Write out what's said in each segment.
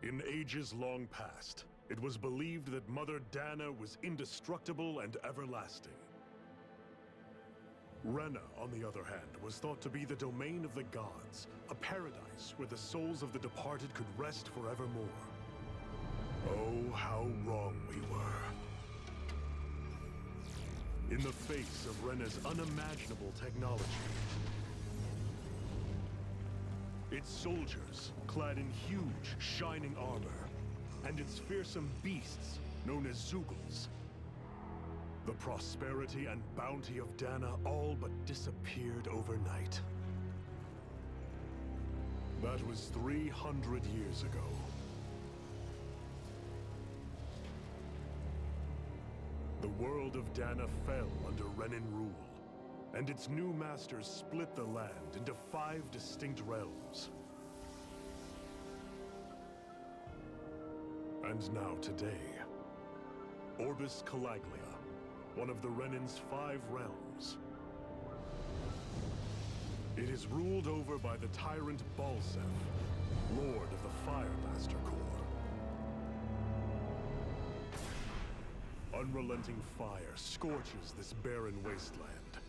In ages long past, it was believed that Mother Dana was indestructible and everlasting. Rena, on the other hand, was thought to be the domain of the gods, a paradise where the souls of the departed could rest forevermore. Oh, how wrong we were. In the face of Rena's unimaginable technology, its soldiers, clad in huge, shining armor, and its fearsome beasts, known as Zeugles. The prosperity and bounty of Dana all but disappeared overnight. That was 300 years ago. The world of Dana fell under Renan rule, and its new masters split the land into 5 distinct realms. And now today, Orbis Calaglia, one of the Renan's 5 realms. It is ruled over by the tyrant Balsef, Lord of the Firemaster Corps. Unrelenting fire scorches this barren wasteland.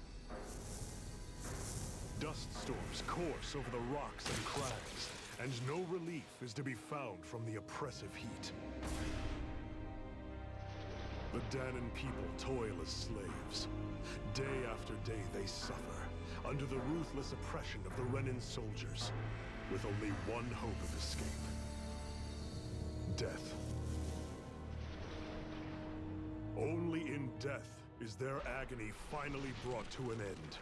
Dust storms course over the rocks and crags, and no relief is to be found from the oppressive heat. The Danan people toil as slaves. Day after day they suffer, under the ruthless oppression of the Renan soldiers, with only one hope of escape: death. Only in death is their agony finally brought to an end.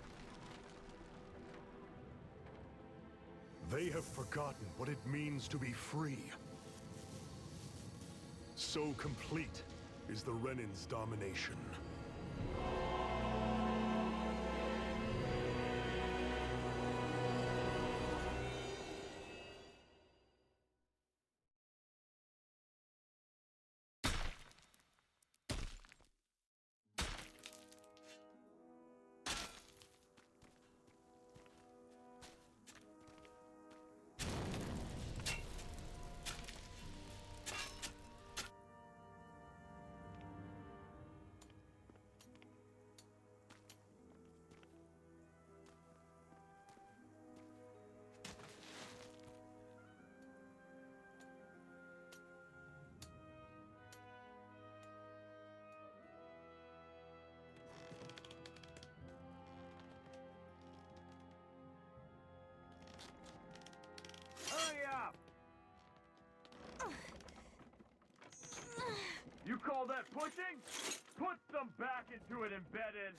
They have forgotten what it means to be free. So complete is the Renan's domination. You call that pushing? Put some back into it, embedded!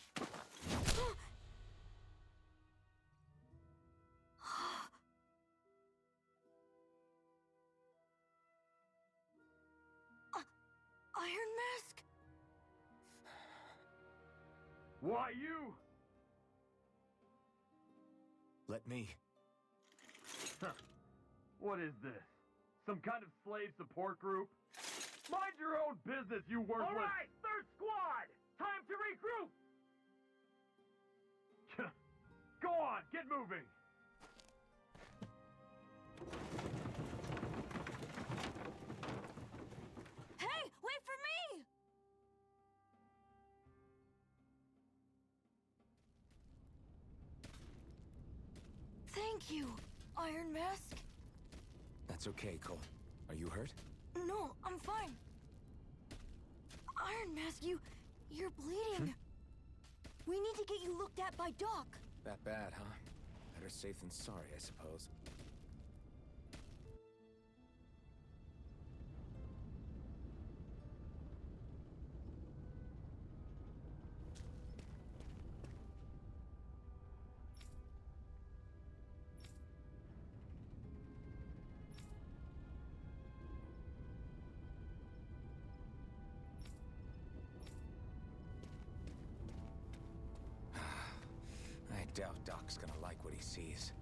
Iron Mask? Why you? Let me. Huh. What is this? Some kind of slave support group? Mind your own business, you worthless! All right, third squad! Time to regroup! Go on, get moving! Hey, wait for me! Thank you, Iron Mask. That's okay, Cole. Are you hurt? No, I'm fine. Iron Mask, you're bleeding. We need to get you looked at by Doc. That bad, huh? Better safe than sorry, I suppose. I doubt Doc's gonna like what he sees.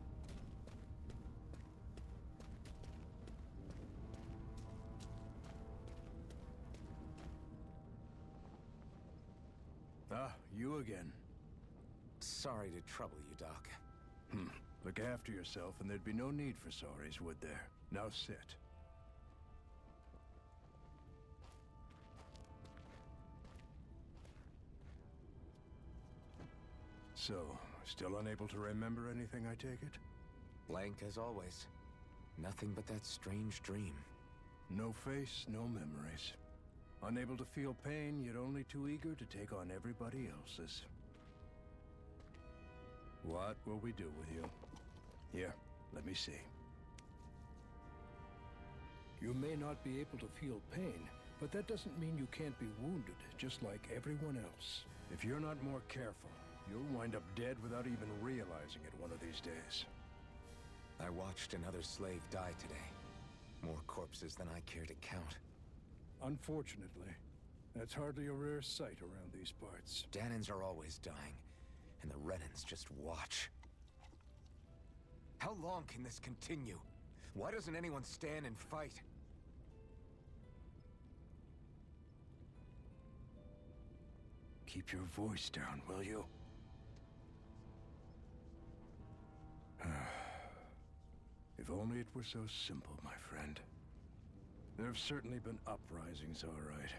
Ah, you again. Sorry to trouble you, Doc. Look after yourself and there'd be no need for sorries, would there? Now sit. So, still unable to remember anything, I take it? Blank as always. Nothing but that strange dream. No face, no memories. Unable to feel pain, yet only too eager to take on everybody else's. What will we do with you? Here, let me see. You may not be able to feel pain, but that doesn't mean you can't be wounded, just like everyone else. If you're not more careful, you'll wind up dead without even realizing it one of these days. I watched another slave die today. More corpses than I care to count. Unfortunately, that's hardly a rare sight around these parts. Danans are always dying, and the Renans just watch. How long can this continue? Why doesn't anyone stand and fight? Keep your voice down, will you? If only it were so simple, my friend. There have certainly been uprisings, all right.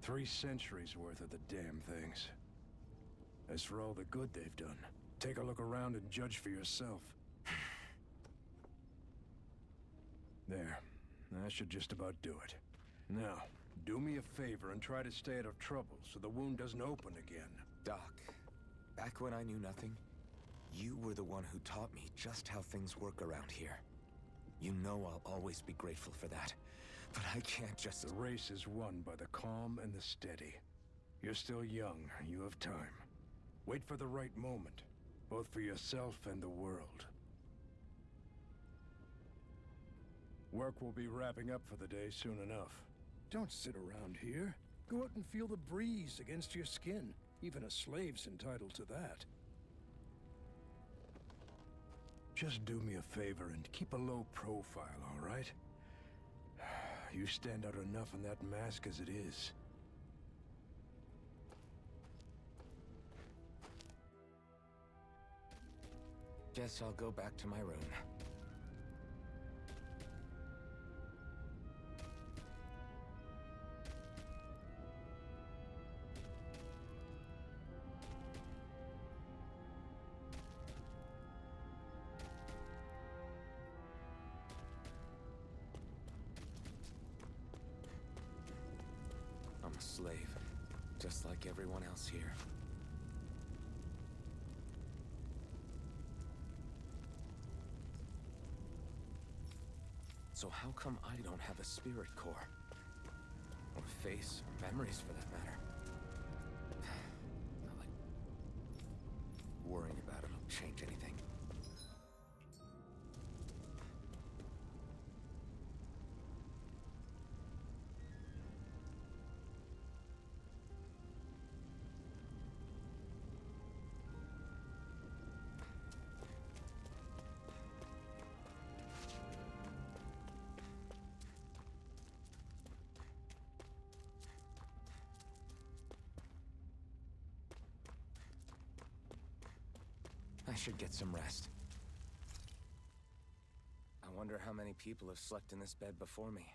3 centuries worth of the damn things. As for all the good they've done, take a look around and judge for yourself. There. That should just about do it. Now, do me a favor and try to stay out of trouble so the wound doesn't open again. Doc, back when I knew nothing, you were the one who taught me just how things work around here. You know I'll always be grateful for that. But I can't just... The race is won by the calm and the steady. You're still young, you have time. Wait for the right moment, both for yourself and the world. Work will be wrapping up for the day soon enough. Don't sit around here. Go out and feel the breeze against your skin. Even a slave's entitled to that. Just do me a favor and keep a low profile, all right? You stand out enough in that mask as it is. Guess I'll go back to my room. I'm a slave, just like everyone else here. So how come I don't have a spirit core? Or face, or memories for that matter? Not like worrying about it'll change anything. I should get some rest. I wonder how many people have slept in this bed before me.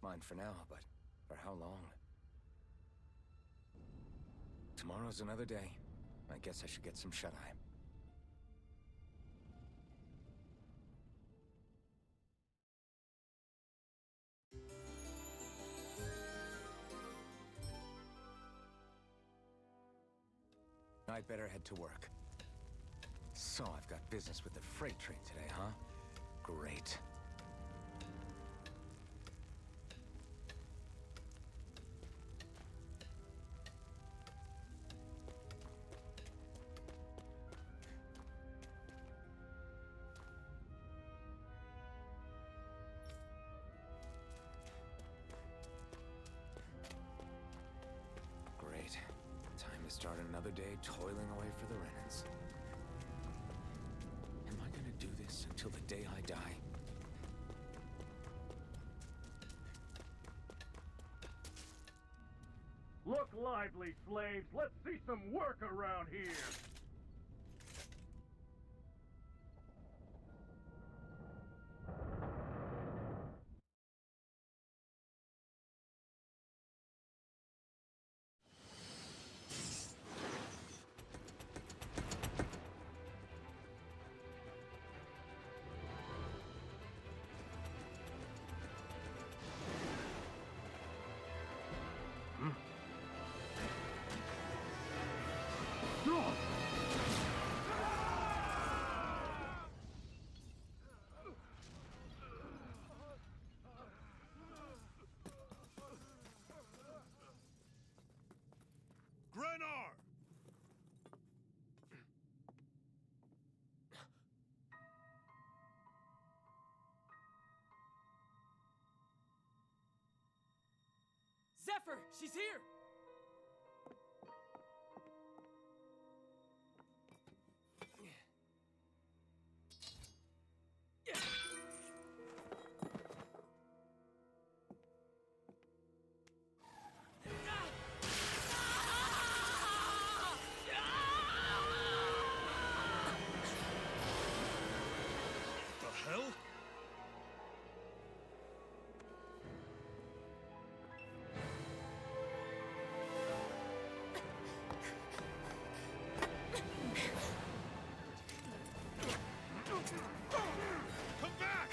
Mine for now, but for how long? Tomorrow's another day. I guess I should get some shut-eye. I'd better head to work. So, I've got business with the freight train today, huh? Great. Great. Time to start another day toiling away for the Renans. Am I gonna do this until the day I die? Look lively, slaves! Let's see some work around here! Zephyr! She's here! The hell? Come back!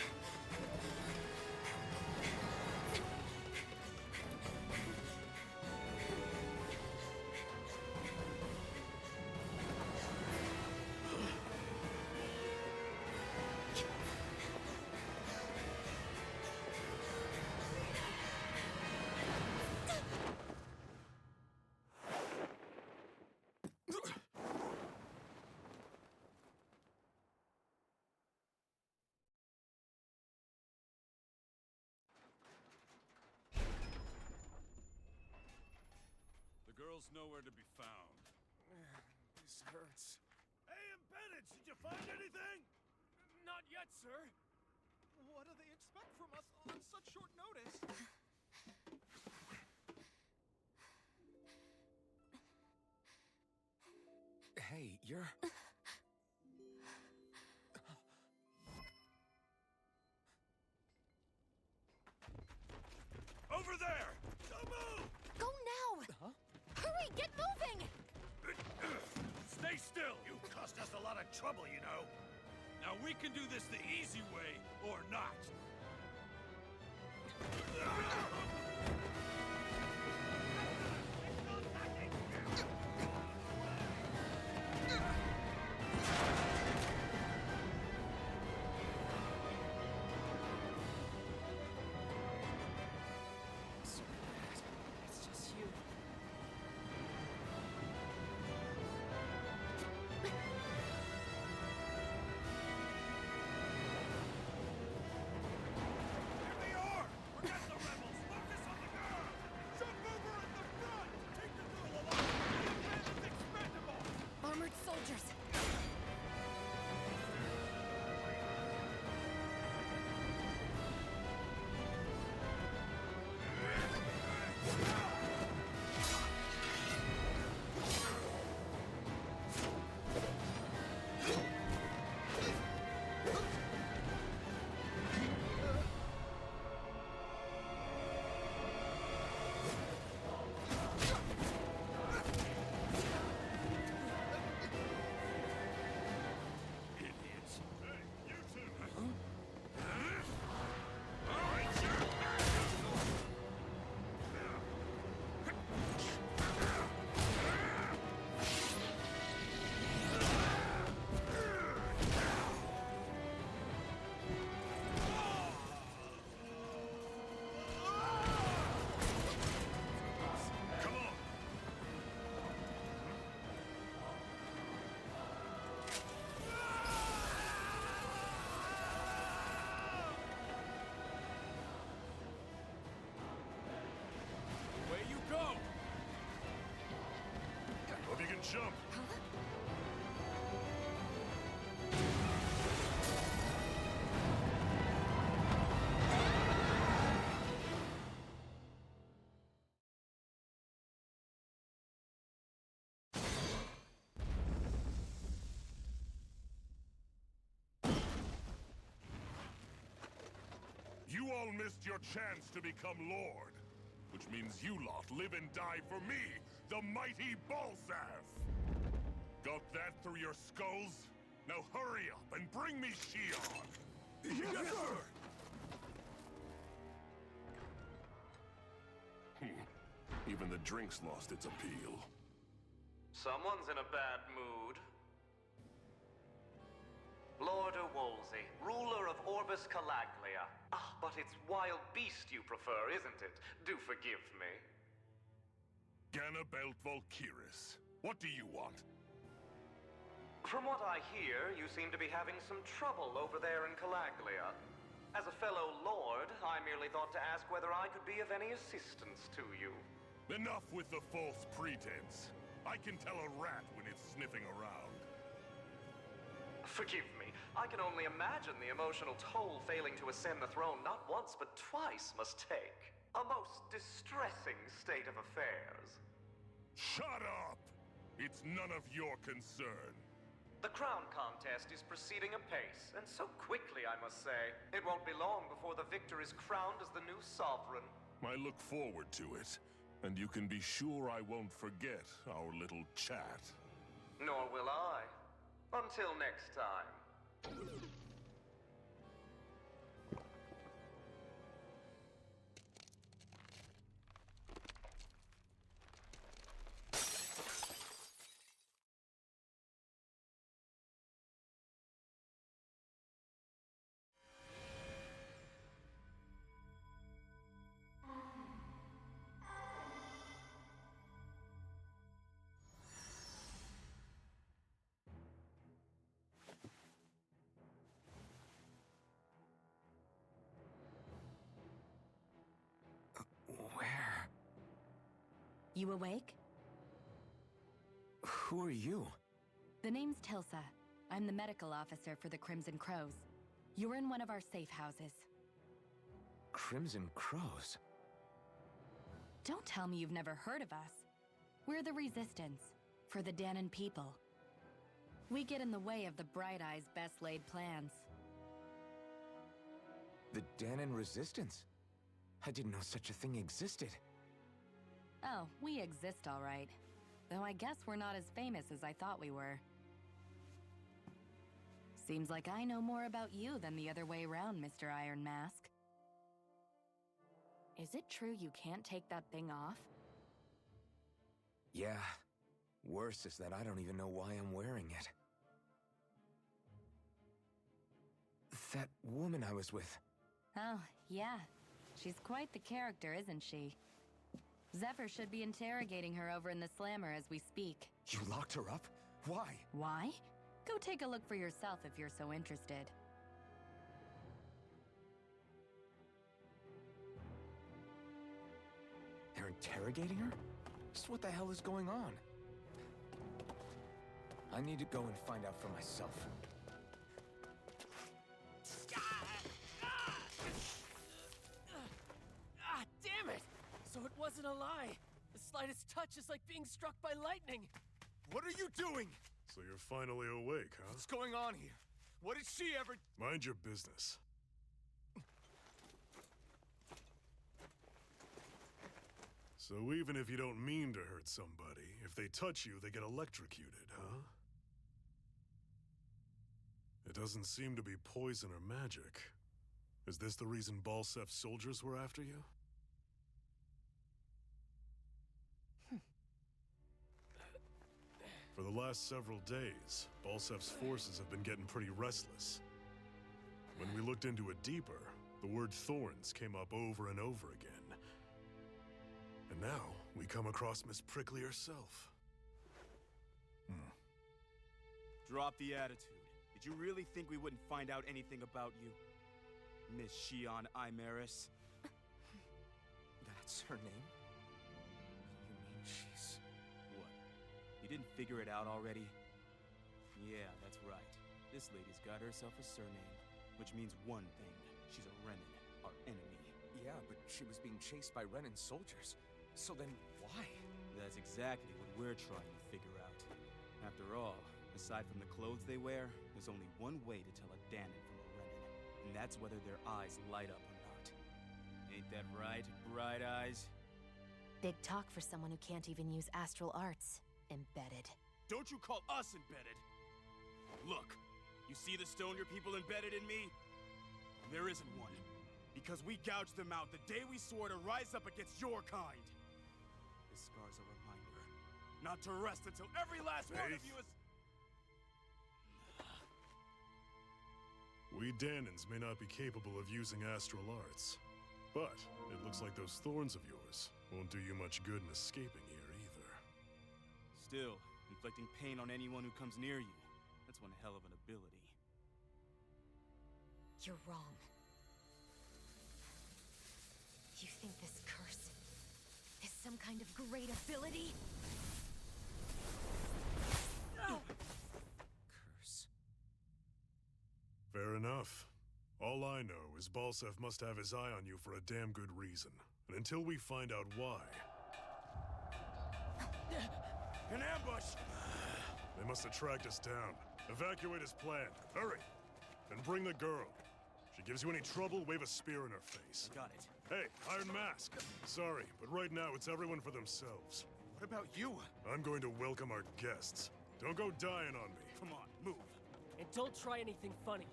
The girl's nowhere to be found. This hurts. Hey, Embedded, did you find anything? Not yet, sir. What do they expect from us on such short notice? Hey, you're... Over there! Don't move! Go now! Huh? Hurry, get moving! Stay still! You caused us a lot of trouble, you know. Now we can do this the easy way, or not. It's just you. Here they are! Forget the rebels! Focus on the girl! Jump over in the front! Take the girl along! The man is expendable! Armored soldiers! Idiots! Hey, you two! All right, come on! Away you go! Hope you can jump. You all missed your chance to become Lord. Which means you lot live and die for me, the mighty Balsath! Got that through your skulls? Now hurry up and bring me Shion! Yes, sir! Even the drink's lost its appeal. Someone's in a bad mood. Lord Wolsey, ruler of Orbis Calaglia. Ah, but it's wild beast you prefer, isn't it? Do forgive me. Ganabelt Volkiris, what do you want? From what I hear, you seem to be having some trouble over there in Calaglia. As a fellow lord, I merely thought to ask whether I could be of any assistance to you. Enough with the false pretense. I can tell a rat when it's sniffing around. Forgive me, I can only imagine the emotional toll failing to ascend the throne not once but twice must take. A most distressing state of affairs. Shut up! It's none of your concern. The crown contest is proceeding apace, and so quickly, I must say. It won't be long before the victor is crowned as the new sovereign. I look forward to it, and you can be sure I won't forget our little chat. Nor will I. Until next time. Where? You awake? Who are you? The name's Tilsa. I'm the medical officer for the Crimson Crows. You're in one of our safe houses. Crimson Crows? Don't tell me you've never heard of us. We're the Resistance, for the Danon people. We get in the way of the Bright Eye's best-laid plans. The Danon Resistance? I didn't know such a thing existed. Oh, we exist all right. Though I guess we're not as famous as I thought we were. Seems like I know more about you than the other way around, Mr. Iron Mask. Is it true you can't take that thing off? Yeah. Worse is that I don't even know why I'm wearing it. That woman I was with. Oh, yeah. She's quite the character, isn't she? Zephyr should be interrogating her over in the Slammer as we speak. You locked her up? Why? Why? Go take a look for yourself if you're so interested. They're interrogating her? Just what the hell is going on? I need to go and find out for myself. Damn it! So it wasn't a lie. The slightest touch is like being struck by lightning. What are you doing? So you're finally awake, huh? What's going on here? What did she ever... Mind your business. So even if you don't mean to hurt somebody, if they touch you, they get electrocuted, huh? It doesn't seem to be poison or magic. Is this the reason Balsef's soldiers were after you? For the last several days, Balsef's forces have been getting pretty restless. When we looked into it deeper, the word thorns came up over and over again. And now, we come across Miss Prickly herself. Drop the attitude. Did you really think we wouldn't find out anything about you? Miss Shion Imaris? That's her name? You mean she's... What? You didn't figure it out already? Yeah, that's right. This lady's got herself a surname, which means one thing. She's a Renin, our enemy. Yeah, but she was being chased by Renin soldiers. So then, why? That's exactly what we're trying to figure out. After all, aside from the clothes they wear, there's only one way to tell a Danon from a Renin, and that's whether their eyes light up or not. Ain't that right, Bright Eyes? Big talk for someone who can't even use astral arts. Embedded. Don't you call us embedded! Look, you see the stone your people embedded in me? There isn't one. Because we gouged them out the day we swore to rise up against your kind. This scar's a reminder, not to rest until every last one of you is... We Danons may not be capable of using astral arts, but it looks like those thorns of yours won't do you much good in escaping here either. Still, inflicting pain on anyone who comes near you, that's one hell of an ability. You're wrong. You think this curse is some kind of great ability? Curse. Fair enough. All I know is Balsev must have his eye on you for a damn good reason. And until we find out why... An ambush! They must have tracked us down. Evacuate as planned. Hurry! And bring the girl. She gives you any trouble, wave a spear in her face. Got it. Hey, Iron Mask. Sorry, but right now it's everyone for themselves. What about you? I'm going to welcome our guests. Don't go dying on me. Come on, move. And don't try anything funny.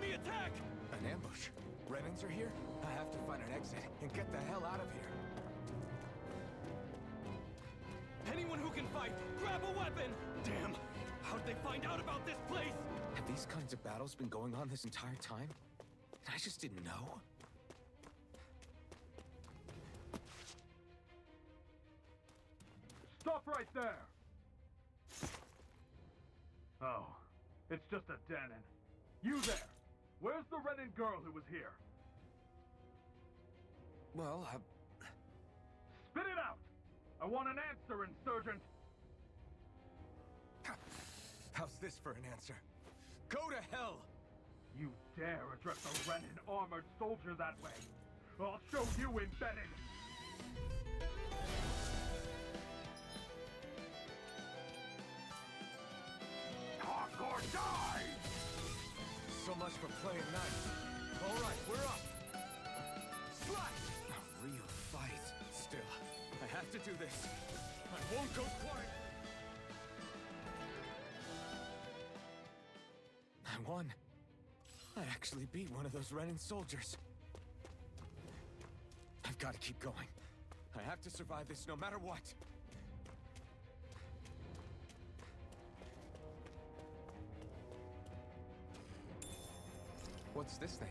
Enemy attack! An ambush? Renans are here? I have to find an exit and get the hell out of here. Anyone who can fight, grab a weapon! Damn! How'd they find out about this place? Have these kinds of battles been going on this entire time? And I just didn't know? Stop right there! Oh, it's just a Danon. You there! Where's the Renin girl who was here? Well, Spit it out! I want an answer, Insurgent! how's this for an answer? Go to hell! You dare address a Renin armored soldier that way? I'll show you embedded! Talk or die! So much for playing nice. All right, we're up. Slash! A real fight. Still, I have to do this. I won't go quiet. I won. I actually beat one of those Renin soldiers. I've got to keep going. I have to survive this no matter what. What's this thing?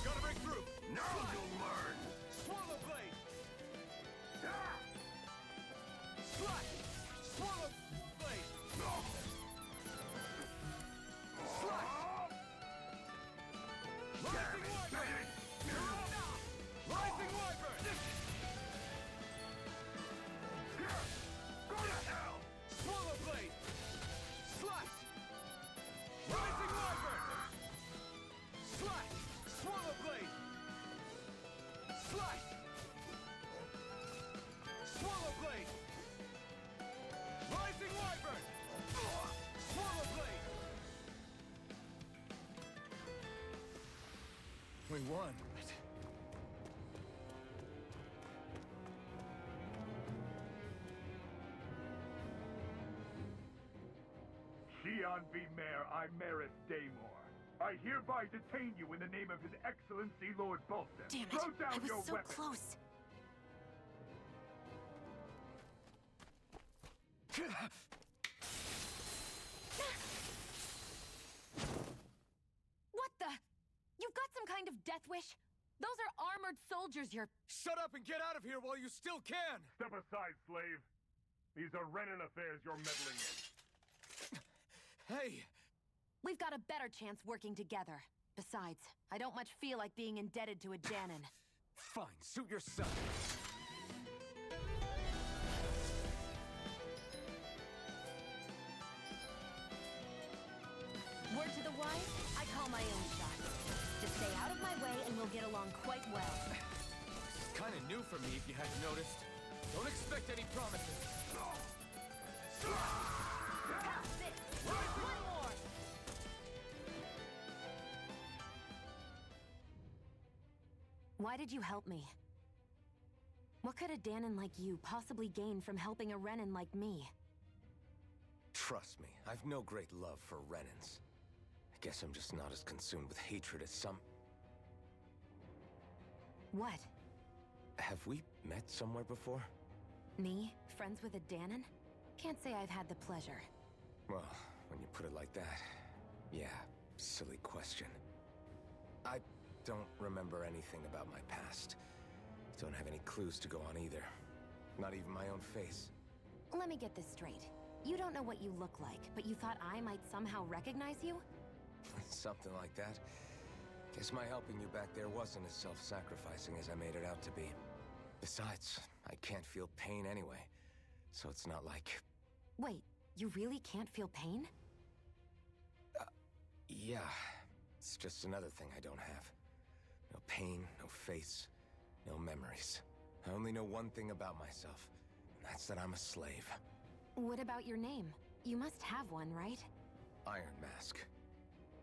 Gotta break through! Now you'll learn! Swallow blade! Ah! Slash! Swallow blade! Slash! Rising Wyvern! You're up! Rising Wyvern! Go to hell! Swallow blade! Slash! Rising Wyvern! Slash! Swallow blade! Slash! Swallow blade! Rising Wyvern! Swallow blade! We won. Xian V. Mayor Imeris Daymore. I hereby detain you in the name of His Excellency Lord Balston. Damn it! Throw down I was your so weapon. close. What the? You've got some kind of death wish? Those are armored soldiers you're... Shut up and get out of here while you still can! Step aside, slave. These are Renin affairs you're meddling in. Hey! We've got a better chance working together. Besides, I don't much feel like being indebted to a Danon. Fine, suit yourself. Word to the wise, I call my own shots. Just stay out of my way and we'll get along quite well. This is kind of new for me if you hadn't noticed. Don't expect any promises. That's it! One more! Why did you help me? What could a Danon like you possibly gain from helping a Renin like me? Trust me, I've no great love for Renins. I guess I'm just not as consumed with hatred as some... What? Have we met somewhere before? Me? Friends with a Danon? Can't say I've had the pleasure. Well, when you put it like that. Yeah, silly question. I don't remember anything about my past. Don't have any clues to go on either. Not even my own face. Let me get this straight. You don't know what you look like, but you thought I might somehow recognize you? Something like that. Guess my helping you back there wasn't as self-sacrificing as I made it out to be. Besides, I can't feel pain anyway, so it's not like... Wait, you really can't feel pain? Yeah. It's just another thing I don't have. No pain, no face, no memories. I only know one thing about myself, and that's that I'm a slave. What about your name? You must have one, right? Iron Mask.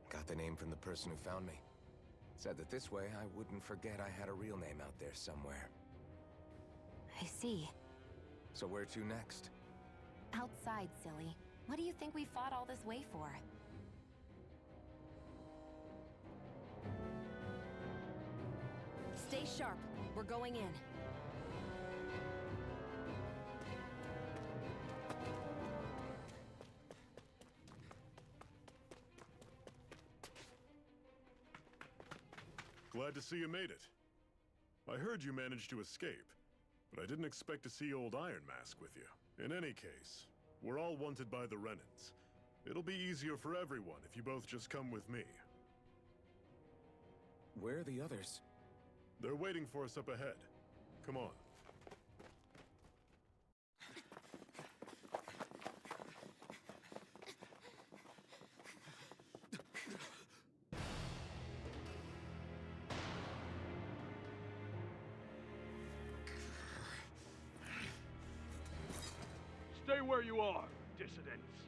Got the name from the person who found me. Said that this way I wouldn't forget I had a real name out there somewhere. I see. So where to next? Outside, silly. What do you think we fought all this way for? Stay sharp. We're going in. Glad to see you made it. I heard you managed to escape, but I didn't expect to see old Iron Mask with you. In any case, we're all wanted by the Renans. It'll be easier for everyone if you both just come with me. Where are the others? They're waiting for us up ahead. Come on. Stay where you are, dissidents.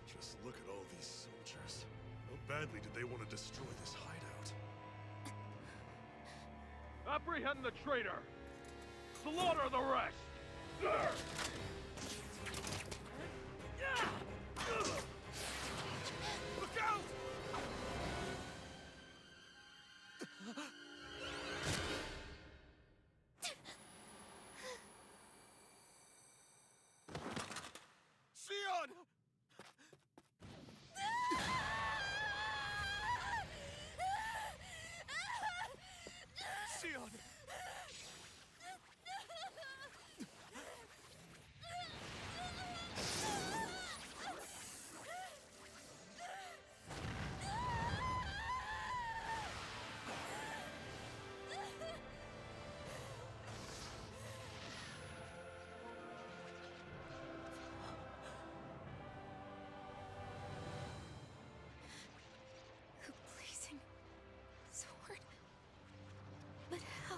Just look at all these soldiers. How badly did they want to destroy this hideout? Apprehend the traitor! Slaughter the rest! Look out! Sion! Sion! A blazing sword. But how?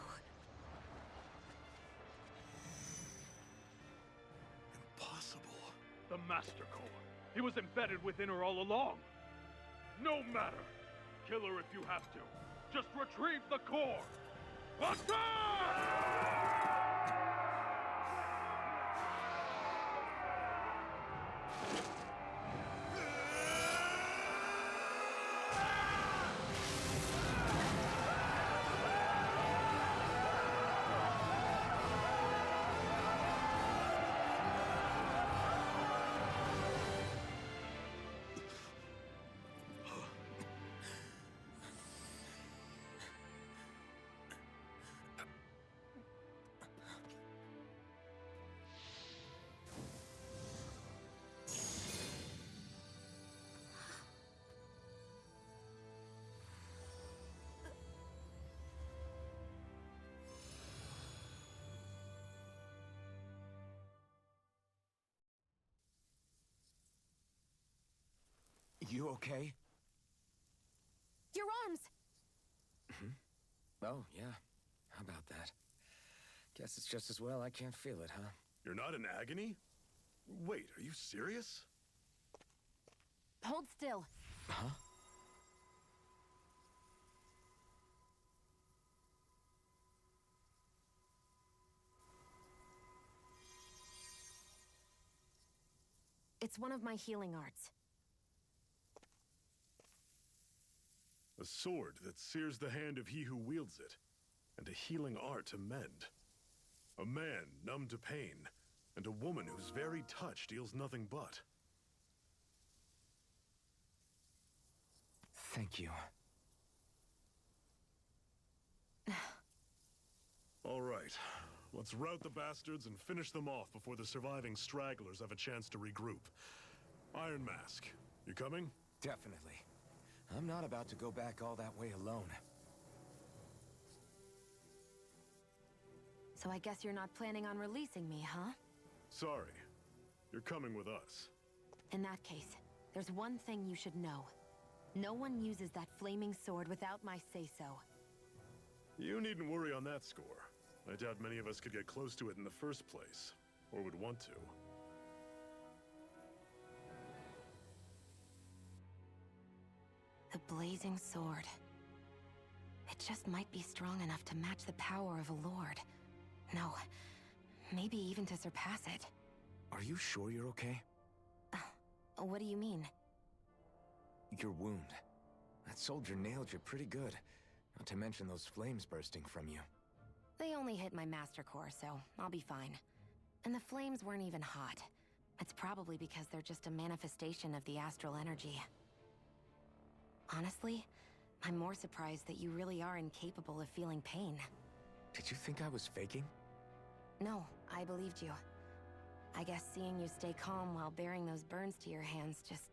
Impossible. The Master Core. He was embedded within her all along. No matter. Kill her if you have to. Just retrieve the core. Attack! You okay? Your arms! Oh, yeah. How about that? Guess it's just as well I can't feel it, huh? You're not in agony? Wait, are you serious? Hold still. Huh? It's one of my healing arts. A sword that sears the hand of he who wields it, and a healing art to mend. A man numb to pain, and a woman whose very touch deals nothing but. Thank you. All right. Let's rout the bastards and finish them off before the surviving stragglers have a chance to regroup. Iron Mask, you coming? Definitely. I'm not about to go back all that way alone. So I guess you're not planning on releasing me, huh? Sorry. You're coming with us. In that case, there's one thing you should know. No one uses that flaming sword without my say-so. You needn't worry on that score. I doubt many of us could get close to it in the first place, or would want to. The blazing sword. It just might be strong enough to match the power of a lord. No, maybe even to surpass it. Are you sure you're okay? What do you mean? Your wound. That soldier nailed you pretty good. Not to mention those flames bursting from you. They only hit my master core, so I'll be fine. And the flames weren't even hot. It's probably because they're just a manifestation of the astral energy. Honestly, I'm more surprised that you really are incapable of feeling pain. Did you think I was faking? No, I believed you. I guess seeing you stay calm while bearing those burns to your hands just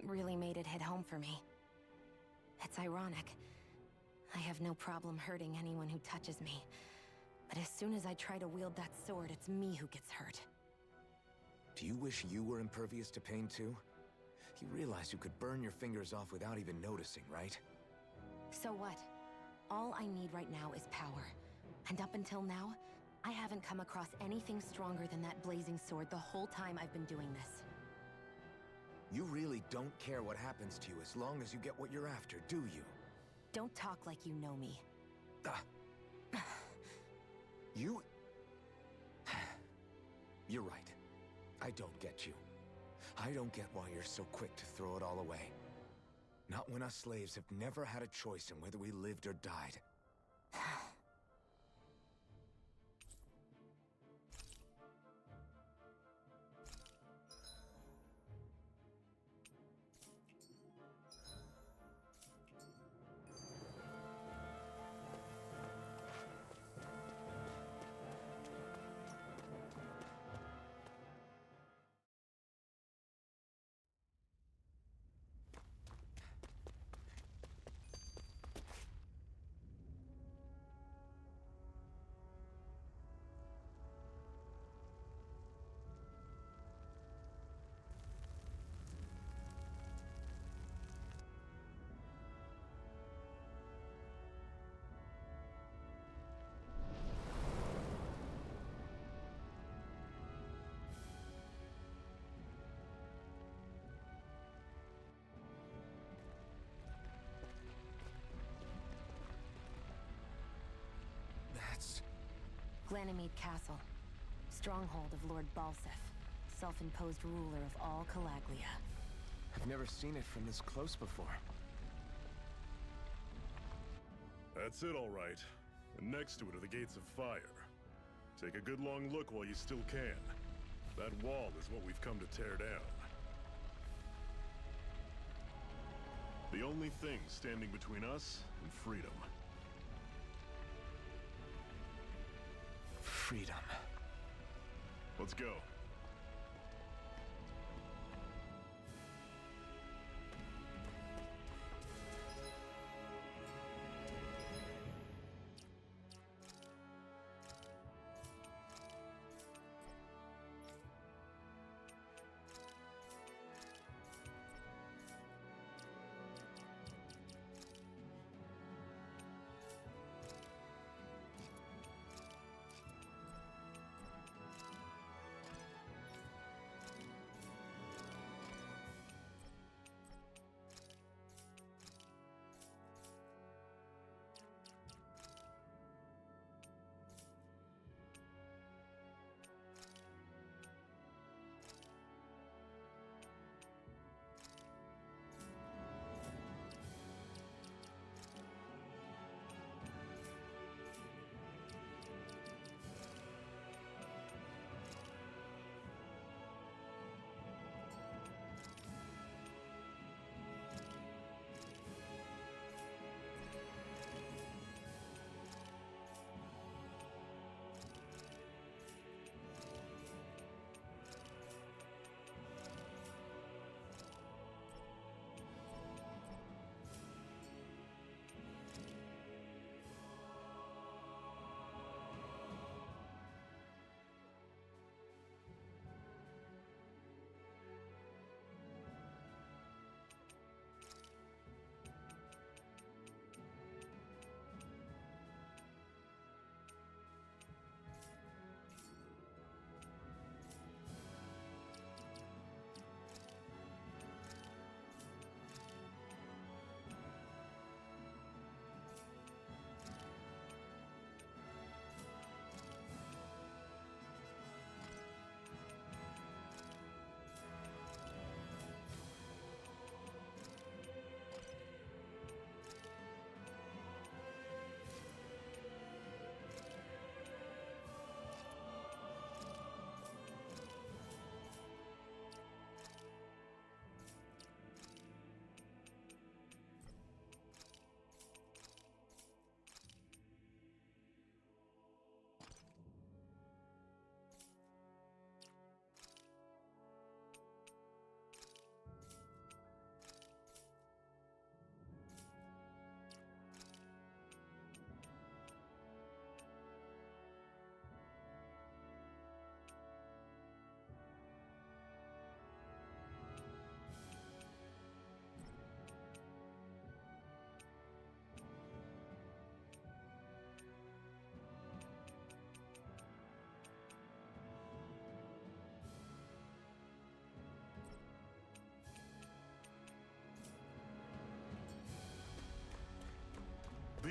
really made it hit home for me. It's ironic. I have no problem hurting anyone who touches me. But as soon as I try to wield that sword, it's me who gets hurt. Do you wish you were impervious to pain too? You realize you could burn your fingers off without even noticing, right? So what? All I need right now is power. And up until now, I haven't come across anything stronger than that blazing sword the whole time I've been doing this. You really don't care what happens to you as long as you get what you're after, do you? Don't talk like you know me. You... You're right. I don't get you. I don't get why you're so quick to throw it all away. Not when us slaves have never had a choice in whether we lived or died. That's... Ganymede Castle. Stronghold of Lord Balsef, self-imposed ruler of all Calaglia. I've never seen it from this close before. That's it, all right. And next to it are the Gates of Fire. Take a good long look while you still can. That wall is what we've come to tear down. The only thing standing between us and freedom. Freedom. Let's go.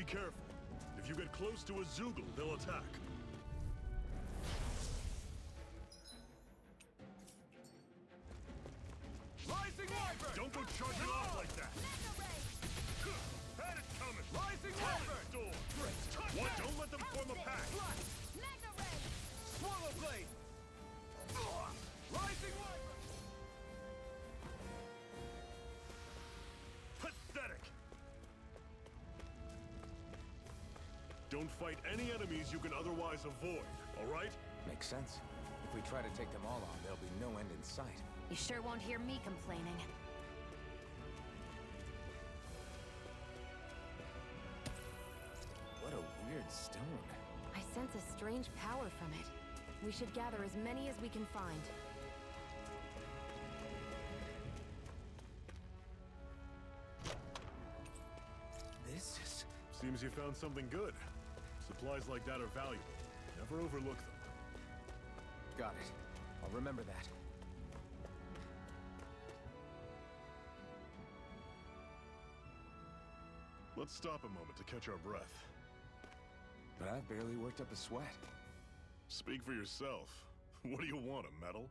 careful. If you get close to a Zoogle, they'll attack. Rising Wyvern! Don't go charging off like that! Had it coming! Rising Wyvern! Door! What? Don't let them form a pack! Swallow Blade! Rising Wyvern! Pathetic! Don't fight any enemies you can otherwise avoid, alright? Makes sense. If we try to take them all on, there'll be no end in sight. You sure won't hear me complaining. What a weird stone. I sense a strange power from it. We should gather as many as we can find. This is... Seems you found something good. Supplies like that are valuable. Never overlook them. Got it. I'll remember that. Let's stop a moment to catch our breath. But I've barely worked up a sweat. Speak for yourself. What do you want, a medal?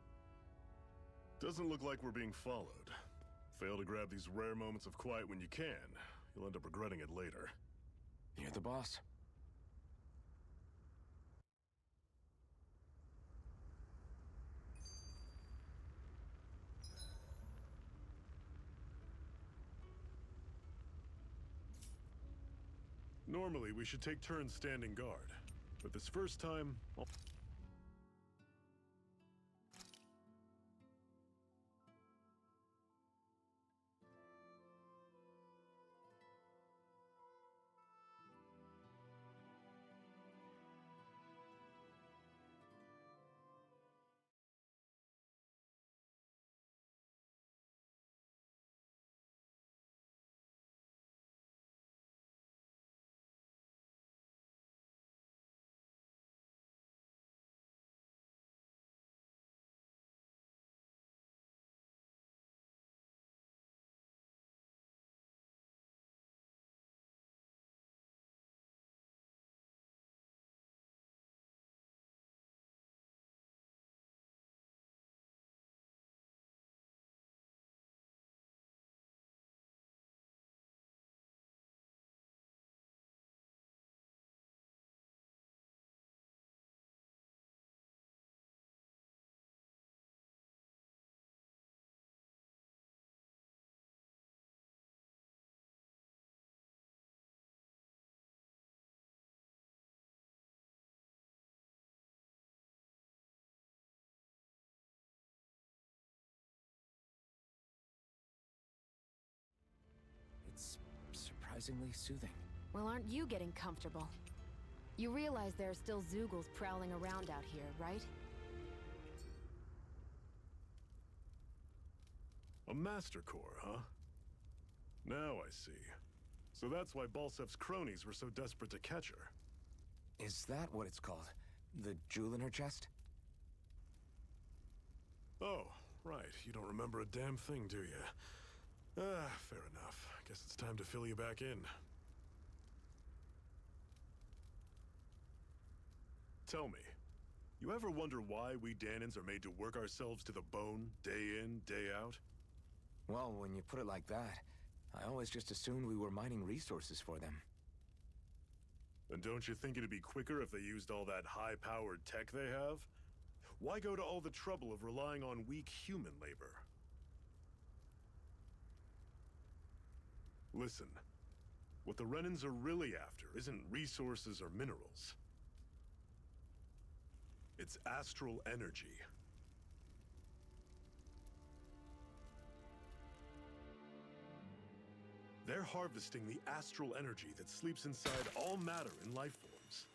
Doesn't look like we're being followed. Fail to grab these rare moments of quiet when you can. You'll end up regretting it later. You're the boss. Normally, we should take turns standing guard. But this first time, It's surprisingly soothing. Well, aren't you getting comfortable? You realize there are still Zoogles prowling around out here, right? a Master Core, huh? Now I see. So that's why Balsef's cronies were so desperate to catch her. Is that what it's called? The jewel in her chest? Oh, right. You don't remember a damn thing, do you? Ah, fair enough. Guess it's time to fill you back in. Tell me, you ever wonder why we Danans are made to work ourselves to the bone, day in, day out? Well, when you put it like that, I always just assumed we were mining resources for them. And don't you think it'd be quicker if they used all that high-powered tech they have? Why go to all the trouble of relying on weak human labor? Listen, what the Renans are really after isn't resources or minerals. It's astral energy. They're harvesting the astral energy that sleeps inside all matter in life forms.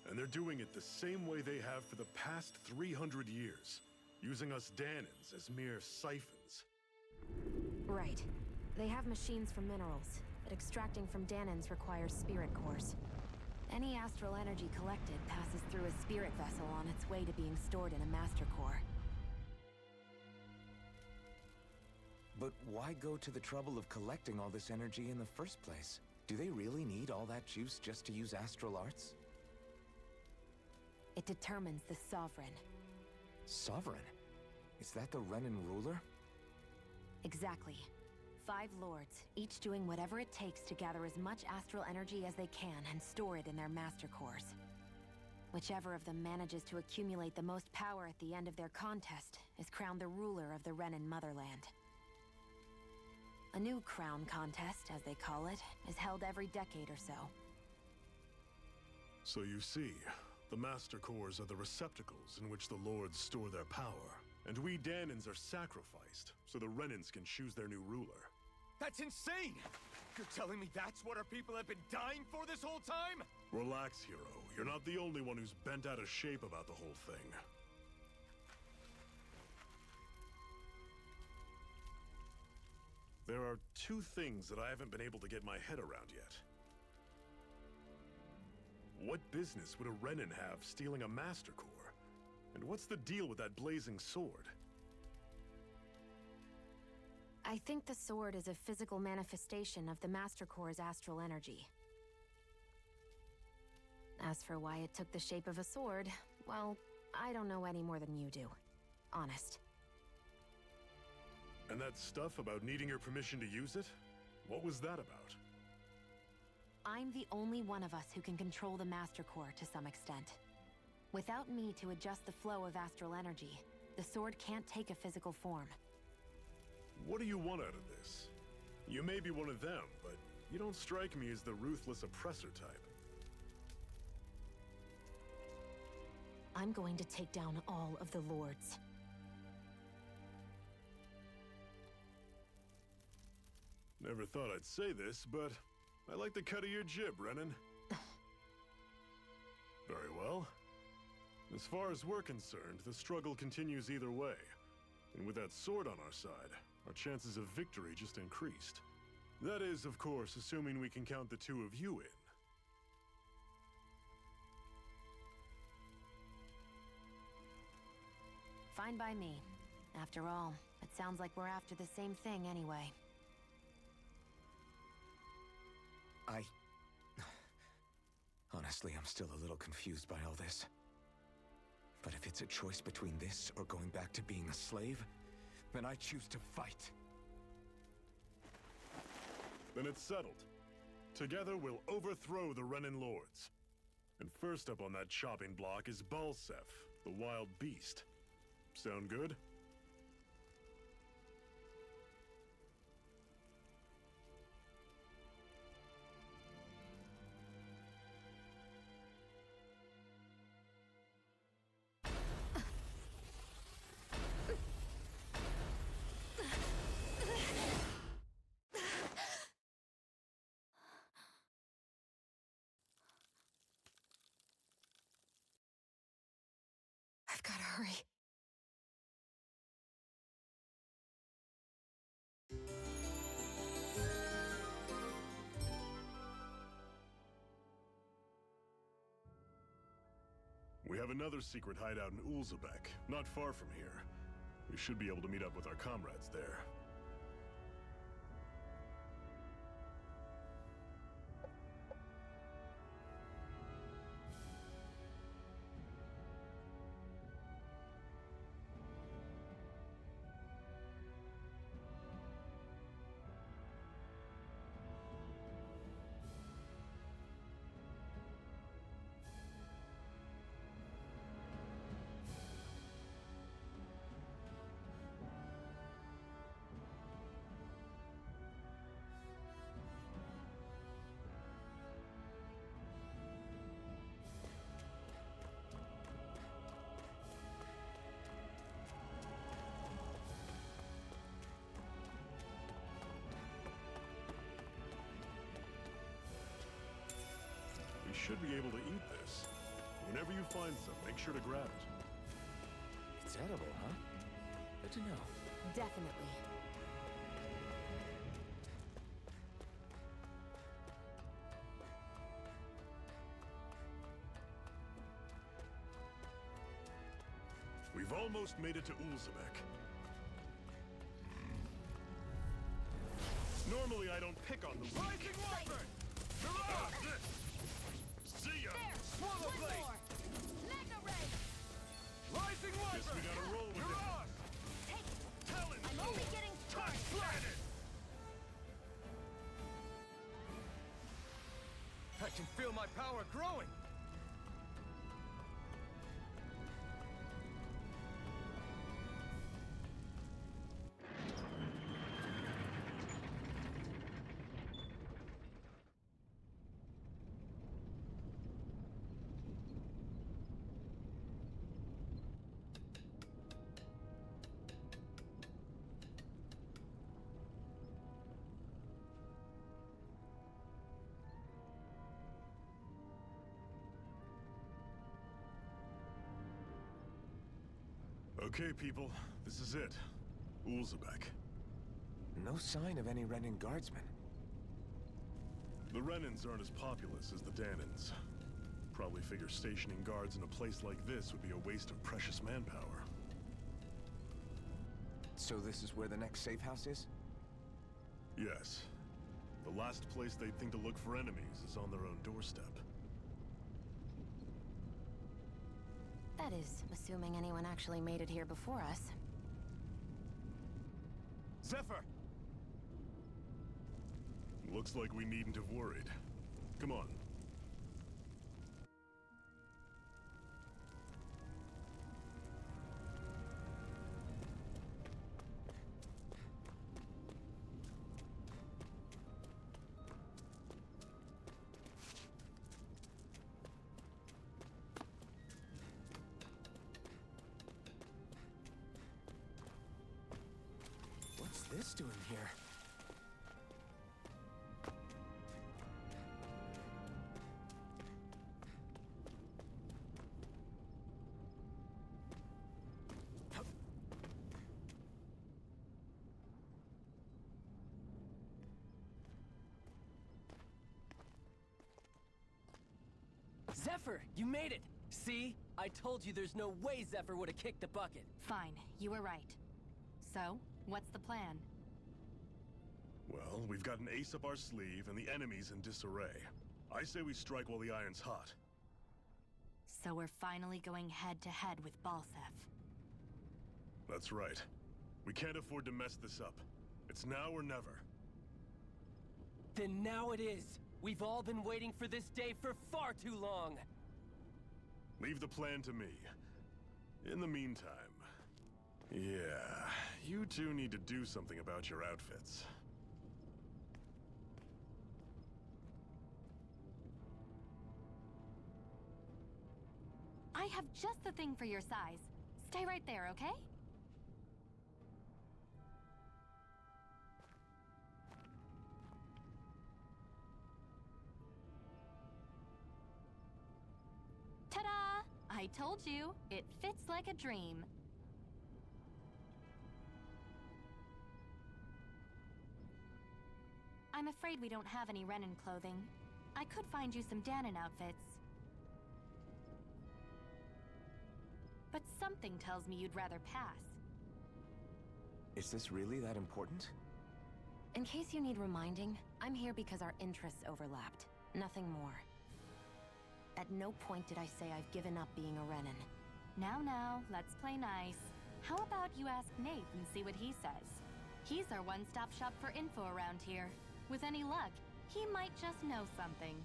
And they're doing it the same way they have for the past 300 years, using us Danans as mere siphons. Right. They have machines for minerals, but extracting from Danans requires spirit cores. Any astral energy collected passes through a spirit vessel on its way to being stored in a master core. But why go to the trouble of collecting all this energy in the first place? Do they really need all that juice just to use astral arts? It determines the Sovereign. Sovereign? Is that the Renin ruler? Exactly. 5 lords, each doing whatever it takes to gather as much astral energy as they can and store it in their master cores. Whichever of them manages to accumulate the most power at the end of their contest is crowned the ruler of the Renin motherland. A new crown contest, as they call it, is held every decade or so. So you see, the Master Cores are the receptacles in which the Lords store their power. And we Danans are sacrificed, so the Renins can choose their new ruler. That's insane! You're telling me that's what our people have been dying for this whole time? Relax, hero. You're not the only one who's bent out of shape about the whole thing. There are 2 things that I haven't been able to get my head around yet. What business would a Renin have stealing a Master Core? And what's the deal with that blazing sword? I think the sword is a physical manifestation of the Master Core's astral energy. As for why it took the shape of a sword, well, I don't know any more than you do. Honest. And that stuff about needing your permission to use it? What was that about? I'm the only one of us who can control the Master Core to some extent. Without me to adjust the flow of astral energy, the sword can't take a physical form. What do you want out of this? You may be one of them, but you don't strike me as the ruthless oppressor type. I'm going to take down all of the lords. Never thought I'd say this, but I like the cut of your jib, Renin. Very well. As far as we're concerned, the struggle continues either way. And with that sword on our side, our chances of victory just increased. That is, of course, assuming we can count the 2 of you in. Fine by me. After all, it sounds like we're after the same thing anyway. Honestly, I'm still a little confused by all this. But if it's a choice between this or going back to being a slave, then I choose to fight. Then it's settled. Together, we'll overthrow the Renin Lords. And first up on that chopping block is Balsef, the wild beast. Sound good? I've gotta hurry. We have another secret hideout in Ulzebek, not far from here. We should be able to meet up with our comrades there. We should be able to eat this. Whenever you find some, make sure to grab it. It's edible, huh? Good to know. Definitely. We've almost made it to Ulzebek. Normally I don't pick on the weak. Rising Wyvern! See ya! There! One more! Mega Ray! Rising Wiper! Guess we gotta roll with it. Take it! Talon I'm only getting started! planet! I can feel my power growing! Okay, people, this is it. Ulzebek. No sign of any Renin guardsmen. The Renins aren't as populous as the Danins. Probably figure stationing guards in a place like this would be a waste of precious manpower. So this is where the next safe house is? Yes. The last place they'd think to look for enemies is on their own doorstep. That is, assuming anyone actually made it here before us. Zephyr! Looks like we needn't have worried. Come on. What's this doing here? Zephyr, you made it! See? I told you there's no way Zephyr would have kicked the bucket. Fine, you were right. So, what's the plan? Well, we've got an ace up our sleeve and the enemy's in disarray. I say we strike while the iron's hot. So we're finally going head-to-head with Balsef. That's right. We can't afford to mess this up. It's now or never. Then now it is! We've all been waiting for this day for far too long! Leave the plan to me. In the meantime... Yeah, you two need to do something about your outfits. I have just the thing for your size. Stay right there, okay? Ta-da! I told you, it fits like a dream. I'm afraid we don't have any Renin clothing. I could find you some Danon outfits. But something tells me you'd rather pass. Is this really that important? In case you need reminding, I'm here because our interests overlapped. Nothing more. At no point did I say I've given up being a Renin. Now, let's play nice. How about you ask Nate and see what he says? He's our one-stop shop for info around here. With any luck, he might just know something.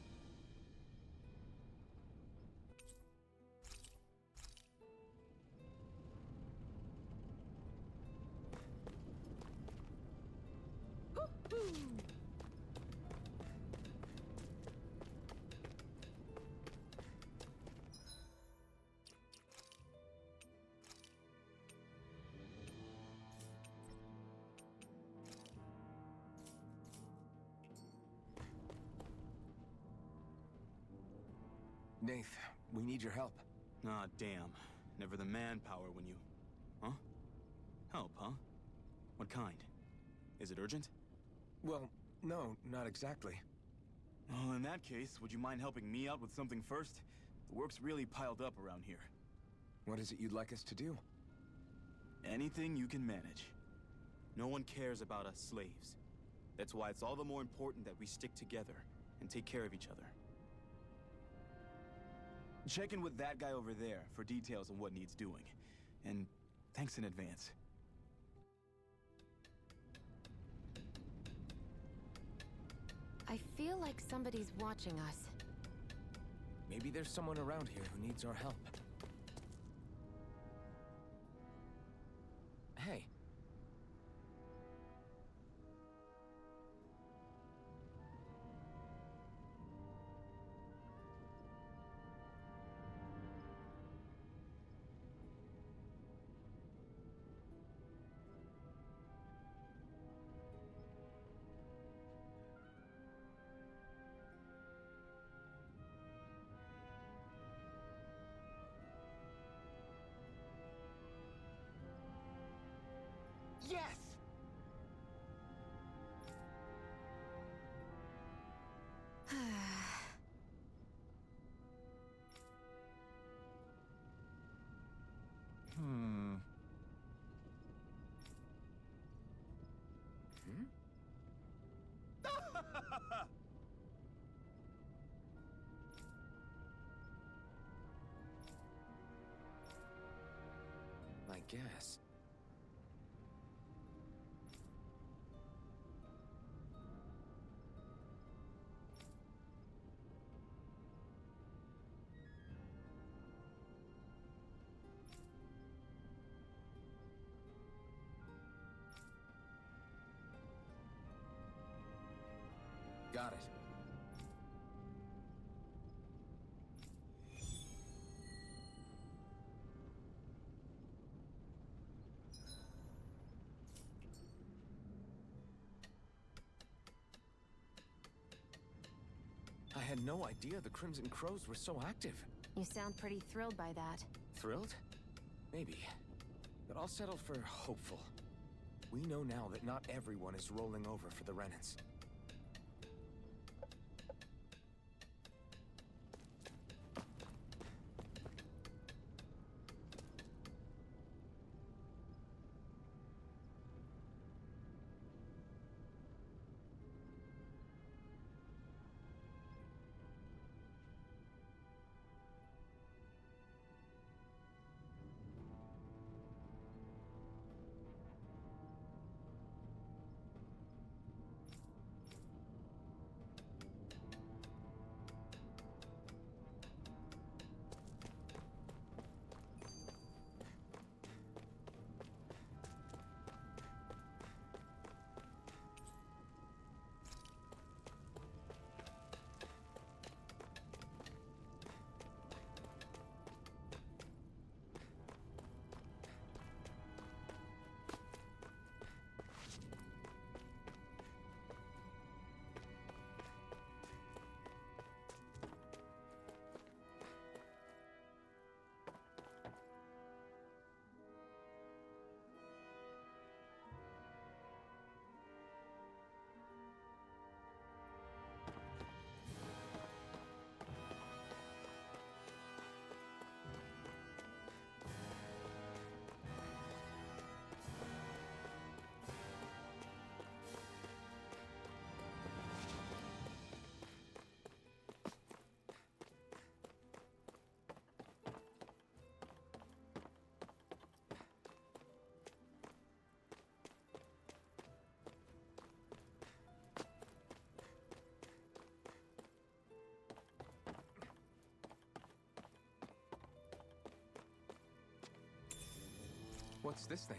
Nath, we need your help. Ah, damn. Never the manpower when you... Huh? Help, huh? What kind? Is it urgent? Well, no, not exactly. Well, in that case, would you mind helping me out with something first? The work's really piled up around here. What is it you'd like us to do? Anything you can manage. No one cares about us slaves. That's why it's all the more important that we stick together. and take care of each other. Check in with that guy over there for details on what needs doing. And thanks in advance. I feel like somebody's watching us. Maybe there's someone around here who needs our help. Hey. Yes! I guess. Got it. I had no idea the Crimson Crows were so active. You sound pretty thrilled by that. Thrilled? Maybe. But I'll settle for hopeful. We know now that not everyone is rolling over for the Renans. What's this thing?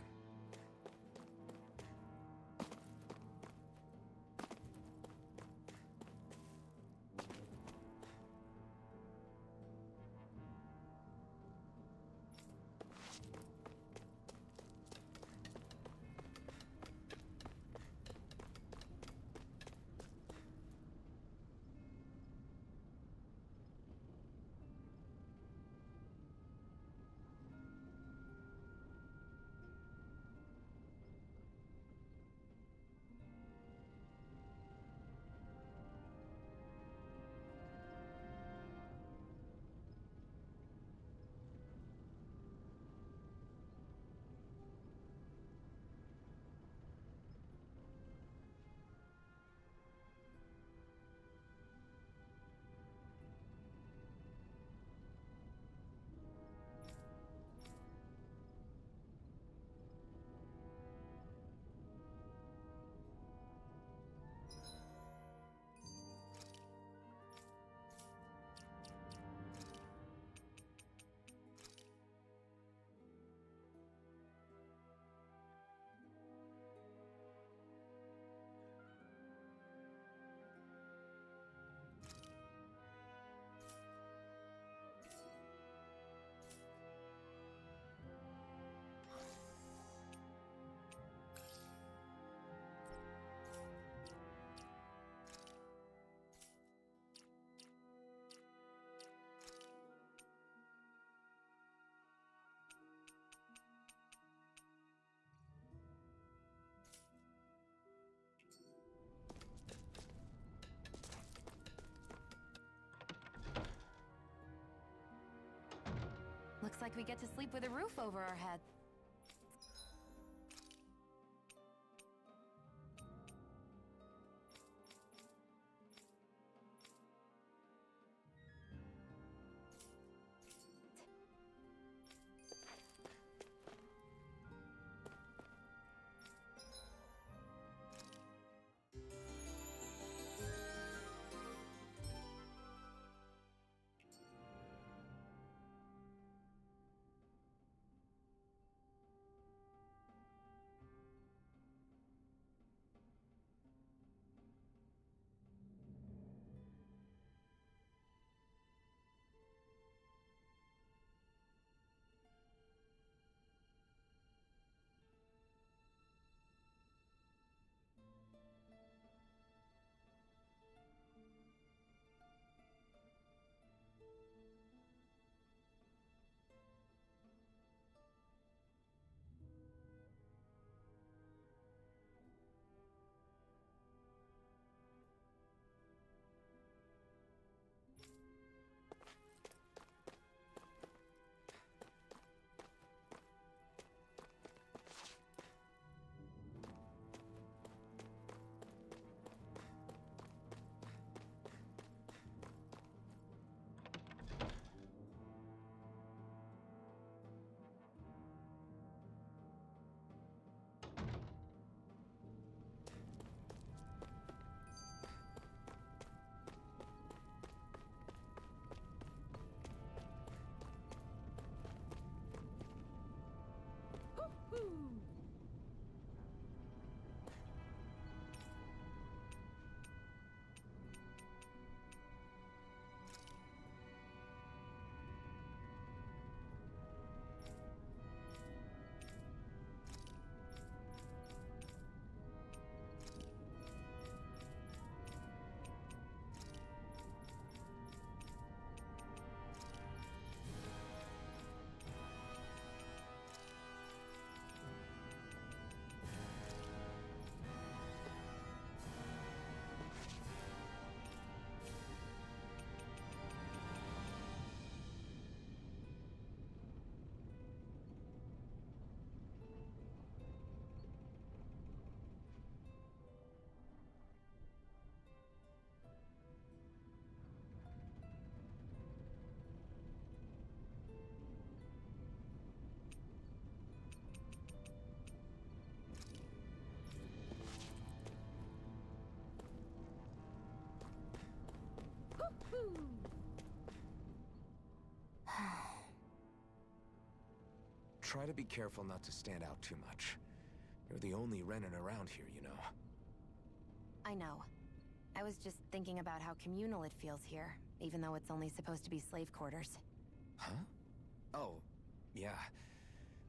Looks like we get to sleep with a roof over our heads. Try to be careful not to stand out too much. You're the only Renin around here, you know. I know. I was just thinking about how communal it feels here, even though it's only supposed to be slave quarters. Huh? Oh, yeah.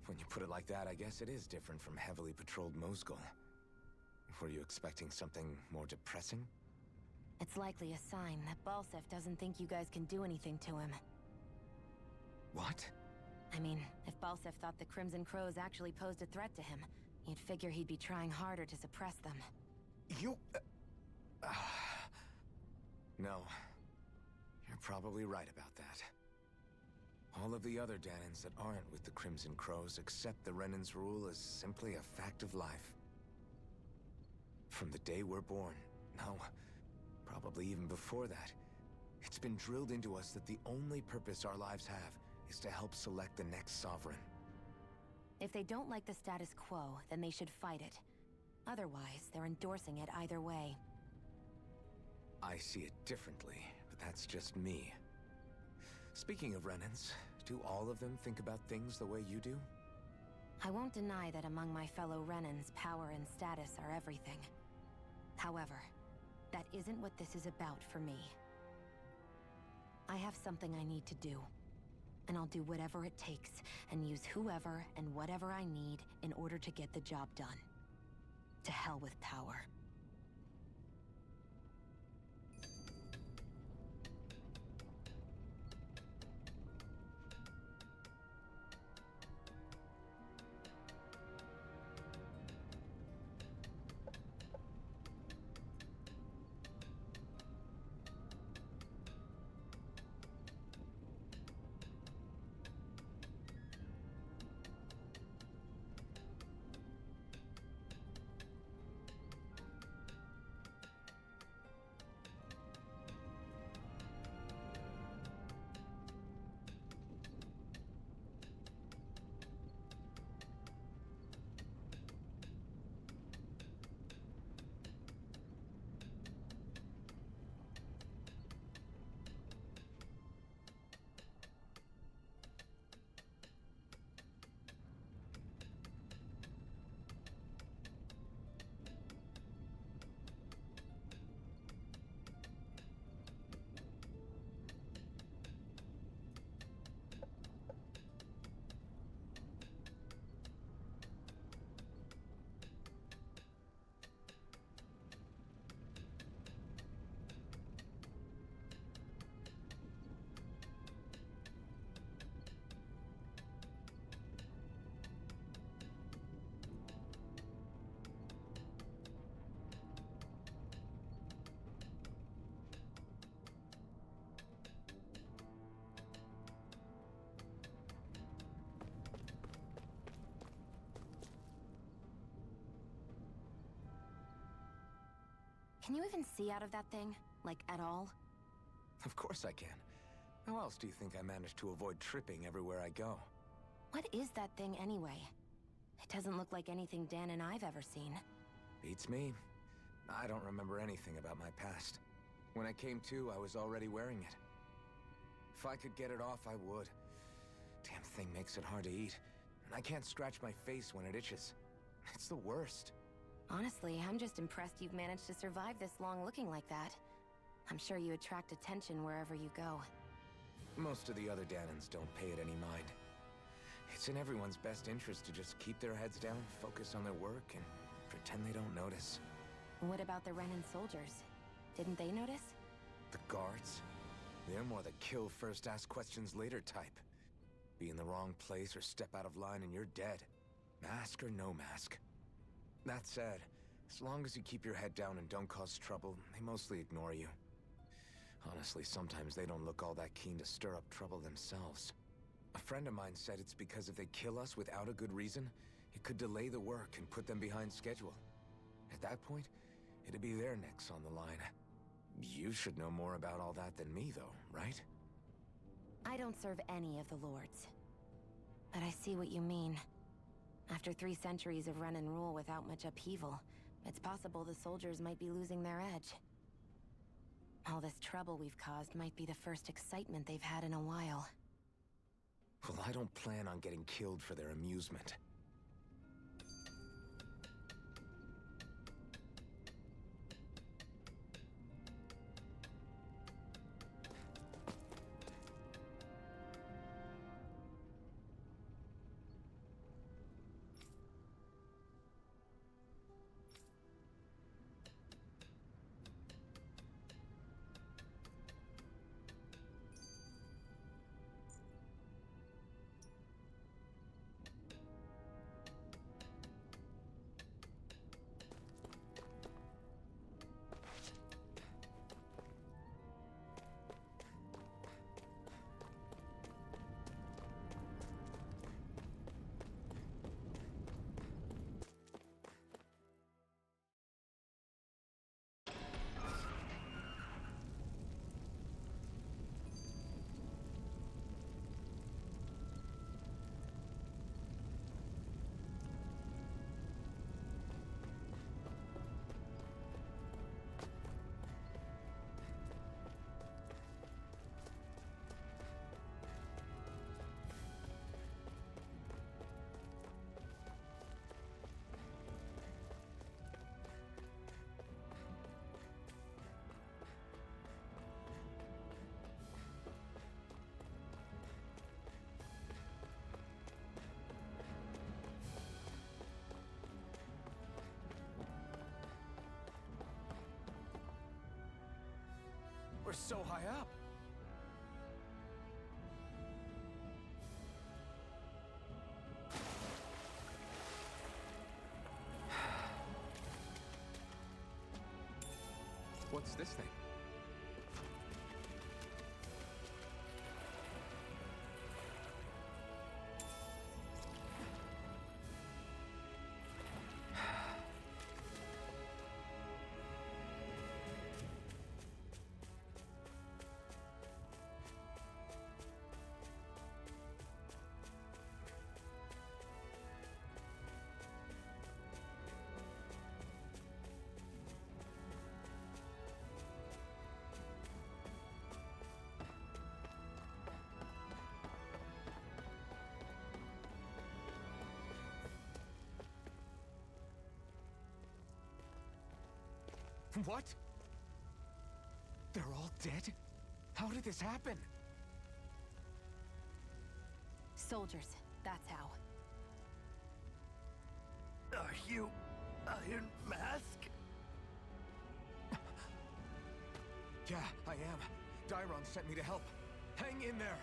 When you put it like that, I guess it is different from heavily patrolled Mosgul. Were you expecting something more depressing? It's likely a sign that Balsef doesn't think you guys can do anything to him. What? I mean, if Balsef thought the Crimson Crows actually posed a threat to him, you'd figure he'd be trying harder to suppress them. You... No. You're probably right about that. All of the other Danins that aren't with the Crimson Crows accept the Renin's rule as simply a fact of life. From the day we're born, no, probably even before that, it's been drilled into us that the only purpose our lives have is to help select the next sovereign. If they don't like the status quo, then they should fight it. Otherwise, they're endorsing it either way. I see it differently, but that's just me. Speaking of Renins, do all of them think about things the way you do? I won't deny that among my fellow Renins, power and status are everything. However, that isn't what this is about for me. I have something I need to do. And I'll do whatever it takes, and use whoever and whatever I need in order to get the job done. To hell with power. Can you even see out of that thing? Like, at all? Of course I can. How else do you think I managed to avoid tripping everywhere I go? What is that thing anyway? It doesn't look like anything Dan and I've ever seen. Beats me. I don't remember anything about my past. When I came to, I was already wearing it. If I could get it off, I would. Damn thing makes it hard to eat. And I can't scratch my face when it itches. It's the worst. Honestly, I'm just impressed you've managed to survive this long looking like that. I'm sure you attract attention wherever you go. Most of the other Danans don't pay it any mind. It's in everyone's best interest to just keep their heads down, focus on their work, and pretend they don't notice. What about the Renan soldiers? Didn't they notice? The guards? They're more the kill first, ask questions later type. Be in the wrong place or step out of line and you're dead. Mask or no mask. That said, as long as you keep your head down and don't cause trouble, they mostly ignore you. Honestly, sometimes they don't look all that keen to stir up trouble themselves. A friend of mine said it's because if they kill us without a good reason, it could delay the work and put them behind schedule. At that point, it'd be their necks on the line. You should know more about all that than me, though, right? I don't serve any of the lords. But I see what you mean. After 3 centuries of Renan rule without much upheaval, it's possible the soldiers might be losing their edge. All this trouble we've caused might be the first excitement they've had in a while. Well, I don't plan on getting killed for their amusement. We're so high up. What's this thing? What? They're all dead? How did this happen? Soldiers, that's how. Are you Iron Mask? Yeah, I am. Dairon sent me to help. Hang in there!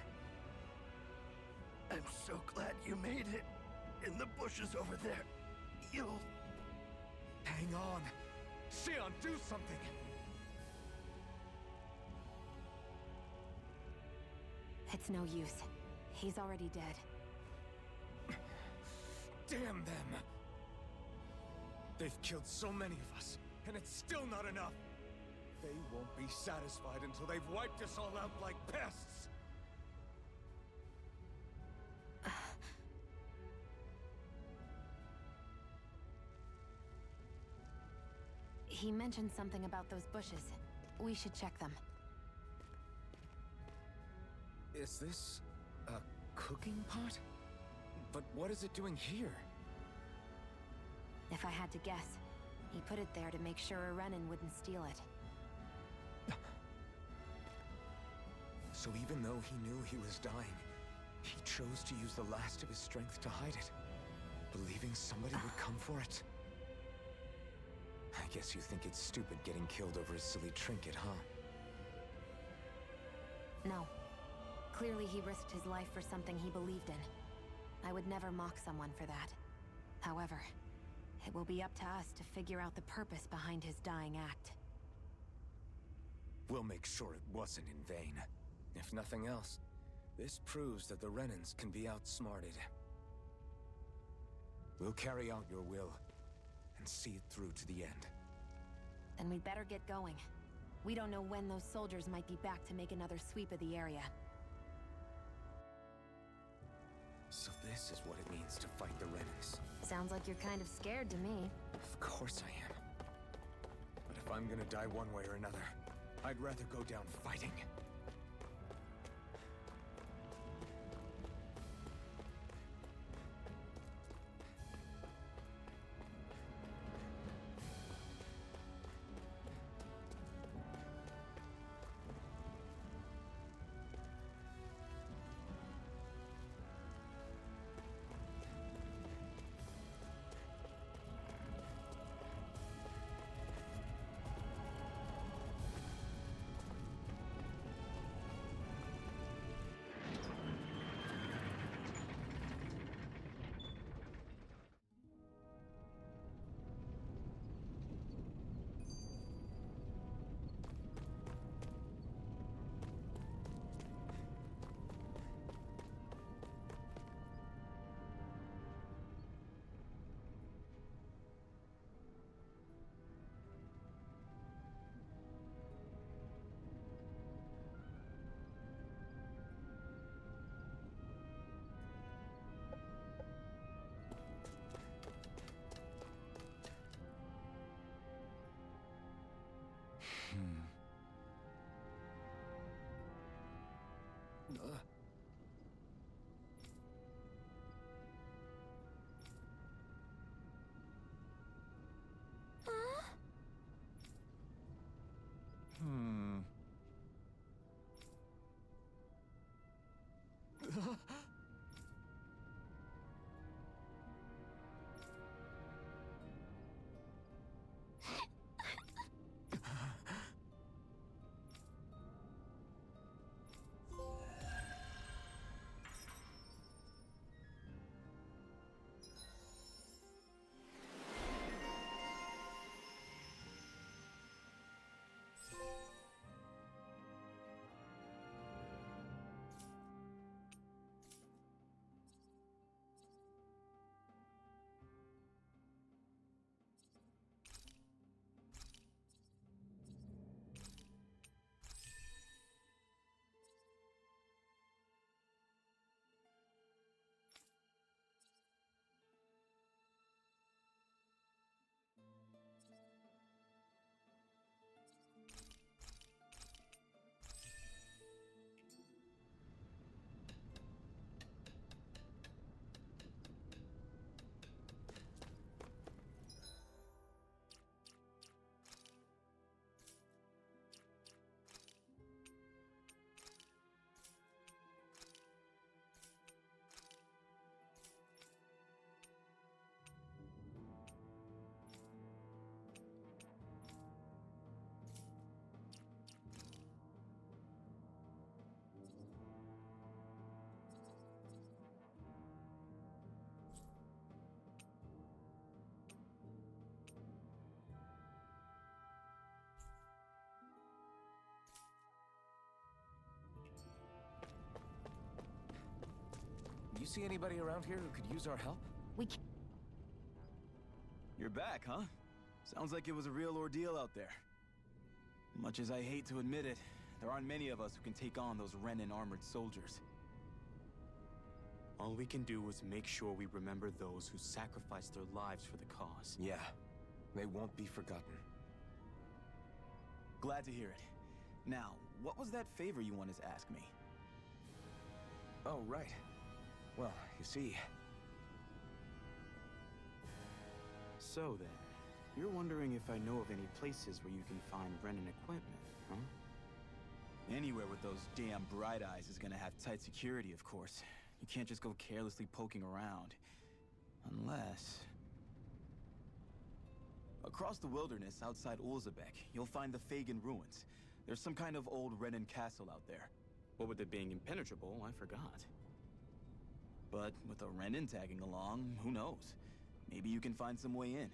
I'm so glad you made it. In the bushes over there. You'll... Hang on. Sion, do something! It's no use. He's already dead. Damn them! They've killed so many of us, and it's still not enough! They won't be satisfied until they've wiped us all out like pests! He mentioned something about those bushes. We should check them. Is this a cooking pot? But what is it doing here? If I had to guess, he put it there to make sure a Renan wouldn't steal it. So even though he knew he was dying, he chose to use the last of his strength to hide it, believing somebody would come for it. I guess you think it's stupid getting killed over a silly trinket, huh? No. Clearly he risked his life for something he believed in. I would never mock someone for that. However, it will be up to us to figure out the purpose behind his dying act. We'll make sure it wasn't in vain. If nothing else, this proves that the Renans can be outsmarted. We'll carry out your will, and see it through to the end. Then we'd better get going. We don't know when those soldiers might be back to make another sweep of the area. So this is what it means to fight the Renans. Sounds like you're kind of scared to me. Of course I am. But if I'm gonna die one way or another, I'd rather go down fighting. You see anybody around here who could use our help? You're back, huh? Sounds like it was a real ordeal out there. Much as I hate to admit it, there aren't many of us who can take on those Renin armored soldiers. All we can do is make sure we remember those who sacrificed their lives for the cause. Yeah, they won't be forgotten. Glad to hear it. Now, what was that favor you wanted to ask me? Oh, right. Well, you see... So then, you're wondering if I know of any places where you can find Renin equipment, huh? Anywhere with those damn bright eyes is gonna have tight security, of course. You can't just go carelessly poking around. Unless... Across the wilderness outside Ulzebek, you'll find the Fagin ruins. There's some kind of old Renin castle out there. What with it being impenetrable, I forgot. But with a Renin tagging along, who knows? Maybe you can find some way in.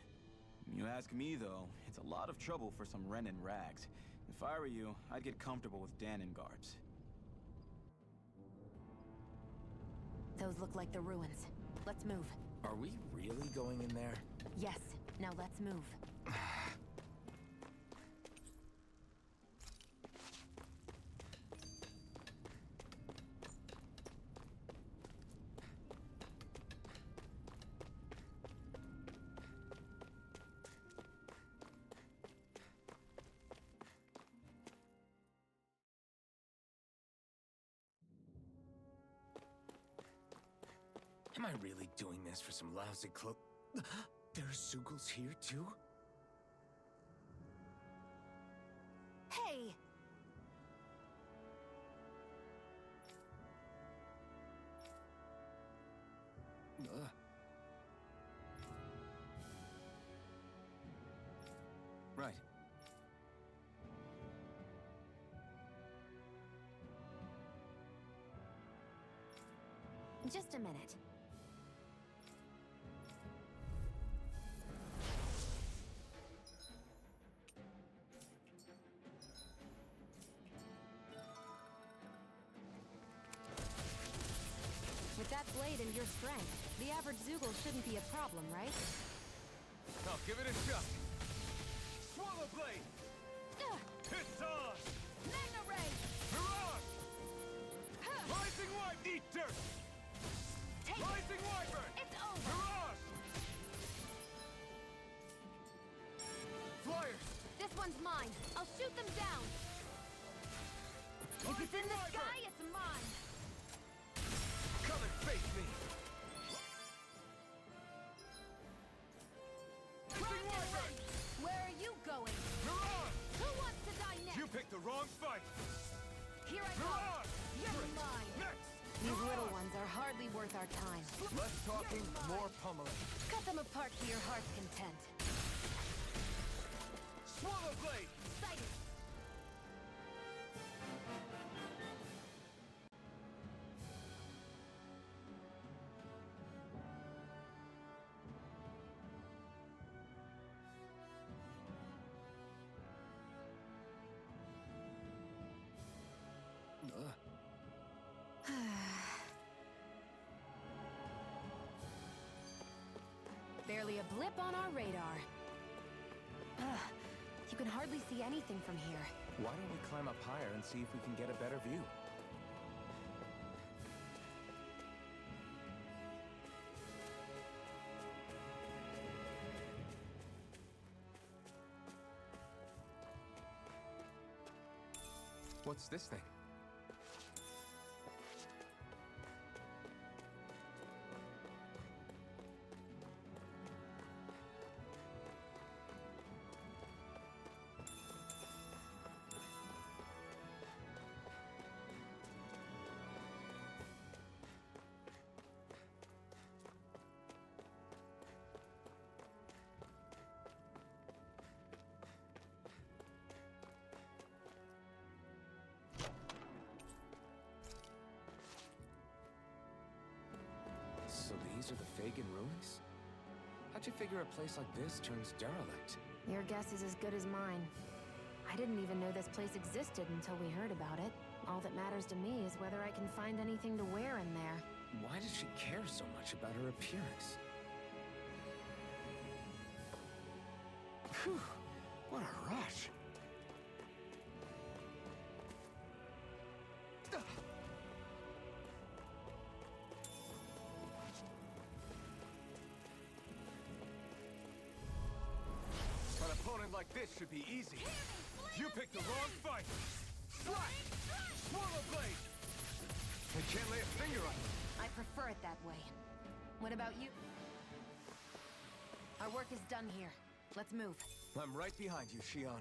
You ask me, though, it's a lot of trouble for some Renin rags. If I were you, I'd get comfortable with Danon guards. Those look like the ruins. Let's move. Are we really going in there? Yes. Now let's move. Am I really doing this for some lousy clo- There's Zugals here, too? Hey! Right. Just a minute. With that blade and your strength, the average Zoogle shouldn't be a problem, right? Now give it a shot. Swallow blade. It's on. Magna Ray! Mirage. Rising Wipe. Eat dirt. Take Rising Wyvern. It's over! Mirage. Flyers. This one's mine. I'll shoot them down. If it's in the Wyvern. sky, it's mine. Come and face me. Rising Wyvern. Where are you going? Mirage. Who wants to die next? You picked the wrong fight. Here I go. Mirage. You're mine. Next. These little ones are hardly worth our time. Less talking, more pummeling. Cut them apart to your heart's content. Swallow blade. Sighted. Barely a blip on our radar. You can hardly see anything from here. Why don't we climb up higher and see if we can get a better view? What's this thing? So these are the Fagin ruins? How'd you figure a place like this turns derelict? Your guess is as good as mine. I didn't even know this place existed until we heard about it. All that matters to me is whether I can find anything to wear in there. Why does she care so much about her appearance? Phew, what a rush. like this should be easy. You picked the wrong fight. Slash! Swallow blade! I can't lay a finger on it. I prefer it that way. What about you? Our work is done here. Let's move. I'm right behind you, Shion.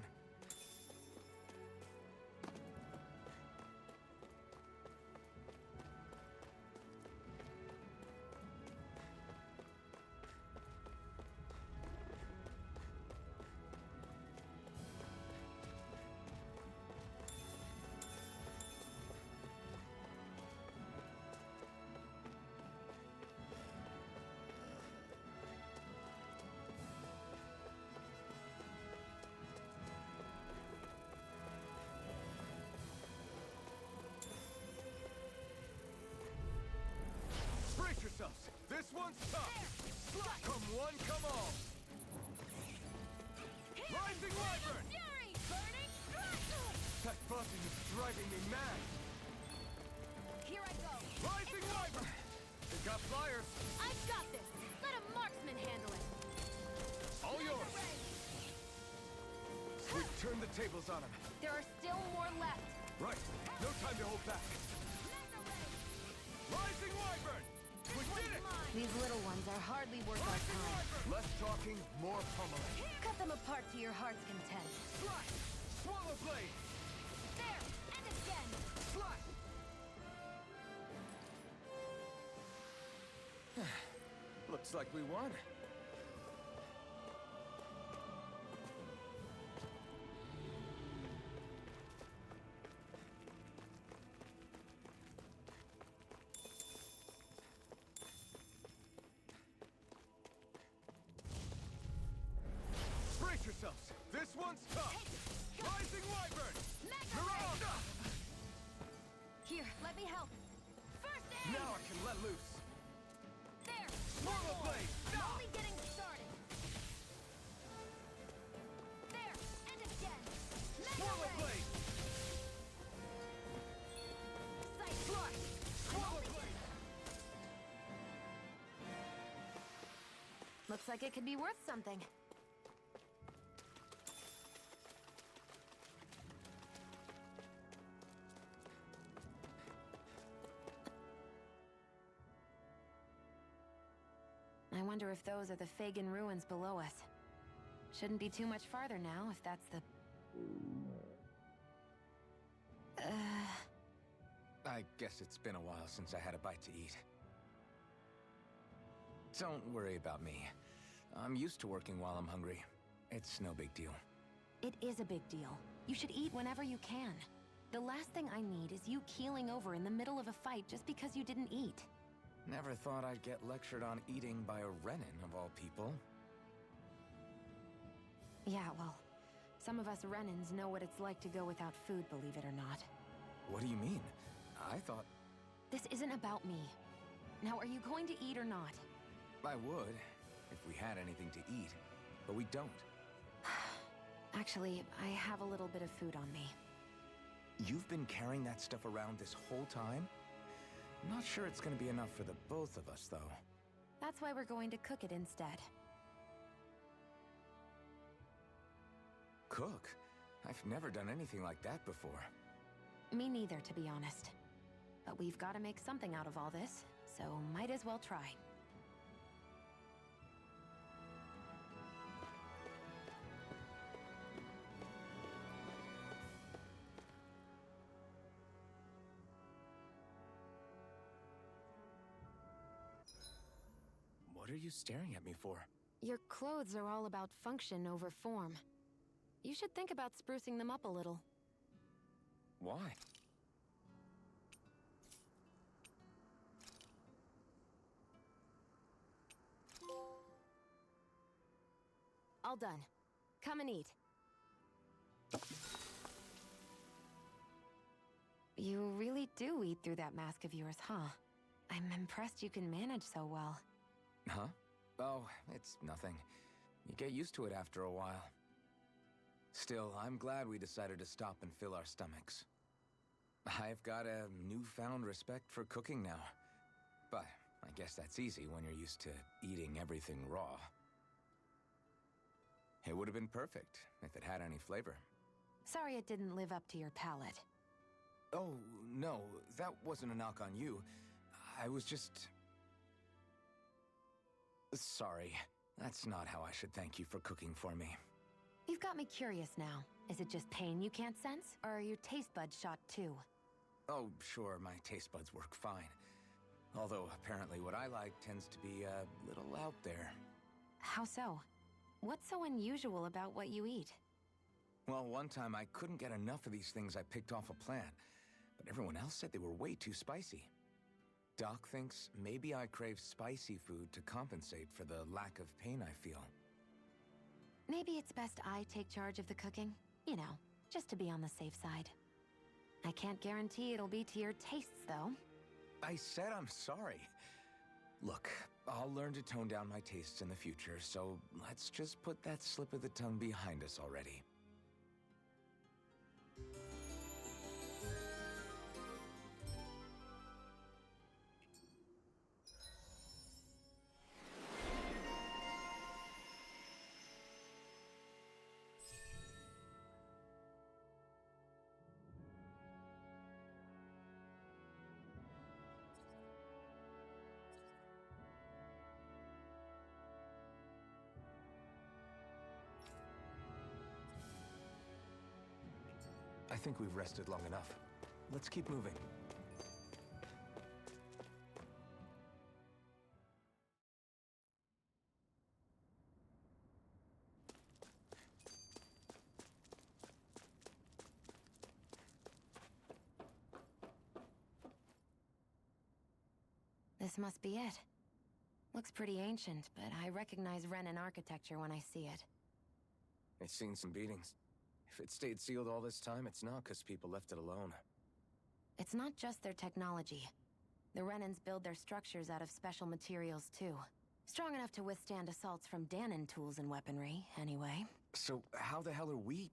Brace yourselves! This one's tough! Come one, come all! Rising Wyvern! That buzzing is driving me mad! Here I go. Rising Wyvern! They got flyers! I've got this. Let a marksman handle it. All yours! We've turned the tables on him. There are still more left. Right. No time to hold back. Rising Wyvern! We did it! These little ones are hardly worth our Rising time. Wyvern! Less talking, more pummeling. Cut them apart to your heart's content. Slash! Swallow blade! There! And again! Slash! Looks like we won. Brace yourselves! This one's tough! Rising Wyvern! Mirage! Here, let me help. First aid! Now I can let loose. There! Swallow blade! I'm only getting started. There! And again! Swallow blade! Sight! Slash! Swallow blade! Looks like it could be worth something. I wonder if those are the Fagin ruins below us. Shouldn't be too much farther now, if that's the... I guess it's been a while since I had a bite to eat. Don't worry about me. I'm used to working while I'm hungry. It's no big deal. It is a big deal. You should eat whenever you can. The last thing I need is you keeling over in the middle of a fight just because you didn't eat. Never thought I'd get lectured on eating by a Renin, of all people. Yeah, well, some of us Renins know what it's like to go without food, believe it or not. What do you mean? I thought... This isn't about me. Now, are you going to eat or not? I would, if we had anything to eat, but we don't. Actually, I have a little bit of food on me. You've been carrying that stuff around this whole time? Not sure it's gonna be enough for the both of us, though. That's why we're going to cook it instead. Cook? I've never done anything like that before. Me neither, to be honest. But we've got to make something out of all this, so might as well try. What are you staring at me for? Your clothes are all about function over form. You should think about sprucing them up a little. Why? All done. Come and eat. You really do eat through that mask of yours, huh? I'm impressed you can manage so well. Huh? Oh, it's nothing. You get used to it after a while. Still, I'm glad we decided to stop and fill our stomachs. I've got a newfound respect for cooking now. But I guess that's easy when you're used to eating everything raw. It would have been perfect if it had any flavor. Sorry it didn't live up to your palate. Oh, no, that wasn't a knock on you. I was just... Sorry. That's not how I should thank you for cooking for me. You've got me curious now. Is it just pain you can't sense, or are your taste buds shot too? Oh, sure, my taste buds work fine. Although, apparently what I like tends to be a little out there. How so? What's so unusual about what you eat? Well, one time I couldn't get enough of these things I picked off a plant, but everyone else said they were way too spicy. Doc thinks maybe I crave spicy food to compensate for the lack of pain I feel. Maybe it's best I take charge of the cooking. You know, just to be on the safe side. I can't guarantee it'll be to your tastes, though. I said I'm sorry. Look, I'll learn to tone down my tastes in the future, so let's just put that slip of the tongue behind us already. I think we've rested long enough. Let's keep moving. This must be it. Looks pretty ancient, but I recognize Renan architecture when I see it. It's seen some beatings. If it stayed sealed all this time, it's not because people left it alone. It's not just their technology. The Renans build their structures out of special materials, too. Strong enough to withstand assaults from Danon tools and weaponry, anyway. So how the hell are we?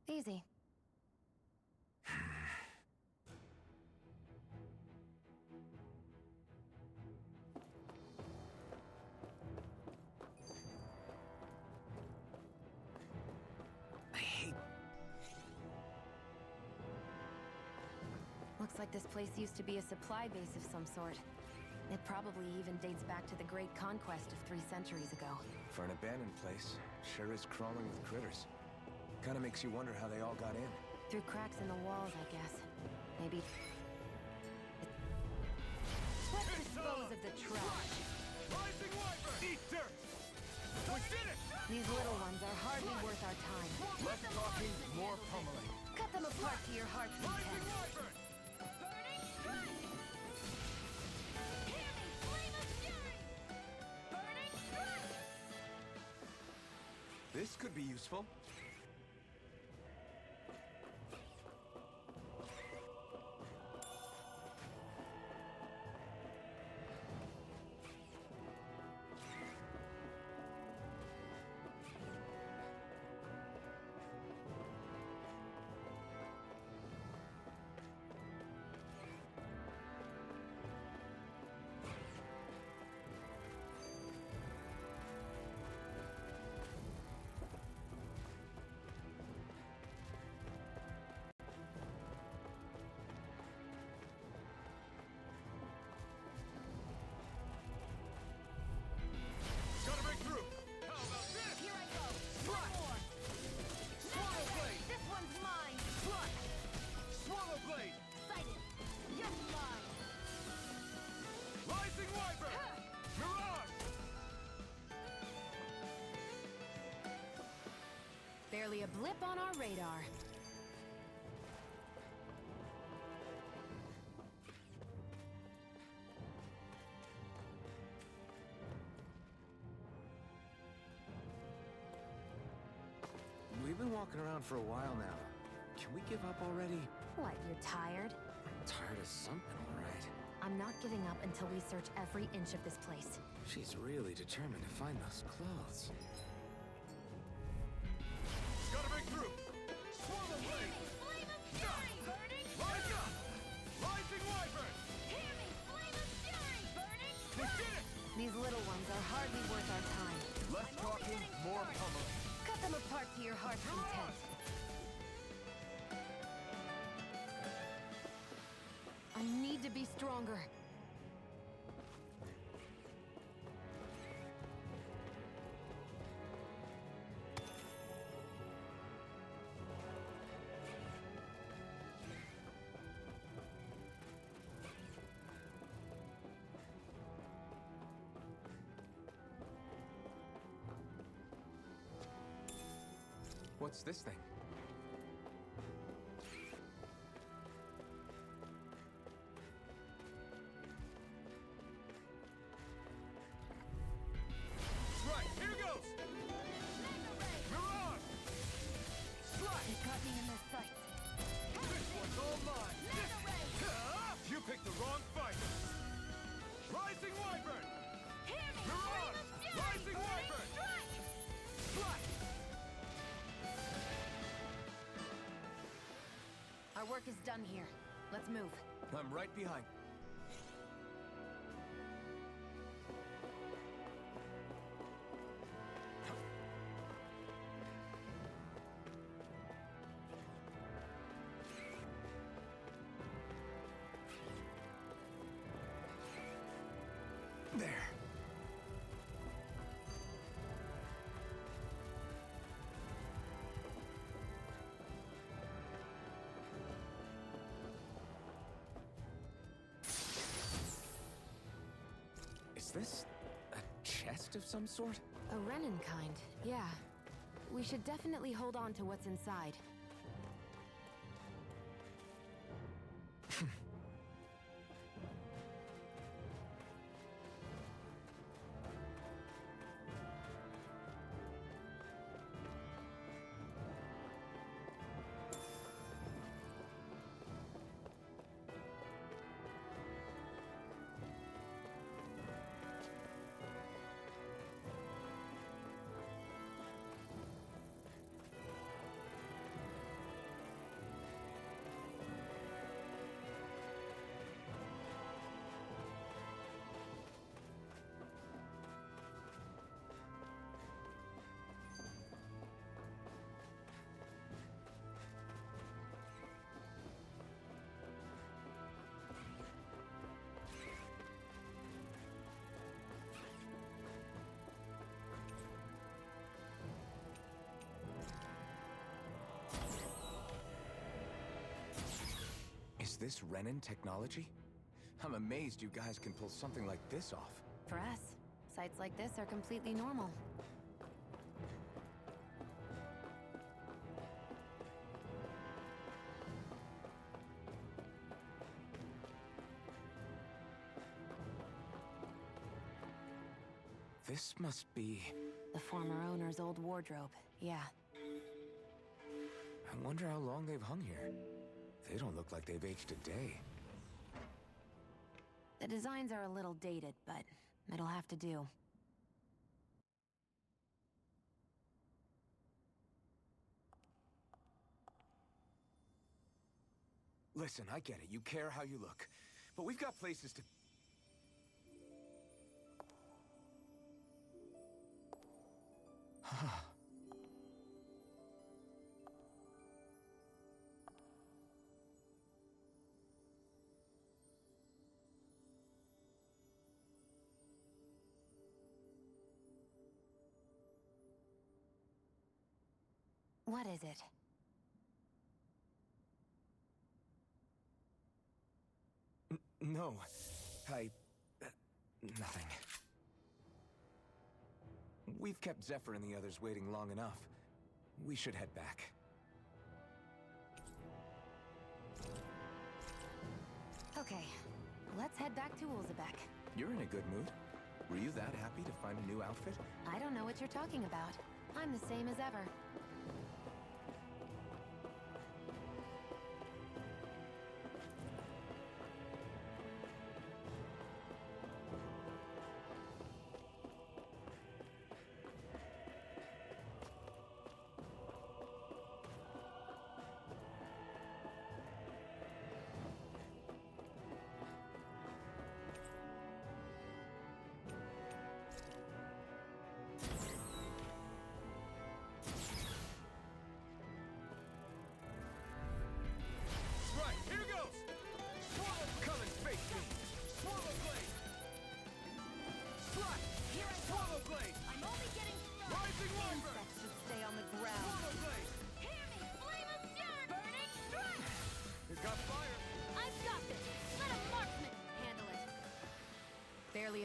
Easy. Looks like this place used to be a supply base of some sort. It probably even dates back to the Great Conquest of 3 centuries ago. For an abandoned place, sure is crawling with critters. Kinda makes you wonder how they all got in. Through cracks in the walls, I guess. Maybe... Let's dispose of the trash. Rising Wyvern! Eat dirt! We did it! These little ones are hardly worth our time. Less talking, more pummeling. Cut them apart to your heart's Rising content. Wyvern! Burning strike! Hear me, flame of fury! Burning strike! This could be useful. Gotta break through! How about this? Here I go. One more. Swallow Blade! This one's mine. Thrust! Swallow Blade! Sighted. You're mine. Rising Wyvern! Mirage! Barely a blip on our radar. We've been walking around for a while now. Can we give up already? What, you're tired? I'm tired of something, all right. I'm not giving up until we search every inch of this place. She's really determined to find those clothes. Gotta break through! Swallow Blade! Flame of fury! Burning Rise up! Rising Wyvern! Hear me, are hardly worth our time. Less talking, more pummeling. Cut them apart to your heart's content. I need to be stronger. What's this thing? Right, here goes! Mirage! They got me in their sights. This one's all mine! You picked the wrong fight! Rising Wyvern! Mirage! Rising Wyvern! Strike! Our work is done here. Let's move. I'm right behind. There. Is this a chest of some sort? A Renin kind, yeah. We should definitely hold on to what's inside. Is this Renin technology? I'm amazed you guys can pull something like this off. For us, sights like this are completely normal. This must be... The former owner's old wardrobe, yeah. I wonder how long they've hung here. They don't look like they've aged a day. The designs are a little dated, but it'll have to do. Listen, I get it. You care how you look. But we've got places to... What is it? No. Nothing. We've kept Zephyr and the others waiting long enough. We should head back. Okay, let's head back to Ulzebek. You're in a good mood. Were you that happy to find a new outfit? I don't know what you're talking about. I'm the same as ever.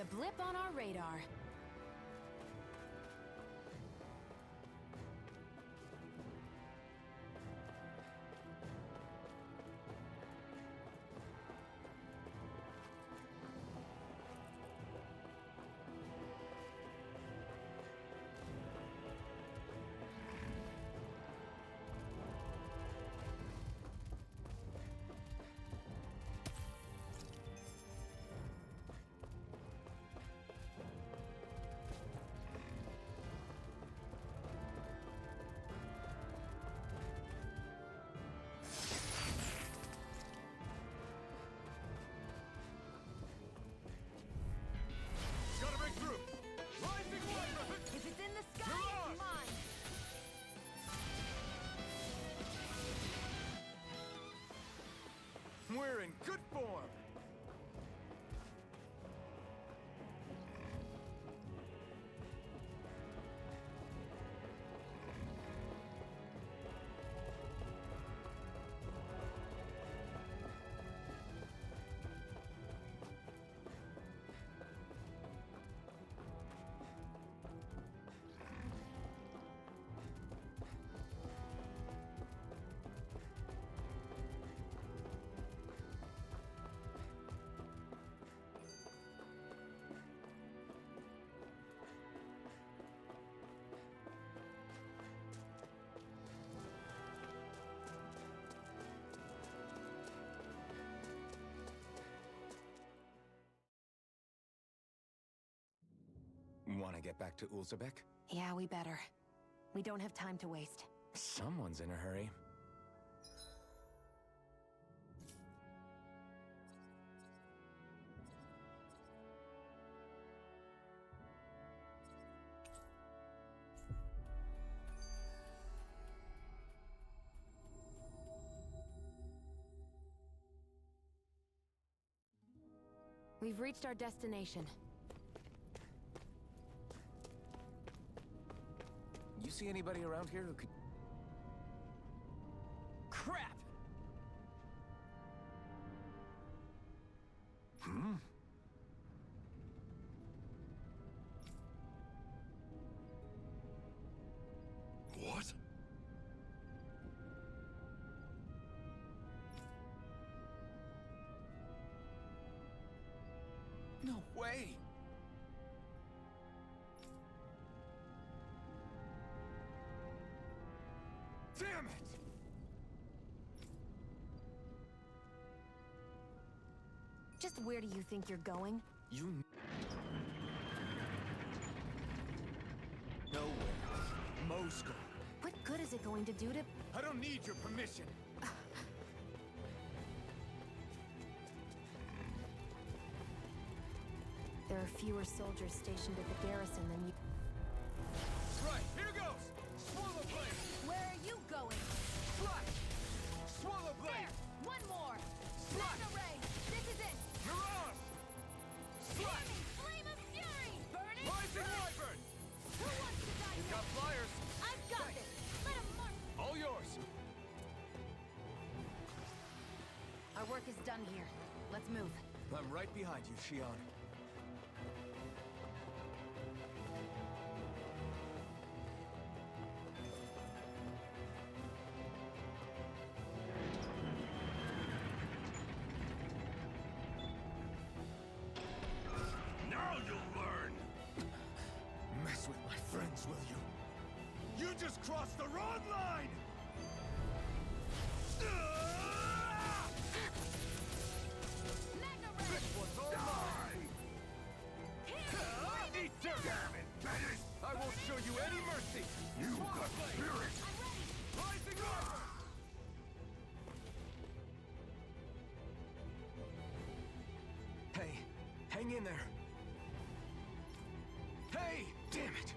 a blip on our radar. Gotta break through! Rising Wyvern! If it's in the sky, it's mine! We're in good form! Want to get back to Ulzebek? Yeah, we better. We don't have time to waste. Someone's in a hurry. We've reached our destination. You see anybody around here who could... Crap! Hmm? What? No way! Damn it! Just where do you think you're going? You... Nowhere. Moscow. What good is it going to do to... I don't need your permission. There are fewer soldiers stationed at the garrison than you... Right, here goes! Swallow blade! Where are you going? Flash! Swallow blade! There! One more! Slash! Mega ray! This is it! You're on! Slash! Enemy! Flame of fury! Burning! Rising Wyvern! Who wants to die We've got next? flyers! I've got this! Let him march! All yours! Our work is done here. Let's move. I'm right behind you, Shion. Now you'll learn! Mess with my friends, will you? You just crossed the wrong line! Mega ray! One's all mine! Eat dirt! Damn it, Bennett! I won't show you any mercy! You got spirit! I'm ready! Rising Wyvern! Hey, hang in there. Hey! Damn it!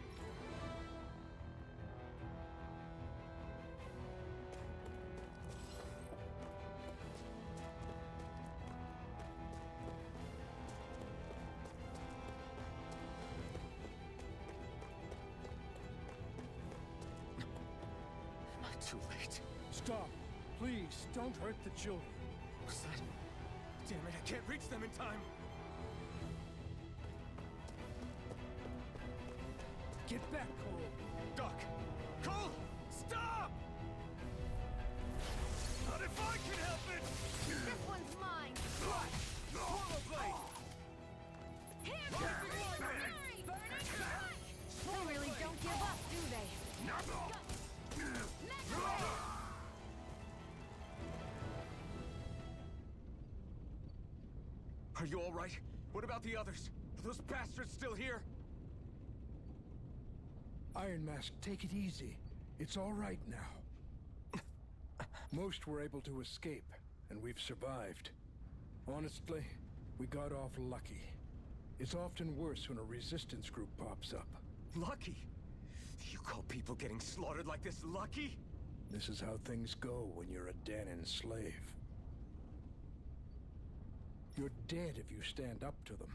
Not too late. Stop. Please, don't hurt the children. What's that? Damn it, I can't reach them in time. Get back, Cole! Doc! Cole! Stop! Not if I can help it! This one's mine! Swallow blade! Here! Fury! Burning strike! They really don't give up, do they? Are you all right? What about the others? Are those bastards still here? Iron Mask, take it easy. It's all right now. Most were able to escape, and we've survived. Honestly, we got off lucky. It's often worse when a resistance group pops up. Lucky? You call people getting slaughtered like this lucky? This is how things go when you're a Danon slave. You're dead if you stand up to them.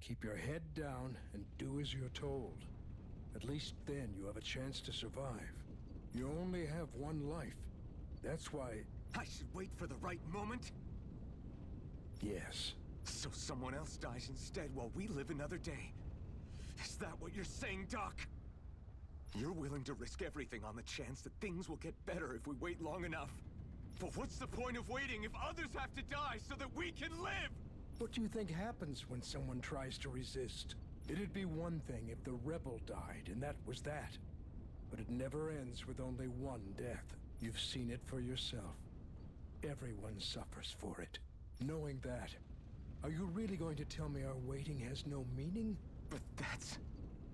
Keep your head down and do as you're told. At least then you have a chance to survive. You only have one life. That's why... I should wait for the right moment? Yes. So someone else dies instead while we live another day. Is that what you're saying, Doc? You're willing to risk everything on the chance that things will get better if we wait long enough. But what's the point of waiting if others have to die so that we can live? What do you think happens when someone tries to resist? It'd be one thing if the rebel died, and that was that. But it never ends with only one death. You've seen it for yourself. Everyone suffers for it. Knowing that, are you really going to tell me our waiting has no meaning? But that's...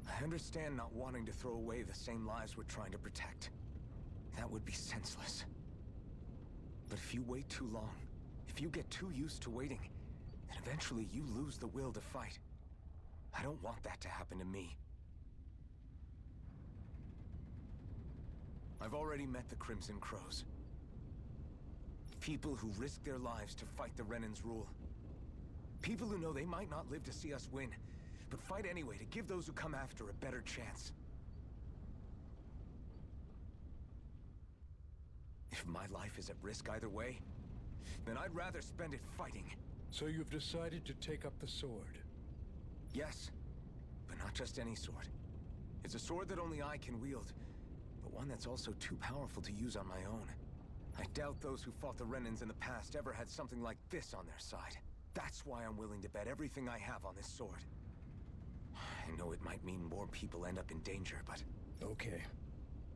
I understand not wanting to throw away the same lives we're trying to protect. That would be senseless. But if you wait too long, if you get too used to waiting, then eventually you lose the will to fight. I don't want that to happen to me. I've already met the Crimson Crows. People who risk their lives to fight the Renan's rule. People who know they might not live to see us win, but fight anyway to give those who come after a better chance. If my life is at risk either way, then I'd rather spend it fighting. So you've decided to take up the sword? Yes, but not just any sword. It's a sword that only I can wield, but one that's also too powerful to use on my own. I doubt those who fought the Renans in the past ever had something like this on their side. That's why I'm willing to bet everything I have on this sword. I know it might mean more people end up in danger, but... Okay.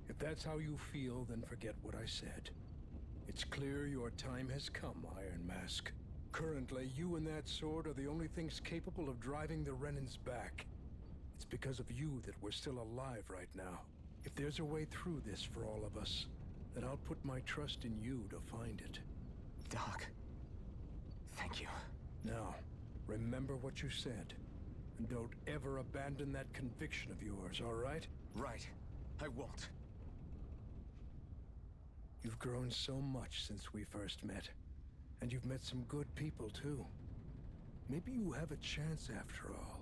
If that's how you feel, then forget what I said. It's clear your time has come, Iron Mask. Currently, you and that sword are the only things capable of driving the Renans back. It's because of you that we're still alive right now. If there's a way through this for all of us, then I'll put my trust in you to find it. Doc, thank you. Now, remember what you said. And don't ever abandon that conviction of yours, all right? Right. I won't. You've grown so much since we first met. And you've met some good people, too. Maybe you have a chance after all.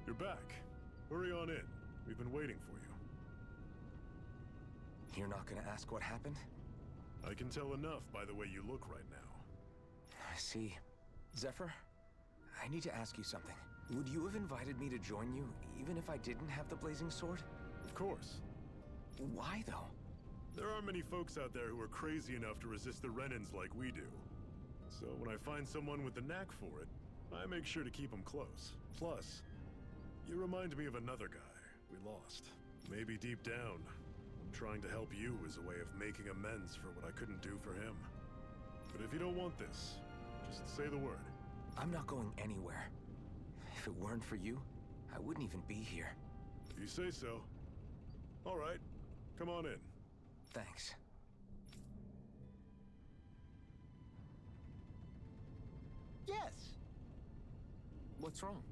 You're back. Hurry on in. We've been waiting for you. You're not gonna ask what happened? I can tell enough by the way you look right now. I see. Zephyr, I need to ask you something. Would you have invited me to join you, even if I didn't have the blazing sword? Of course. Why, though? There aren't many folks out there who are crazy enough to resist the Renans like we do. So when I find someone with the knack for it, I make sure to keep them close. Plus, you remind me of another guy we lost. Maybe deep down, I'm trying to help you as a way of making amends for what I couldn't do for him. But if you don't want this, just say the word. I'm not going anywhere. If it weren't for you, I wouldn't even be here. You say so. All right, come on in. Thanks. Yes. What's wrong?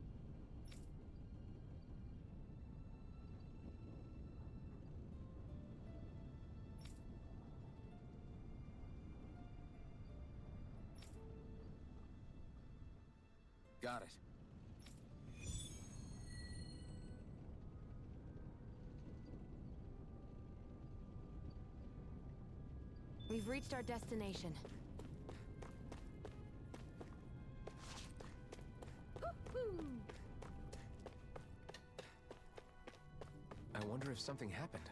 Got it. We've reached our destination. I wonder if something happened.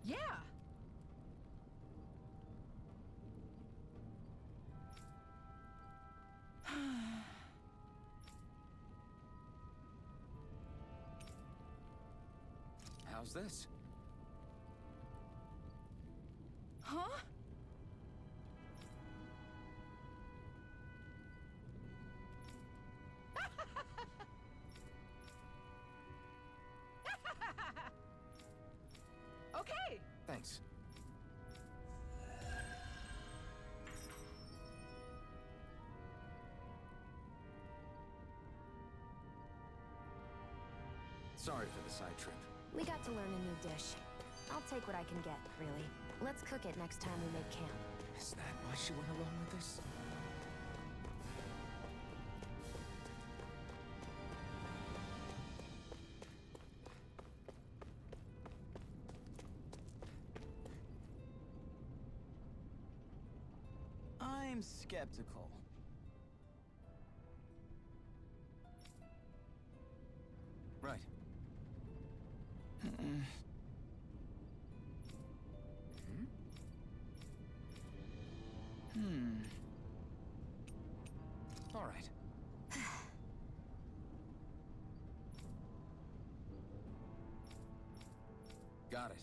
Yeah! How's this? Huh? Okay! Thanks. Sorry for the side trip. We got to learn a new dish. I'll take what I can get, really. Let's cook it next time we make camp. Is that why she went along with us? I'm skeptical. Right. All right. Got it.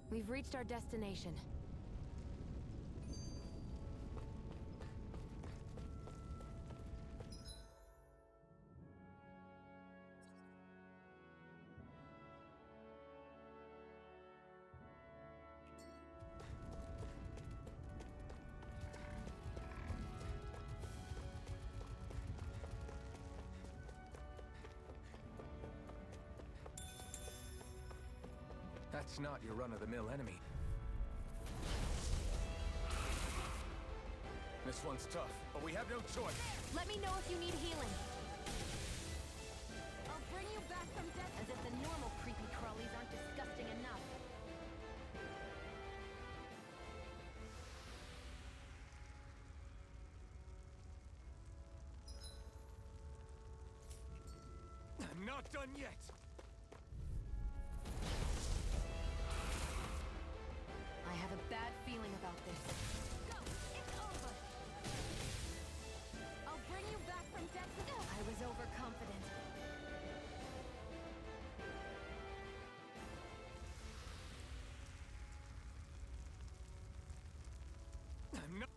We've reached our destination. That's not your run-of-the-mill enemy. This one's tough, but we have no choice. Let me know if you need healing. I'll bring you back from death. As if the normal creepy crawlies aren't disgusting enough. I'm not done yet. I have a bad feeling about this. Go! It's over! I'll bring you back from death to go! I was overconfident. I'm not...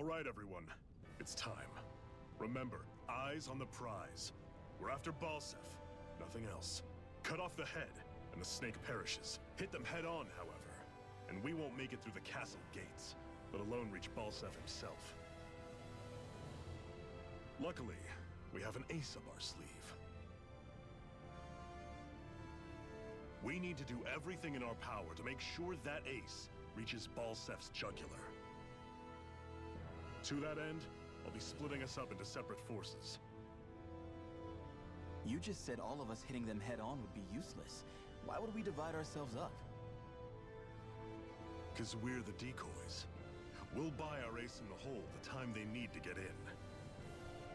All right, everyone. It's time. Remember, eyes on the prize. We're after Balsef, nothing else. Cut off the head, and the snake perishes. Hit them head on, however, and we won't make it through the castle gates, let alone reach Balsef himself. Luckily, we have an ace up our sleeve. We need to do everything in our power to make sure that ace reaches Balsef's jugular. To that end, I'll be splitting us up into separate forces. You just said all of us hitting them head-on would be useless. Why would we divide ourselves up? 'Cause we're the decoys. We'll buy our ace in the hole the time they need to get in.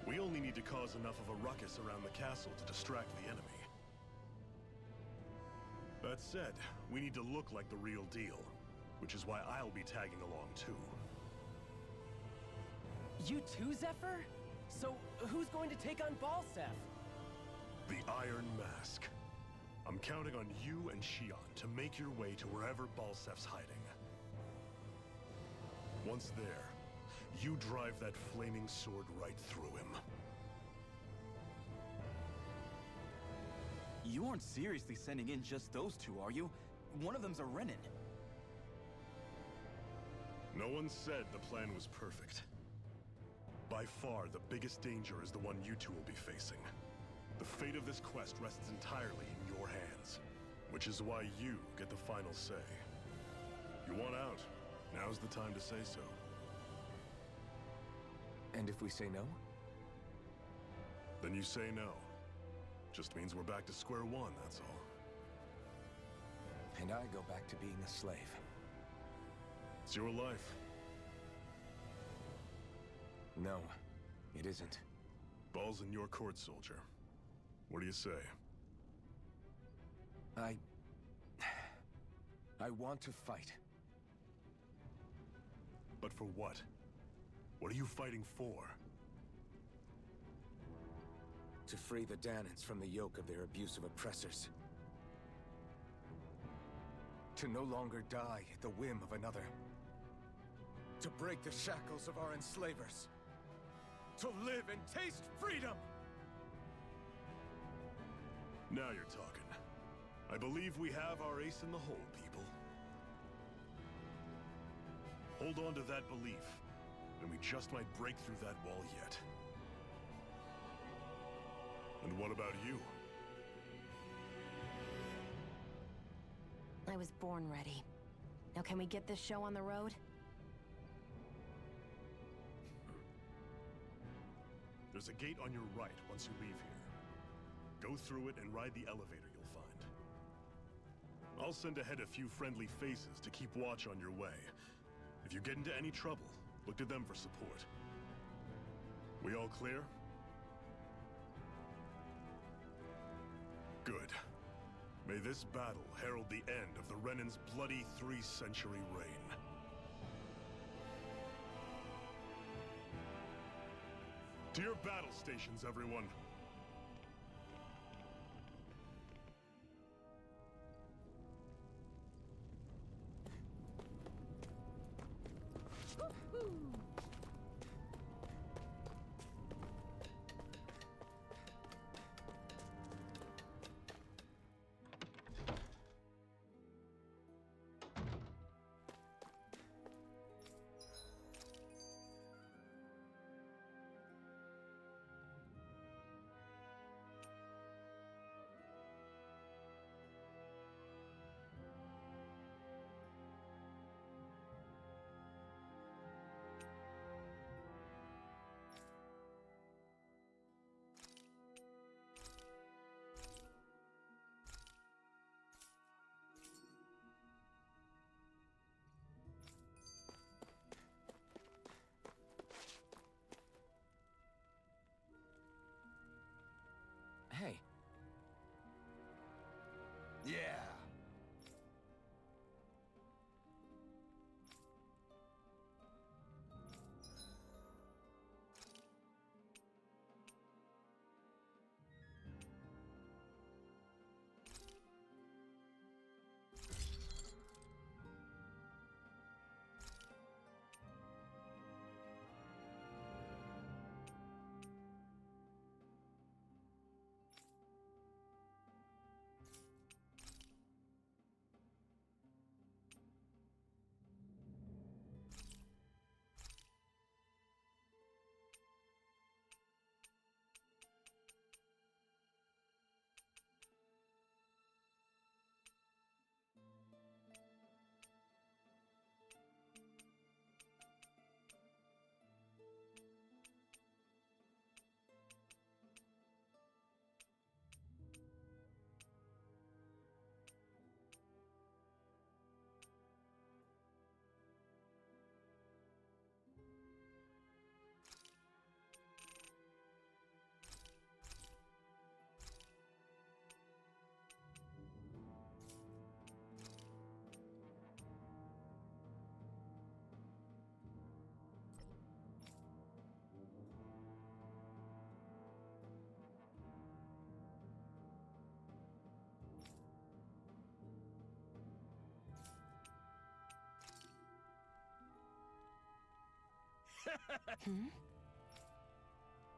We only need to cause enough of a ruckus around the castle to distract the enemy. That said, we need to look like the real deal, which is why I'll be tagging along too. You too, Zephyr? So, who's going to take on Balsef? The Iron Mask. I'm counting on you and Shion to make your way to wherever Balsef's hiding. Once there, you drive that flaming sword right through him. You aren't seriously sending in just those two, are you? One of them's a Renin. No one said the plan was perfect. By far, the biggest danger is the one you two will be facing. The fate of this quest rests entirely in your hands, which is why you get the final say. You want out, now's the time to say so. And if we say no? Then you say no. Just means we're back to square one, that's all. And I go back to being a slave. It's your life. No, it isn't. Ball's in your court, soldier. What do you say? I want to fight. But for what? What are you fighting for? To free the Danans from the yoke of their abusive oppressors. To no longer die at the whim of another. To break the shackles of our enslavers. To live and taste freedom! Now you're talking. I believe we have our ace in the hole, people. Hold on to that belief, and we just might break through that wall yet. And what about you? I was born ready. Now can we get this show on the road? There's a gate on your right once you leave here. Go through it and ride the elevator you'll find. I'll send ahead a few friendly faces to keep watch on your way. If you get into any trouble, look to them for support. We all clear? Good. May this battle herald the end of the Renin's bloody 3-century reign. To your battle stations, everyone. Hey. Yeah!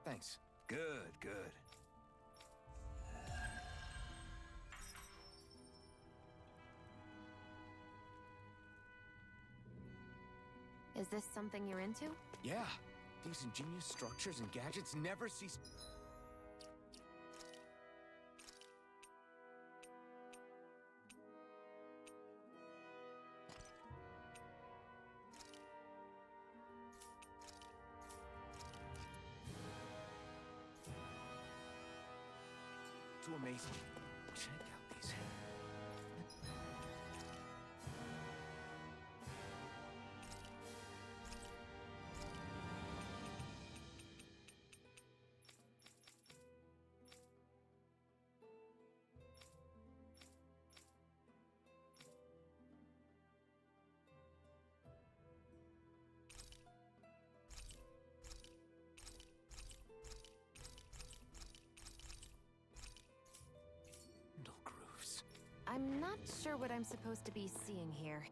Thanks. Good, good. Is this something you're into? Yeah. These ingenious structures and gadgets never cease. Too amazing. Check out these. I'm not sure what I'm supposed to be seeing here.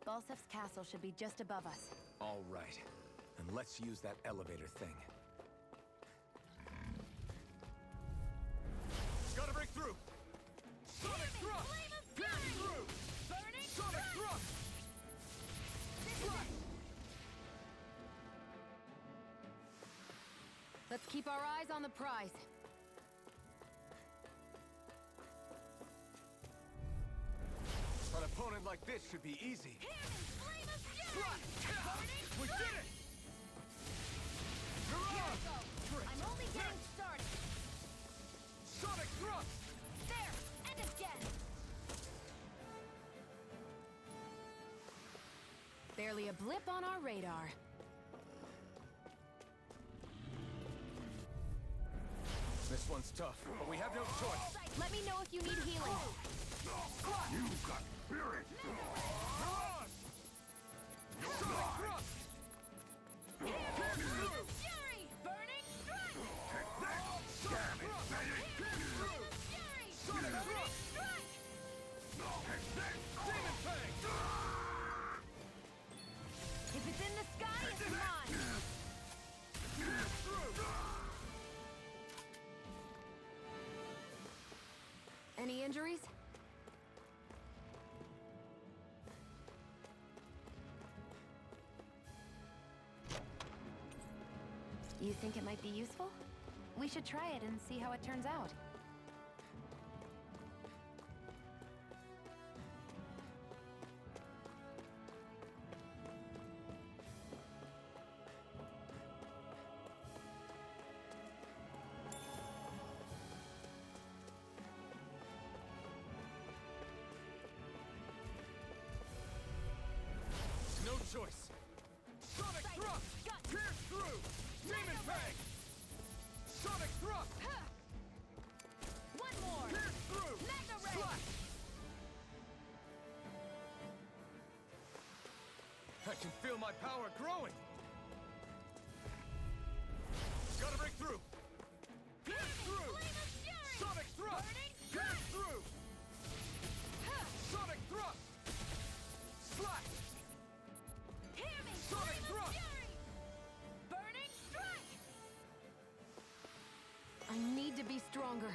Balsef's castle should be just above us. All right. And let's use that elevator thing. Gotta break through! Sonic thrust! Pierce through! Burning Sonic thrust! Let's keep our eyes on the prize. An opponent like this should be easy. Flame of fury! We did it! Here we go! I'm only getting started! Sonic thrust! There! And again! Barely a blip on our radar. This one's tough, but we have no choice. Let me know if you need healing. You got spirit! Sonic thrust! Fury! Burning strike! Damn it, Betty! Fury! Sonic thrust! Strike! Demon Fang! If it's in the sky, it's mine. Any injuries? You think it might be useful? We should try it and see how it turns out. No choice! Sonic thrust! Pierce through! Demon Fang! Sonic thrust! One more! Pierce through! Mega Ray! Slash! I can feel my power growing! Gotta break through! Pierce through! Flame of fury! Sonic thrust! Pierce through! Sonic thrust! Slash! Hear me! Sonic Flame of thrust! fury! Burning strike! I need to be stronger.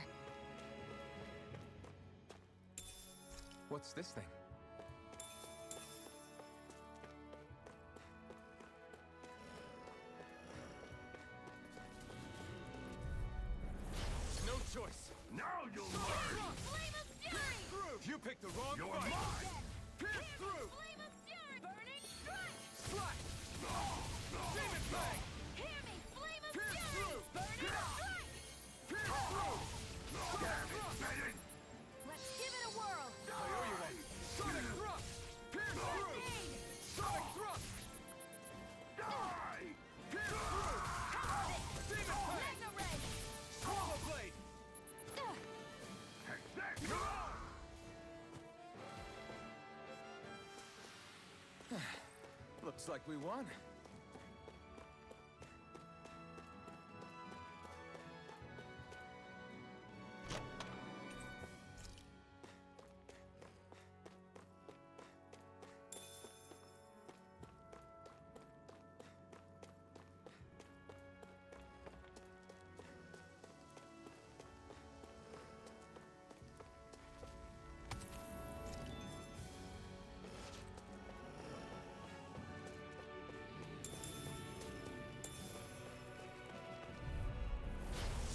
What's this thing? No choice! Now you'll learn! Flame of fury! Through! You picked the wrong You're fight! mine! Pierce through! Flame of fury! Burning strike! Slash! Demon Fang! Hear me! Flame of Pierce fury! through! Burning strike! Pierce through! Damn it, Let's give it a whirl. I owe you one! Sonic thrust! Pierce through! Sonic thrust! Die! Pierce through! Demon Fang! Mega Ray! Swallow Blade! Looks like we won.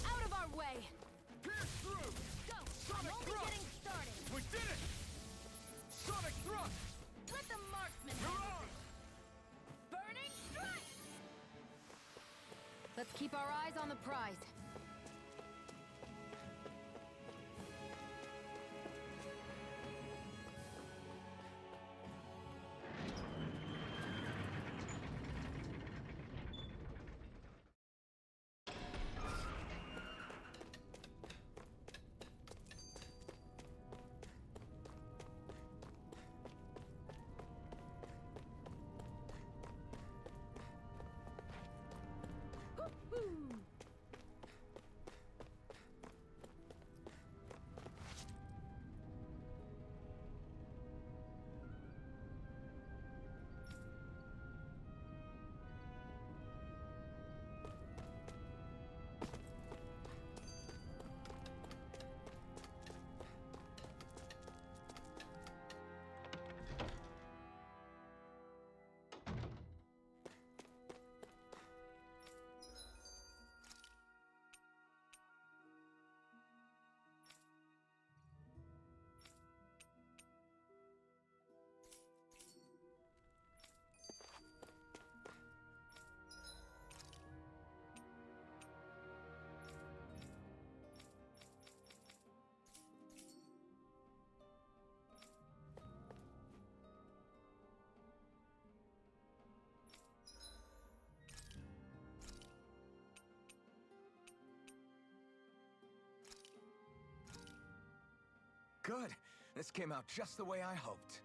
Out of our way! Pierce through! Go! Sonic I'm only thrust! getting started! We did it! Sonic thrust! Let the marksman You're handle on! this! Burning strike! Let's keep our eyes on the prize. Woo-hoo! Good. This came out just the way I hoped.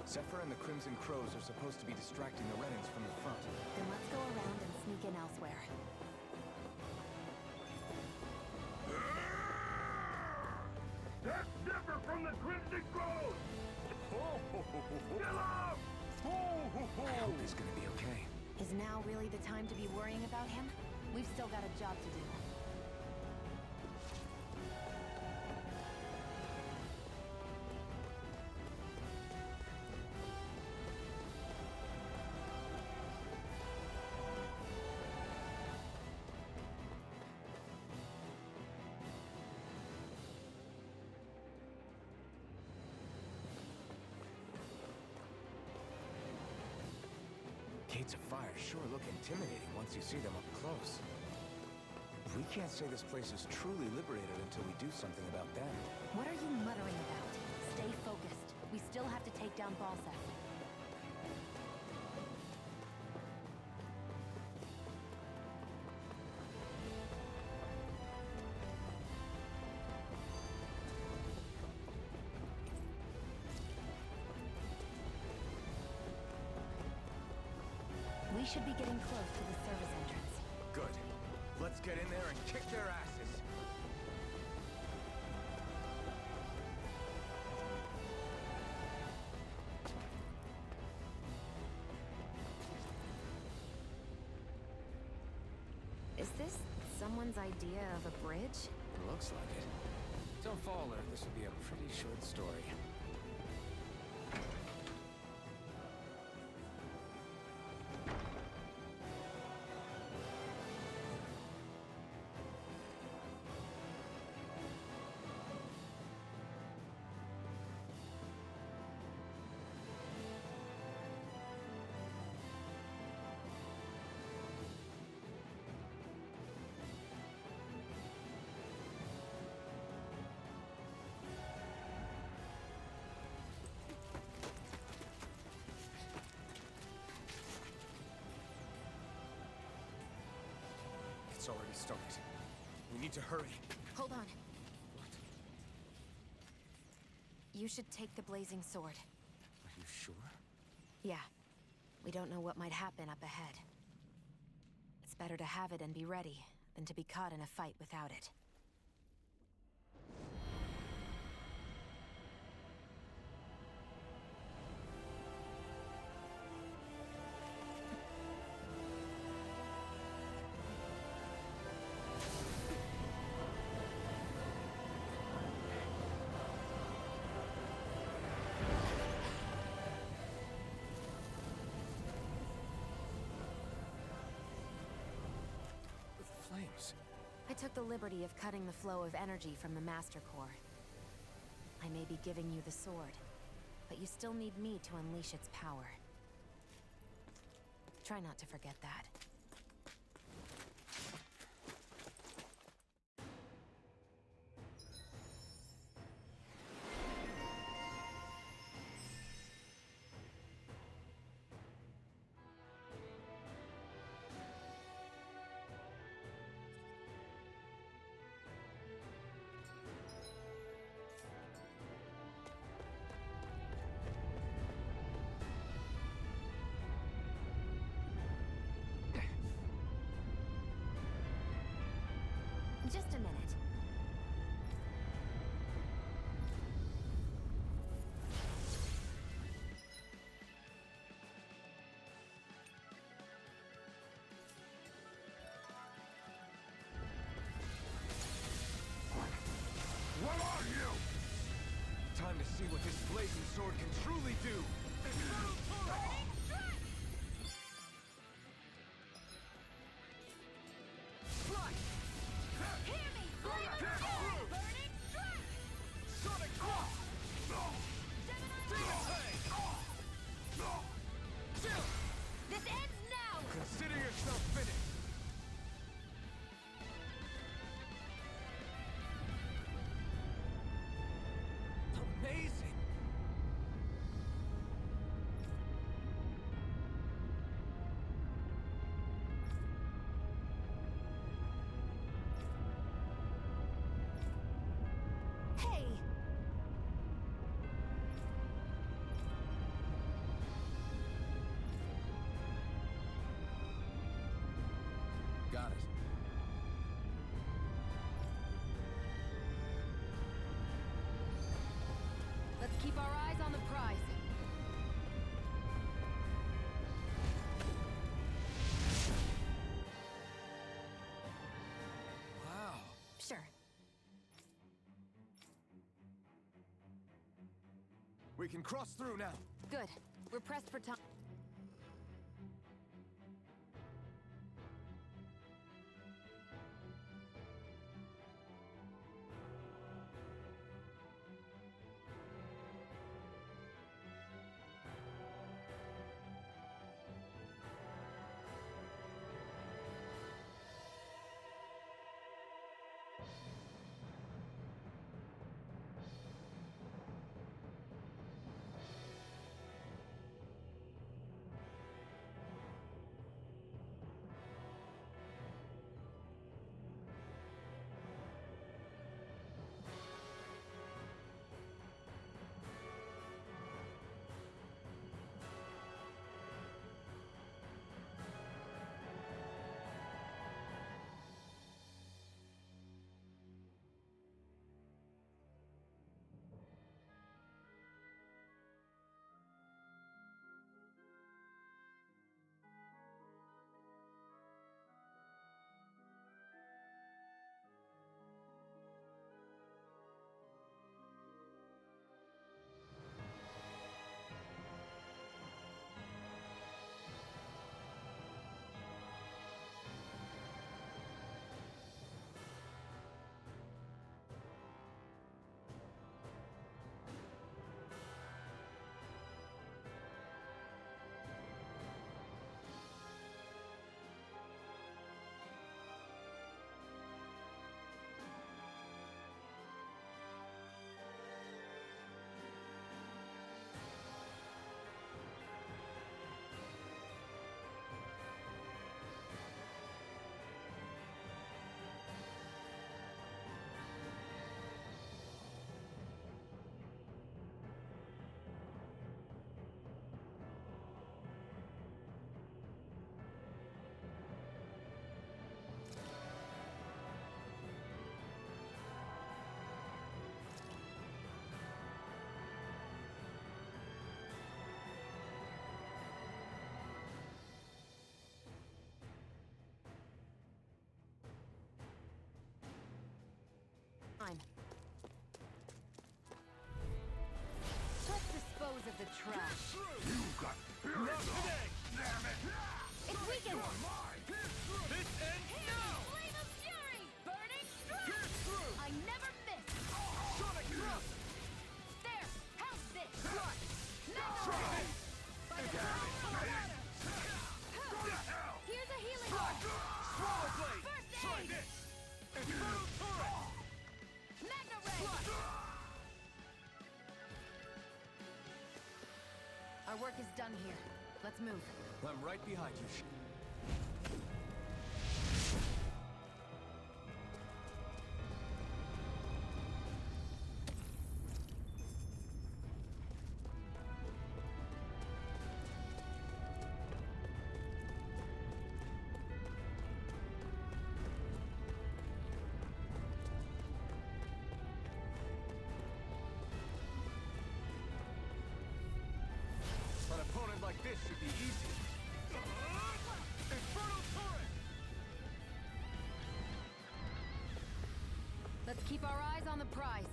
Zephyr and the Crimson Crows are supposed to be distracting the Renans from the front. Then let's go around and sneak in elsewhere. That's Zephyr from the Crimson Crows! Kill him! I hope he's gonna be okay. Is now really the time to be worrying about him? We've still got a job to do. Gates of fire sure look intimidating once you see them up close. We can't say this place is truly liberated until we do something about them. What are you muttering about? Stay focused. We still have to take down Balsec. We should be getting close to the service entrance. Good. Let's get in there and kick their asses. Is this someone's idea of a bridge? Looks like it. Don't fall, or this will be a pretty short story. It's already started. We need to hurry. Hold on. You should take the blazing sword. Are you sure? Yeah. We don't know what might happen up ahead. It's better to have it and be ready than to be caught in a fight without it. Flames. I took the liberty of cutting the flow of energy from the Master Core. I may be giving you the sword, but you still need me to unleash its power. Try not to forget that. Just a minute. What are you? Time to see what this blazing sword can truly do. This ends now! Consider yourself finished. Amazing. Hey! keep our eyes on the prize. Wow. Sure. We can cross through now. Good. We're pressed for time. Let's dispose of the trash. You got Not today! damn it! It's weakened! This ends now! Flame of fury! Burning strike! Pierce through! I never miss! Sonic thrust! There! How's this? Strike! Mega Try Ray! this! By the power of water! Here's a healing ball! Swallow blade! First Try aid! this! Infernal turret! Mega Ray! Our work is done here. Let's move. I'm right behind you. An opponent like this should be easy. Infernal turret! Let's keep our eyes on the prize.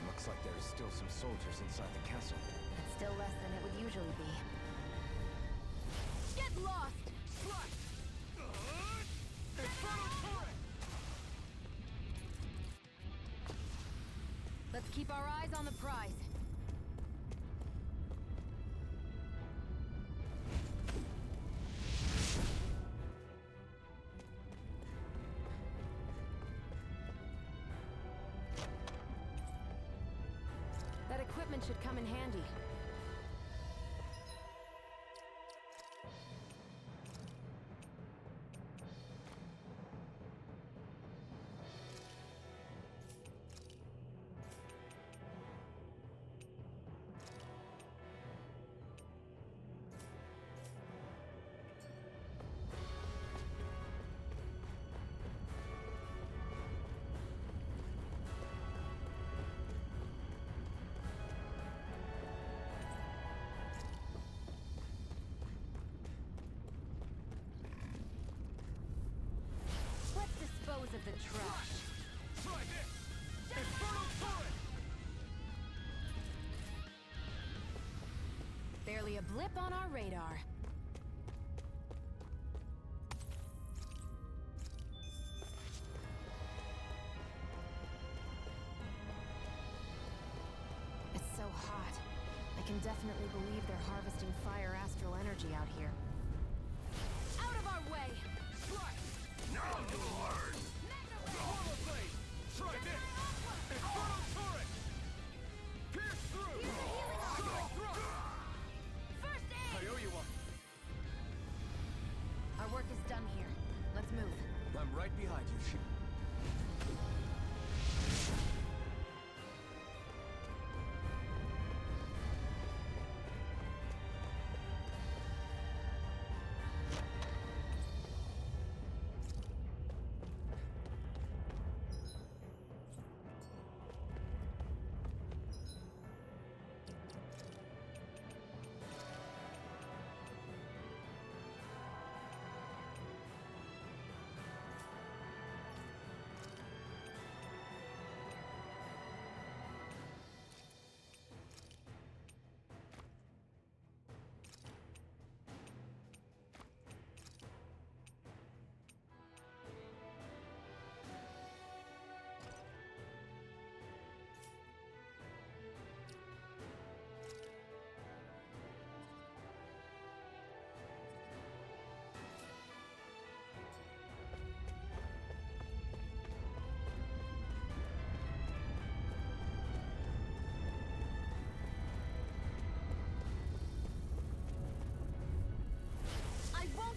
Looks like there is still some soldiers inside the castle. It's still less than it would usually be. Get lost! Strike! Infernal turret! Let's keep our eyes on the prize. equipment should come in handy. Of the trash. Try this! Infernal turret! Barely a blip on our radar. It's so hot. I can definitely believe they're harvesting fire astral energy out here. Out of our way! Strike! Now you'll learn! Portal blade! Try this! Infernal turret! Pierce through! Sonic thrust! First aid! I owe you one. Our work is done here. Let's move. I'm right behind you, shoot.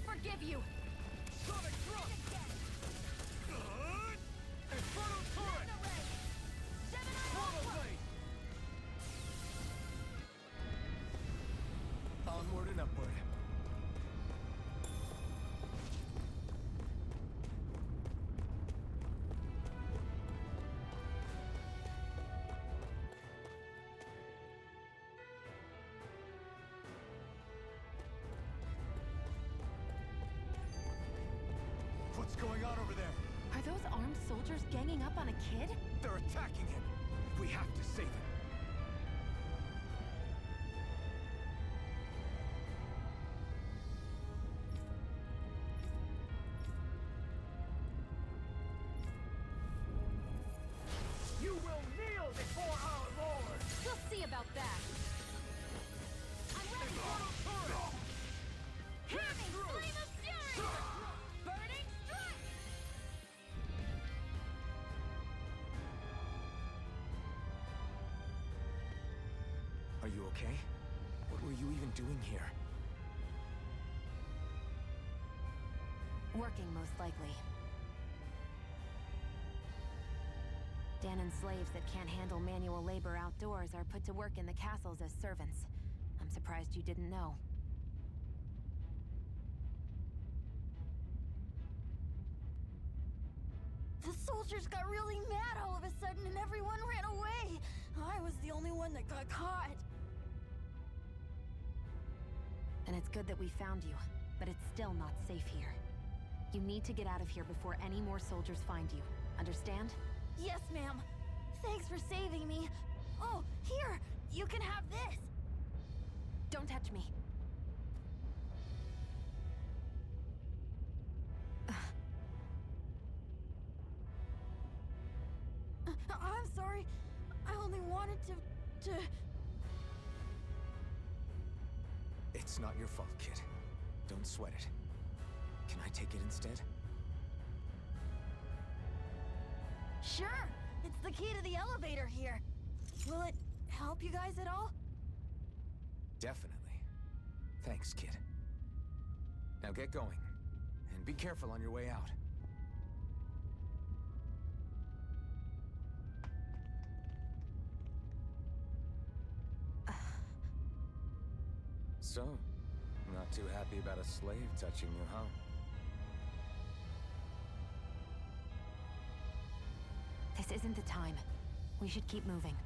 Forgive you! Sonic thrust! Infernal turret! Portal blade! Onward and upward. What's going on over there? Are those armed soldiers ganging up on a kid? They're attacking him. We have to save him. You will kneel before our Lord! We'll see about that. I'm ready! Infernal turret! Hear me! Flame of fury! Burning strike! Are you okay? What were you even doing here? Working, most likely. Danon slaves that can't handle manual labor outdoors are put to work in the castles as servants. I'm surprised you didn't know. The soldiers got really mad all of a sudden and everyone ran away. I was the only one that got caught. And it's good that we found you, but it's still not safe here. You need to get out of here before any more soldiers find you. Understand? Yes, ma'am. Thanks for saving me. Oh, here! You can have this! Don't touch me. I'm sorry. I only wanted to... It's not your fault, kid. Don't sweat it. Can I take it instead? Sure! It's the key to the elevator here. Will it help you guys at all? Definitely. Thanks, kid. Now get going. And be careful on your way out. So, not too happy about a slave touching you, huh? This isn't the time. We should keep moving.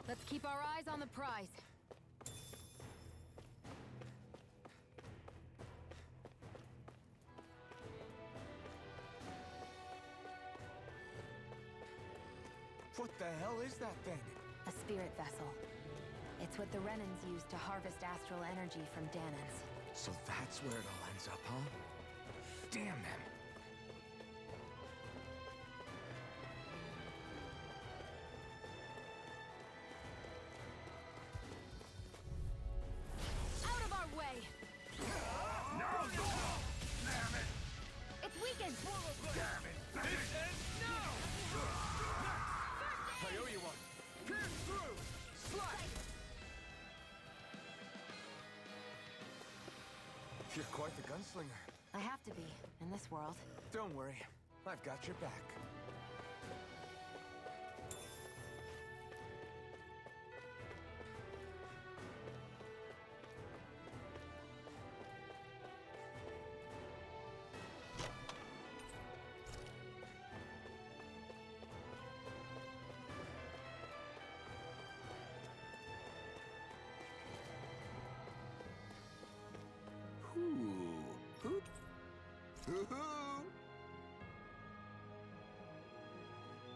Let's keep our eyes on the prize. What the hell is that thing? A spirit vessel. It's what the Renans use to harvest astral energy from Danans. So that's where it all ends up, huh? Damn them. Out of our way! Damn it! It's weakened! Damn it! This ends now! I owe you one. Pierce through! Slice! You're quite the gunslinger. I have to be, in this world. Don't worry. I've got your back.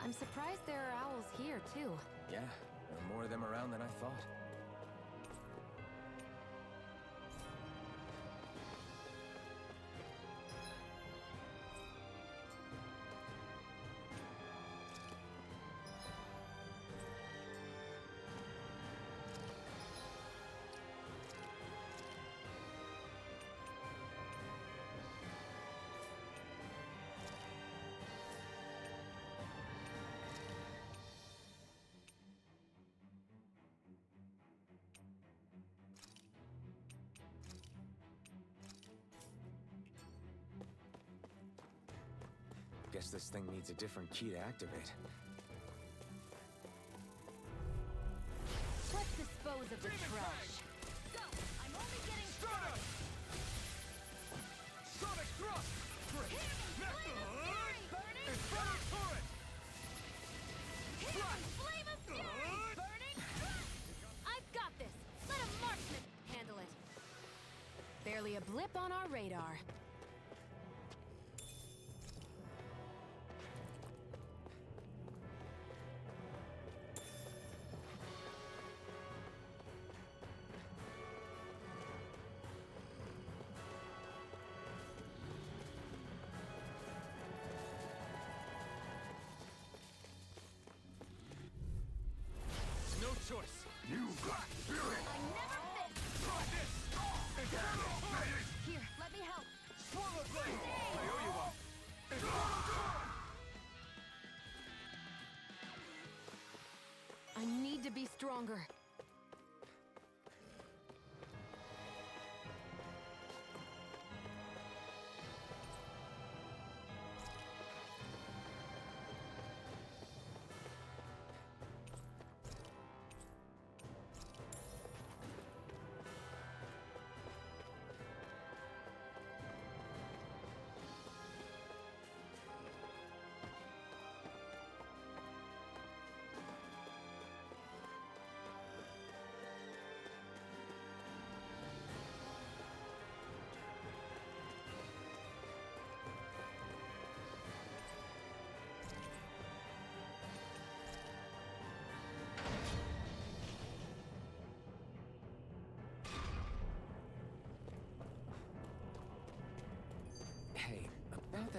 I'm surprised there are owls here, too. Yeah, there are more of them around than I thought. Guess this thing needs a different key to activate. Let's dispose of the trash. Go! I'm only getting Strata! Sonic thrust! Great! Smack the hood! burning! Inferno turret! Flame of fury! Burning thrust! I've got this! Let a marksman handle it! Barely a blip on our radar. No choice. You got spirit! I never miss! Try this! Inferno turret! Here, let me help. Swallow blade! I owe you one. Inferno turret! I need to be stronger.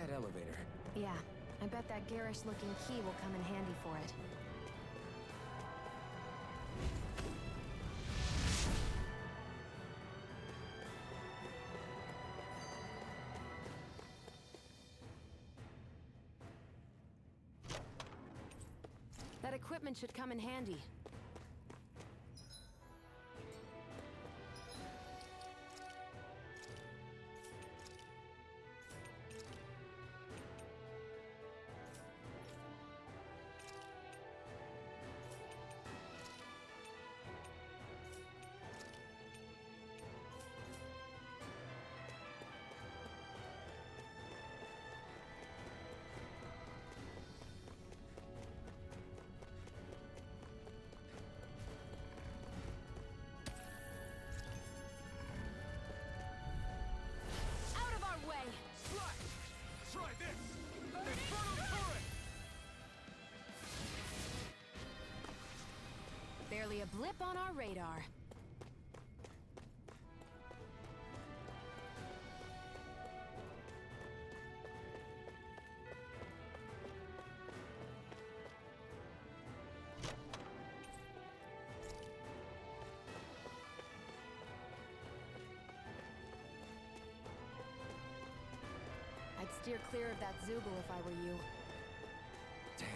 that elevator. Yeah, I bet that garish-looking key will come in handy for it. That equipment should come in handy. Try this! Infernal turret! Barely a blip on our radar. I'd steer clear of that Zoogle if I were you. Damn.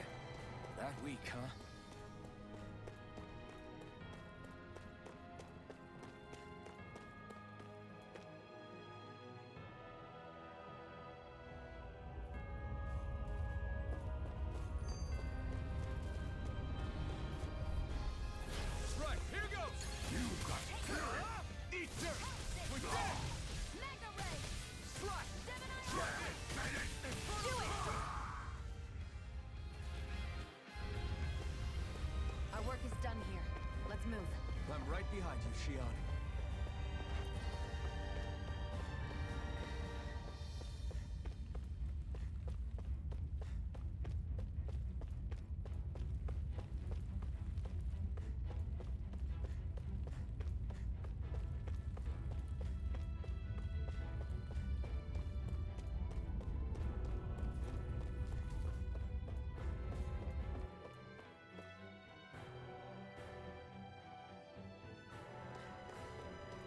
That weak, huh? Right, here goes! You got eat dirt! With that! Mega Ray! Slash! Do it! Our work is done here. Let's move. I'm right behind you, Shion.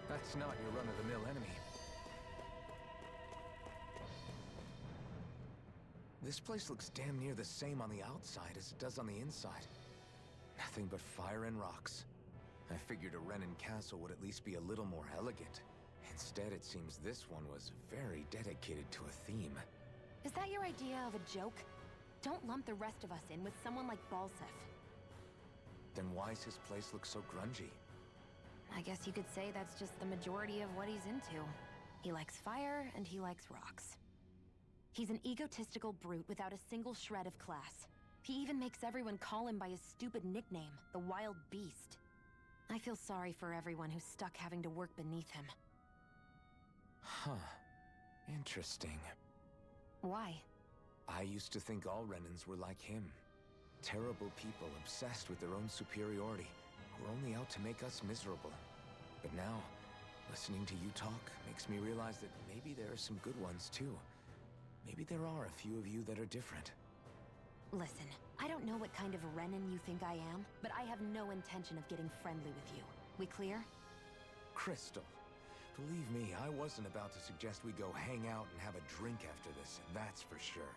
That's not your run-of-the-mill enemy. This place looks damn near the same on the outside as it does on the inside. Nothing but fire and rocks. I figured a Renin castle would at least be a little more elegant. Instead, it seems this one was very dedicated to a theme. Is that your idea of a joke? Don't lump the rest of us in with someone like Balsef. Then why's his place look so grungy? I guess you could say that's just the majority of what he's into. He likes fire, and he likes rocks. He's an egotistical brute without a single shred of class. He even makes everyone call him by his stupid nickname, the Wild Beast. I feel sorry for everyone who's stuck having to work beneath him. Huh. Interesting. Why? I used to think all Renins were like him. Terrible people obsessed with their own superiority, who are only out to make us miserable. But now, listening to you talk makes me realize that maybe there are some good ones too. Maybe there are a few of you that are different. Listen, I don't know what kind of Renin you think I am, but I have no intention of getting friendly with you. We clear? Crystal, believe me, I wasn't about to suggest we go hang out and have a drink after this, that's for sure.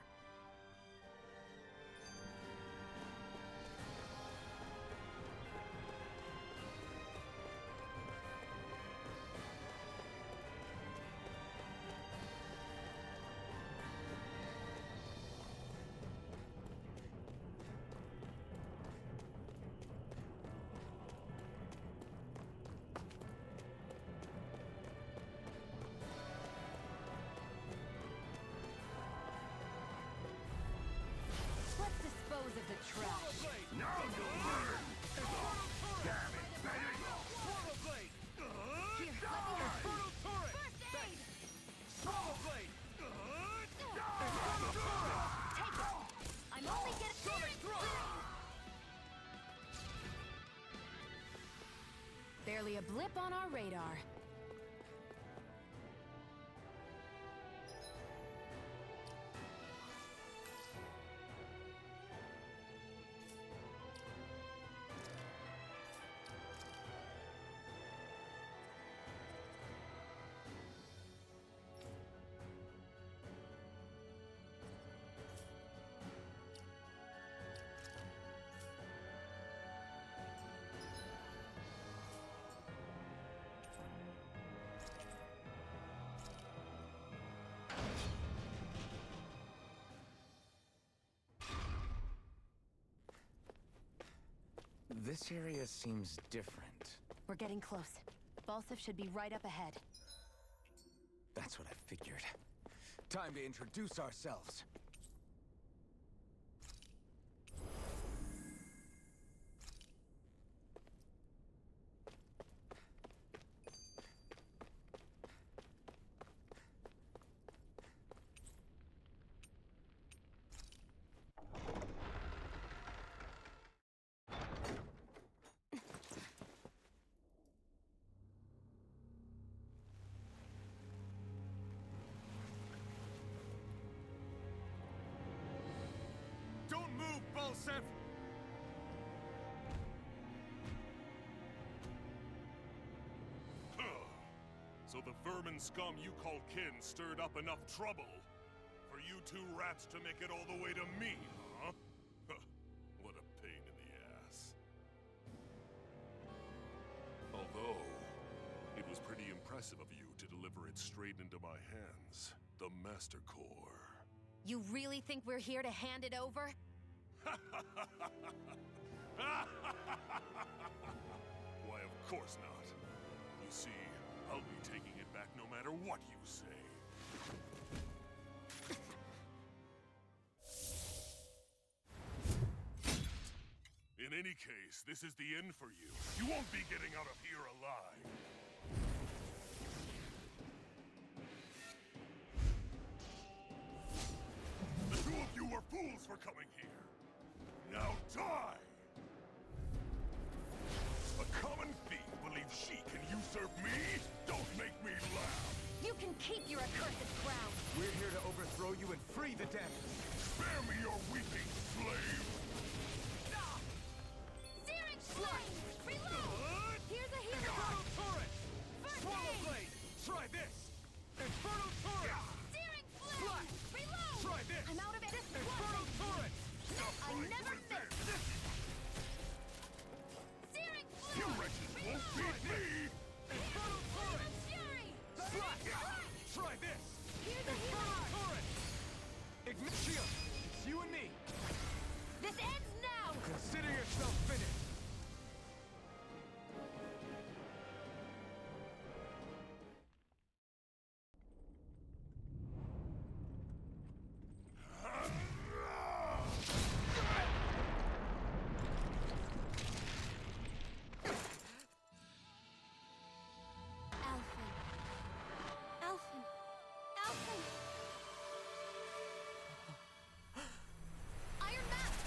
Let's dispose of the trash. Now you'll learn! Infernal turret! Damn it, Bennett! Swallow blade! Here, let me help. Infernal turret! First aid! Swallow blade! Infernal turret! Take it! I'm only getting... Sonic thrust! Barely a blip on our radar. This area seems different. We're getting close. Balsif should be right up ahead. That's what I figured. Time to introduce ourselves. Don't move, Balsif! So the vermin scum you call kin stirred up enough trouble for you two rats to make it all the way to me, huh? What a pain in the ass. Although, it was pretty impressive of you to deliver it straight into my hands. The Master Core. You really think we're here to hand it over? Why, of course not. You see, I'll be taking it back no matter what you say. In any case, this is the end for you. You won't be getting out of here alive. The two of you were fools for coming here. Now die! A common thief believes she can usurp me? Don't make me laugh! You can keep your accursed crown! We're here to overthrow you and free the damned. Spare me your weeping, slave! Searing Flame! Reload! Here's a healer! Inferno Turret! First Swallow aid! Blade! Try this! Inferno Turret! Searing Flame! Flash! Reload! Try this! I'm out of it! Inferno Turret! I never miss! Searing Flame! You wretches won't beat me! Inferno Turret! Fury! Flash! Try this! Here's a Inferno healer! Turret! Ignition! It's you and me! This ends now! Consider yourself finished! Alphen. Alphen. Alphen. Iron Mask!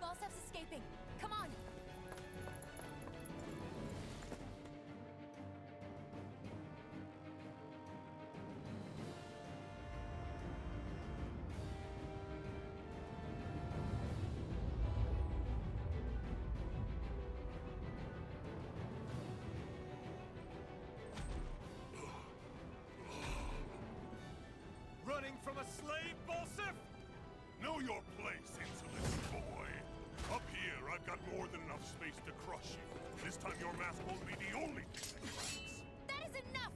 Balsef's escaping. Come on. Running from a slave, Balsif? Know your place, insolent boy! Up here, I've got more than enough space to crush you. This time your mask won't be the only thing that cracks. That is enough!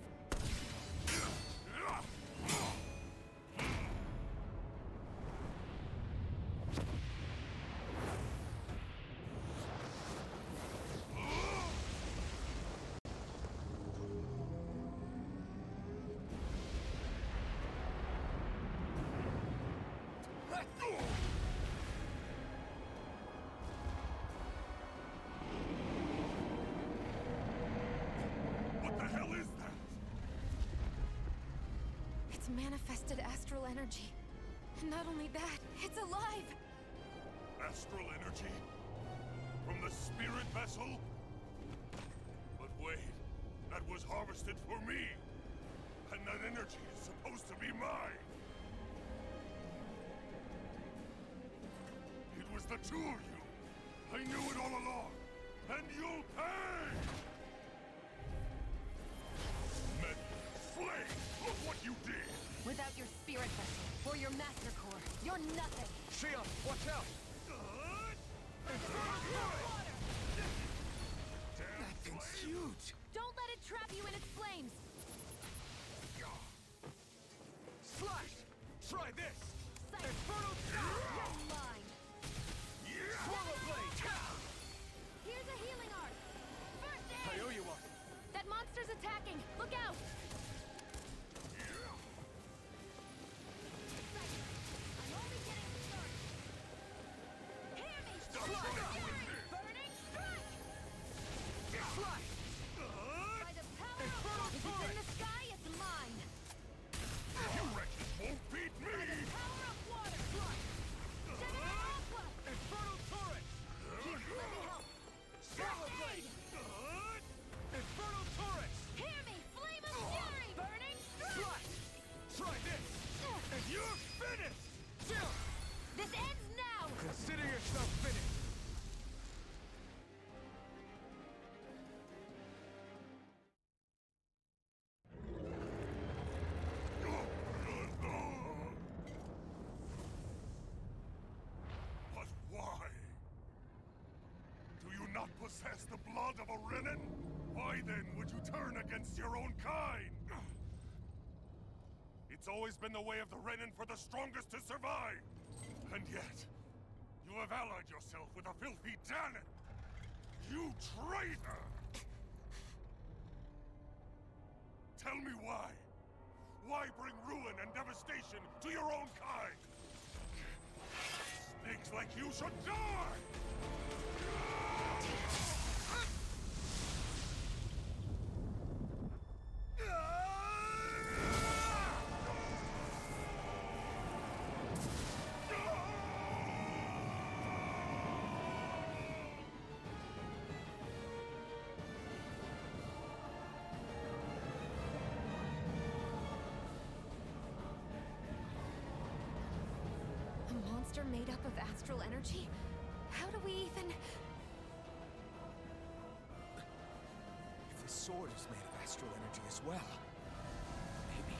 What the hell is that? It's manifested astral energy. And not only that, it's alive! Astral energy? From the spirit vessel? But wait, that was harvested for me! And that energy is supposed to be mine! It was the two of you! I knew it all along! And you'll pay! Men, slave! Look what you did! Without your spirit vessel, or your master core, you're nothing! Shion, watch out! That thing's huge! Don't let it trap you in its flames! Slash! Try this! Psych. Infernal Stomp! You're mine. Swallow Blade! Here's a healing art. First I aid. owe you one. That monster's attacking. Look out. I'm only getting started. Hear me. Burning strike. Slash! By the power Infernal of... If it's in Torrent! the sky, it's mine. You wretches won't beat me! By the power of water. General Aqua. Infernal Torrent! Let me help. Swallow Blade! Infernal Torrent! Hear me. Flame of fury. Burning strike. Slash! Try this! And you're finished! This ends now. Consider yourself finished! But why? Do you not possess the blood of a Renin? Why then would you turn against your own kind? It's always been the way of the Renin for the strongest to survive! And yet, you have allied yourself with a filthy Danon! You traitor! Tell me why? Why bring ruin and devastation to your own kind? Snakes like you should die! A monster made up of astral energy? How do we even... If the sword is made of astral energy as well, maybe.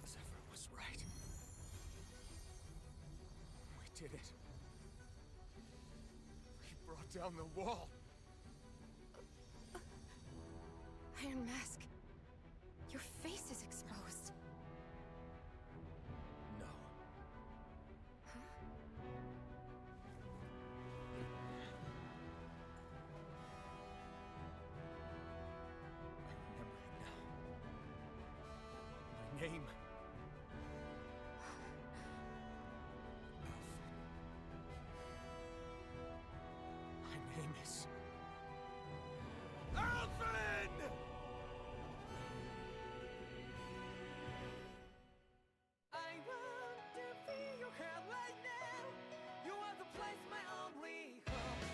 Zephyr was right. We did it. We brought down the wall. Iron Mask. Your face is exposed. No. I remember it now. My name. My name is... Alvin! I want to be your hand right now. You are the place, my only home.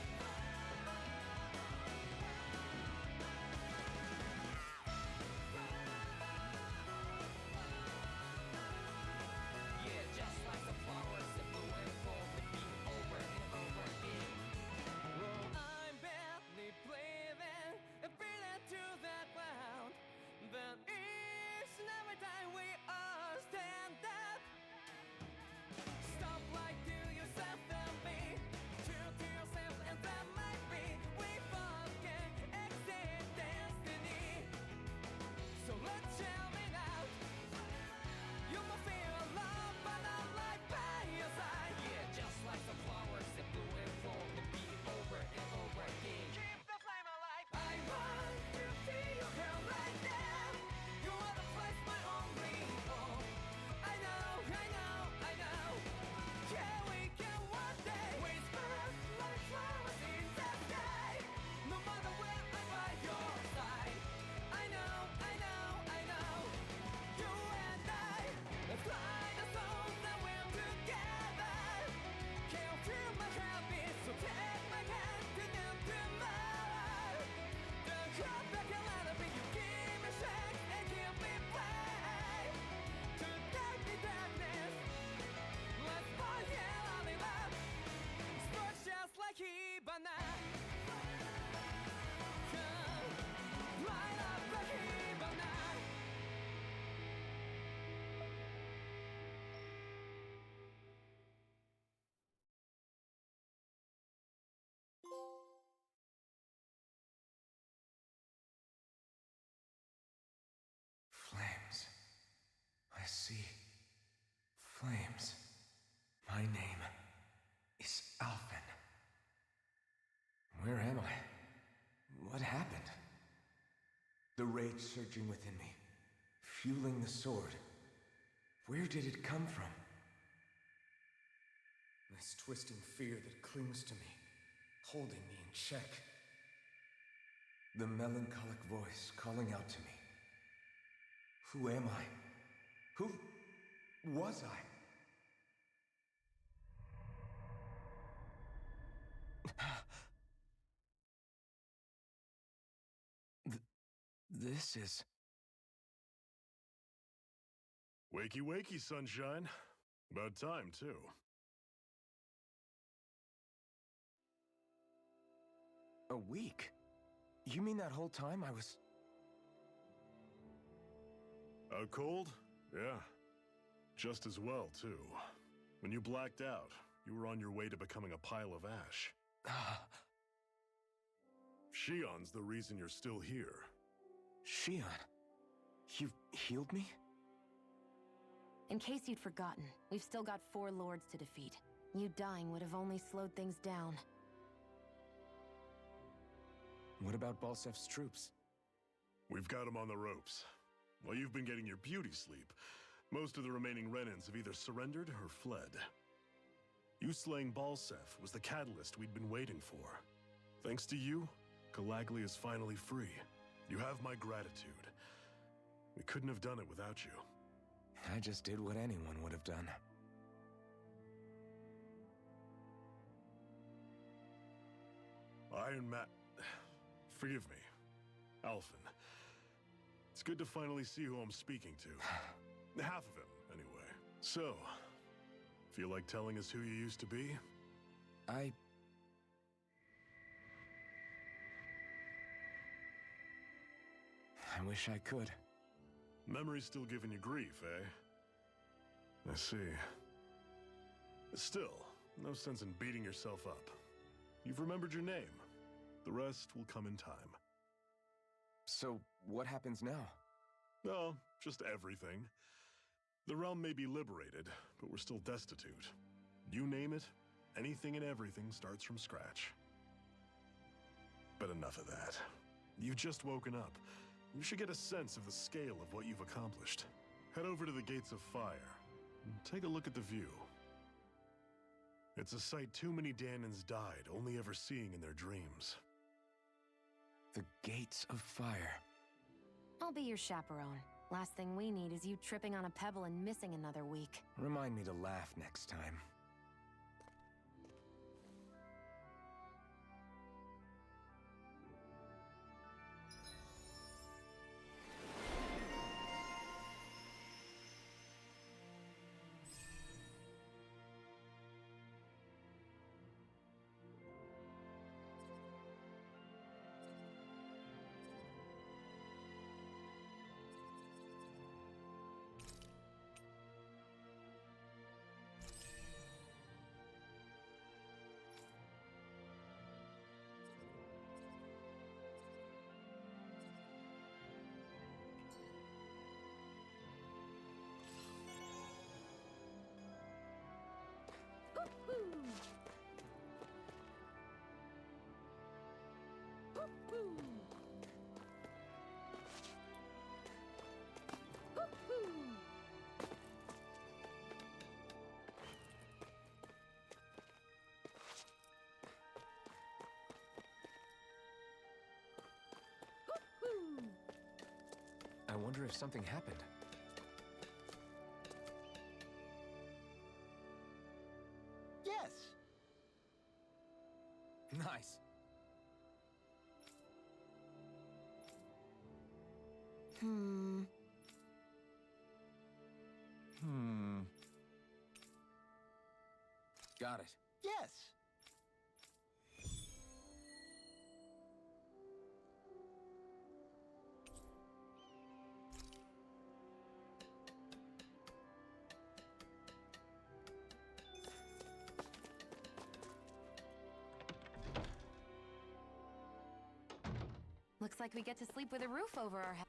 see flames. My name is Alphen. Where am I? What happened? The rage surging within me, fueling the sword. Where did it come from? This twisting fear that clings to me, holding me in check. The melancholic voice calling out to me. Who am I? Who was I? This is... Wakey wakey, sunshine. About time, too. A week? You mean that whole time I was... Out cold? Yeah. Just as well, too. When you blacked out, you were on your way to becoming a pile of ash. Shion's the reason you're still here. Shion? You've healed me? In case you'd forgotten, we've still got 4 lords to defeat. You dying would have only slowed things down. What about Balsef's troops? We've got them on the ropes. While you've been getting your beauty sleep, most of the remaining Renans have either surrendered or fled. You slaying Balsef was the catalyst we'd been waiting for. Thanks to you, Galagly is finally free. You have my gratitude. We couldn't have done it without you. I just did what anyone would have done. Iron Man... Forgive me. Alphen. It's good to finally see who I'm speaking to. Half of him, anyway. So, feel like telling us who you used to be? I wish I could. Memory's still giving you grief, eh? I see. Still, no sense in beating yourself up. You've remembered your name. The rest will come in time. So, what happens now? Oh, just everything. The realm may be liberated, but we're still destitute. You name it, anything and everything starts from scratch. But enough of that. You've just woken up. You should get a sense of the scale of what you've accomplished. Head over to the Gates of Fire and take a look at the view. It's a sight too many Danans died only ever seeing in their dreams. The Gates of Fire. I'll be your chaperone. Last thing we need is you tripping on a pebble and missing another week. Remind me to laugh next time. I wonder if something happened. Yes! Nice. Got it. Yes! Looks like we get to sleep with a roof over our head.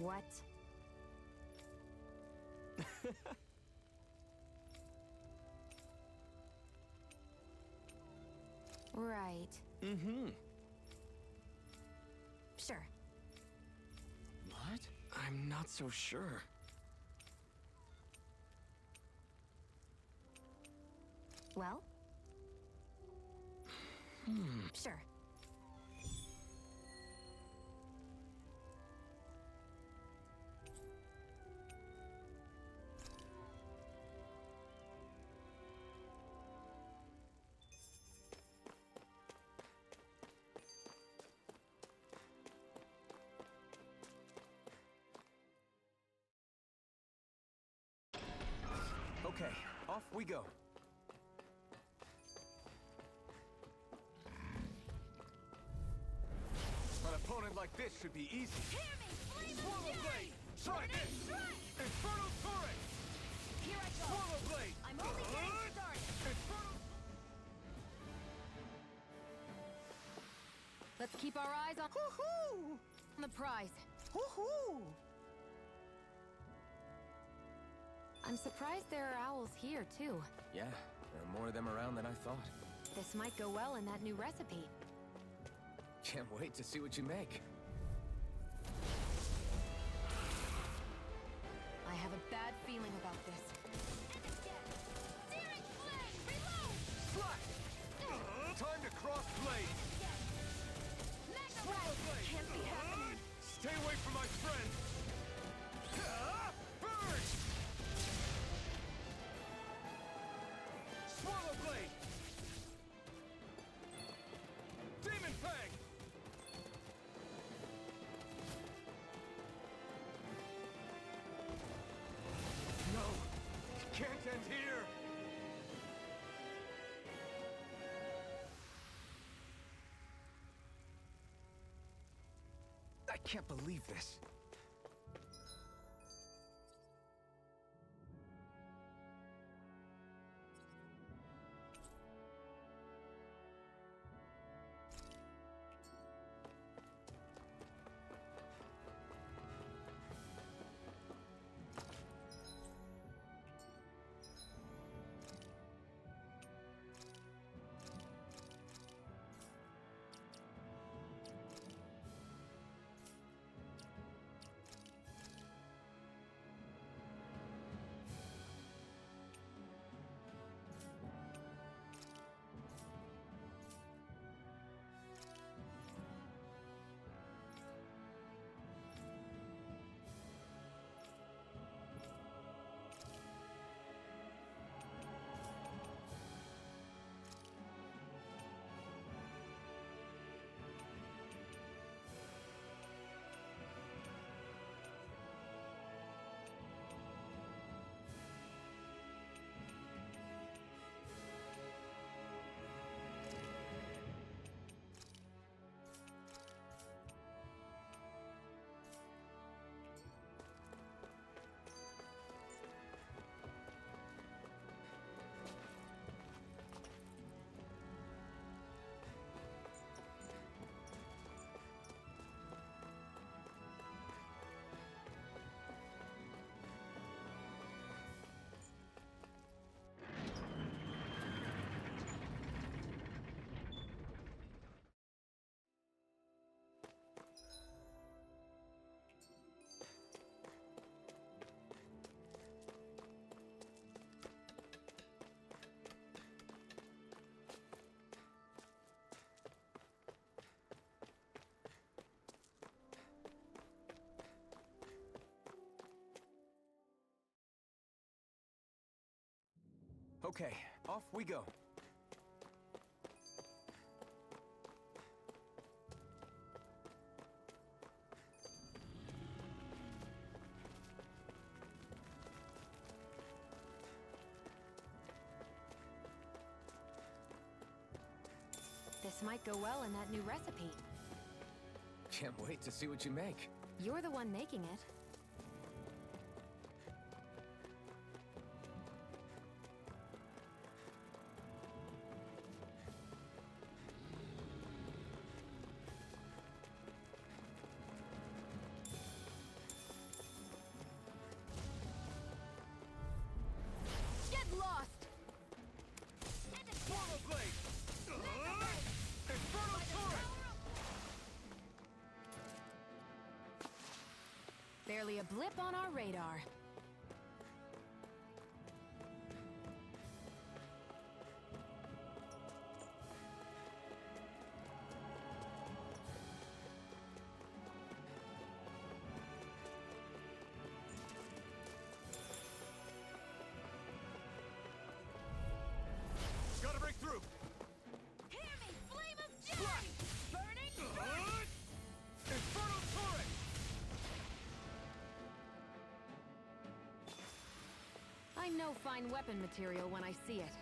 What? Right. Mm-hmm. Sure. What? I'm not so sure. Well? Sure. Okay, off we go. An opponent like this should be easy. Hear me! Flame Swallow of blade! Fury! Try this! Strike! Infernal turret! Here I go! Swallow blade! I'm only getting started! Infernal... Let's keep our eyes on the prize. I'm surprised there are owls here, too. Yeah, there are more of them around than I thought. This might go well in that new recipe. Can't wait to see what you make. I have a bad feeling about this. Searing flame! Reload! Slash! Time to cross blade! Swallow blade! Can't be happening. Stay away from my friend! Burn! Swallow blade! Demon fang! No! It can't end here! I can't believe this. Okay, off we go. This might go well in that new recipe. Can't wait to see what you make. You're the one making it. Barely a blip on our radar. Gotta break through! Hear me, flame of fury! Burning strike! Infernal turret! I know fine weapon material when I see it.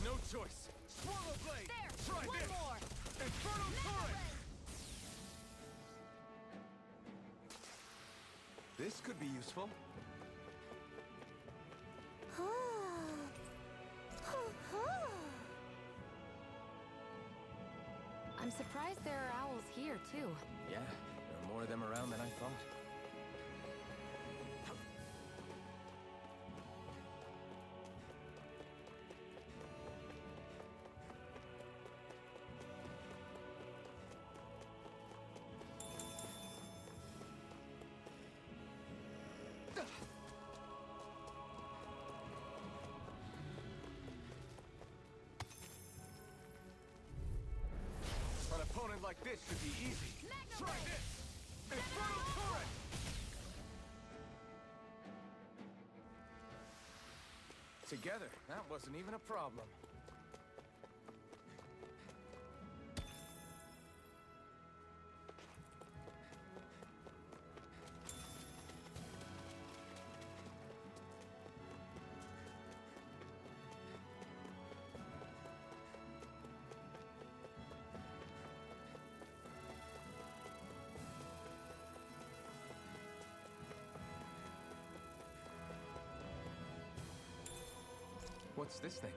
No choice! Swallow blade! There! Try One this! more! Infernal turret! This could be useful. I'm surprised there are owls here, too. Yeah, there are more of them around than I thought. An opponent like this should be easy. Try this! Infernal turret! Together, that wasn't even a problem. What's this thing?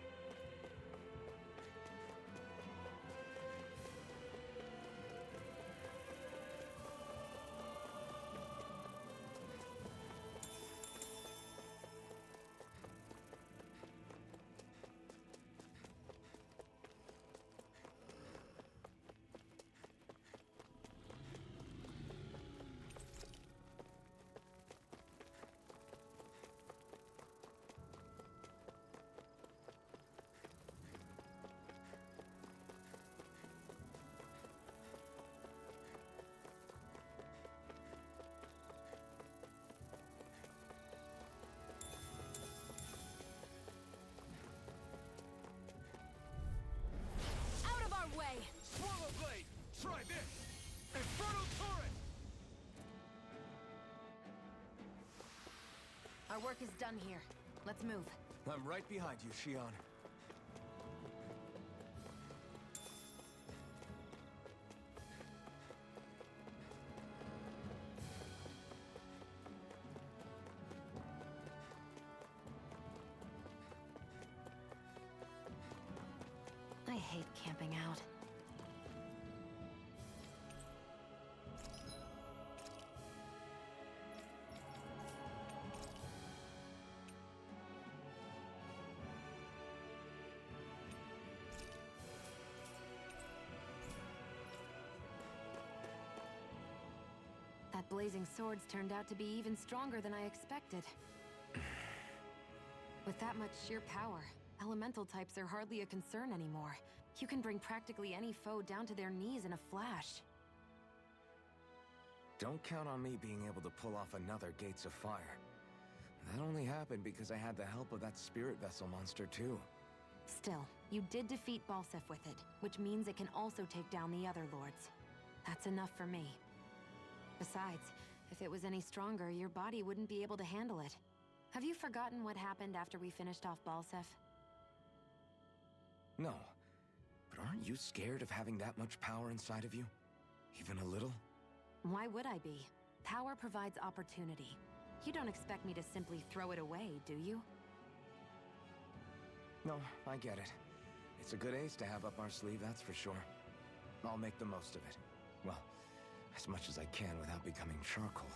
Out of our way! Swallow blade! Try this! Infernal turret! Our work is done here. Let's move. I'm right behind you, Shion. I hate camping out. That blazing sword's turned out to be even stronger than I expected. With that much sheer power, elemental types are hardly a concern anymore. You can bring practically any foe down to their knees in a flash. Don't count on me being able to pull off another Gates of Fire. That only happened because I had the help of that spirit vessel monster too. Still, you did defeat Balsef with it, which means it can also take down the other lords. That's enough for me. Besides, If it was any stronger, your body wouldn't be able to handle it. Have you forgotten what happened after we finished off Balsef? No. But aren't you scared of having that much power inside of you? Even a little? Why would I be? Power provides opportunity. You don't expect me to simply throw it away, do you? No, I get it. It's a good ace to have up our sleeve, that's for sure. I'll make the most of it. Well, as much as I can without becoming charcoal.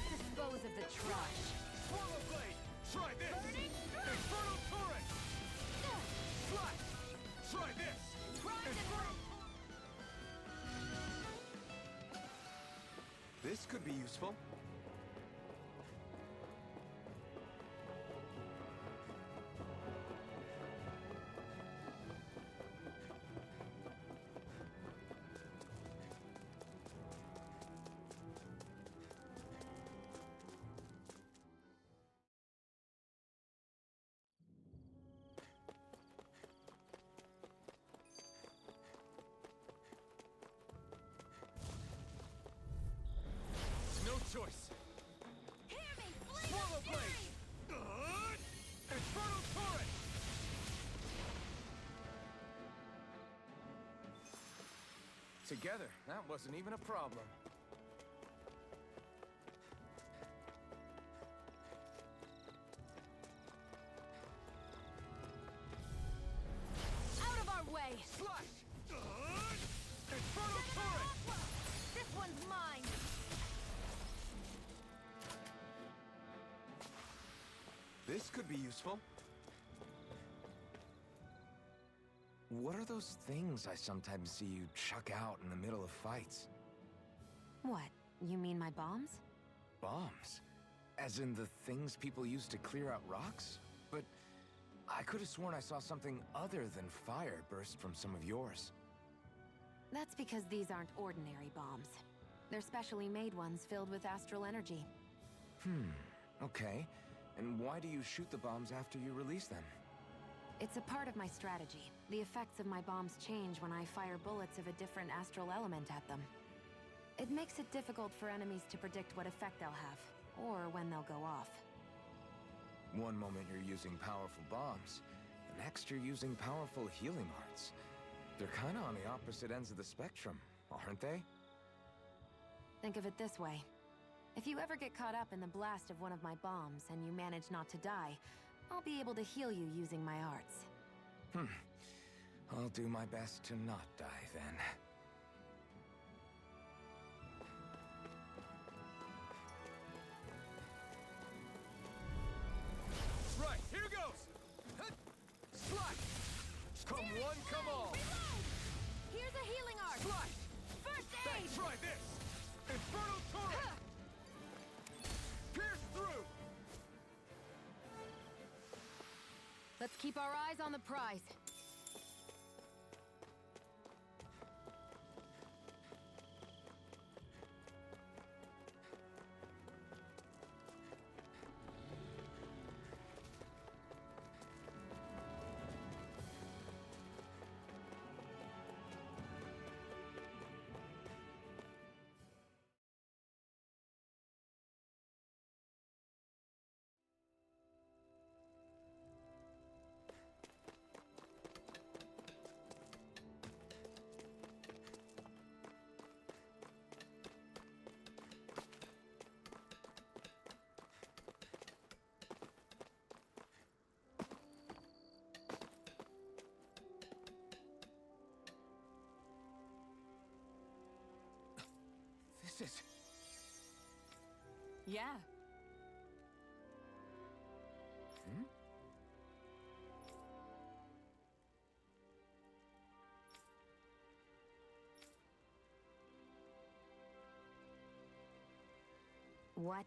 Dispose of the trash. Swallow blade! Try this! Burning Infernal turret! Slash! Try this! This could be useful. Choice. Hear me, flame Swallow of blade! fury! Infernal turret! Together, that wasn't even a problem. Out of our way! Slash! Infernal turret! This one's mine! This could be useful. What are those things I sometimes see you chuck out in the middle of fights? What? You mean my bombs? Bombs? As in the things people use to clear out rocks? But I could have sworn I saw something other than fire burst from some of yours. That's because these aren't ordinary bombs. They're specially made ones filled with astral energy. Okay. And why do you shoot the bombs after you release them? It's a part of my strategy. The effects of my bombs change when I fire bullets of a different astral element at them. It makes it difficult for enemies to predict what effect they'll have, or when they'll go off. One moment you're using powerful bombs, the next you're using powerful healing arts. They're kinda on the opposite ends of the spectrum, aren't they? Think of it this way. If you ever get caught up in the blast of one of my bombs and you manage not to die, I'll be able to heal you using my arts. I'll do my best to not die then. Keep our eyes on the prize. This is... Yeah. Hmm? What?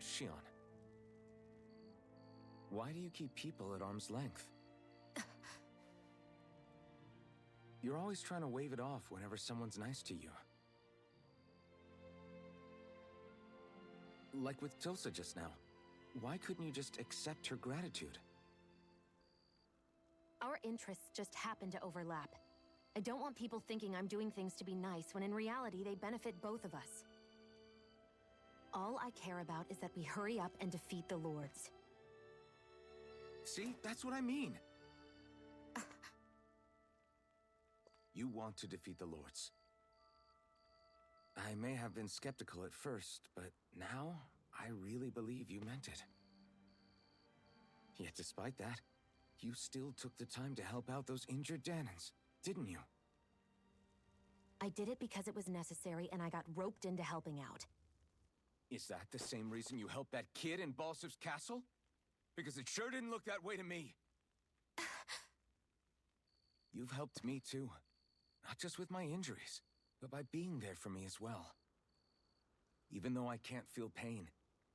Shion. Why do you keep people at arm's length? You're always trying to wave it off whenever someone's nice to you. Like with Tilsa just now. Why couldn't you just accept her gratitude? Our interests just happen to overlap. I don't want people thinking I'm doing things to be nice when in reality they benefit both of us. All I care about is that we hurry up and defeat the Lords. See? That's what I mean. You want to defeat the Lords. I may have been skeptical at first, but now I really believe you meant it. Yet despite that, you still took the time to help out those injured Danons, didn't you? I did it because it was necessary and I got roped into helping out. Is that the same reason you helped that kid in Balsev's castle? Because it sure didn't look that way to me. You've helped me too. Not just with my injuries, but by being there for me as well. Even though I can't feel pain,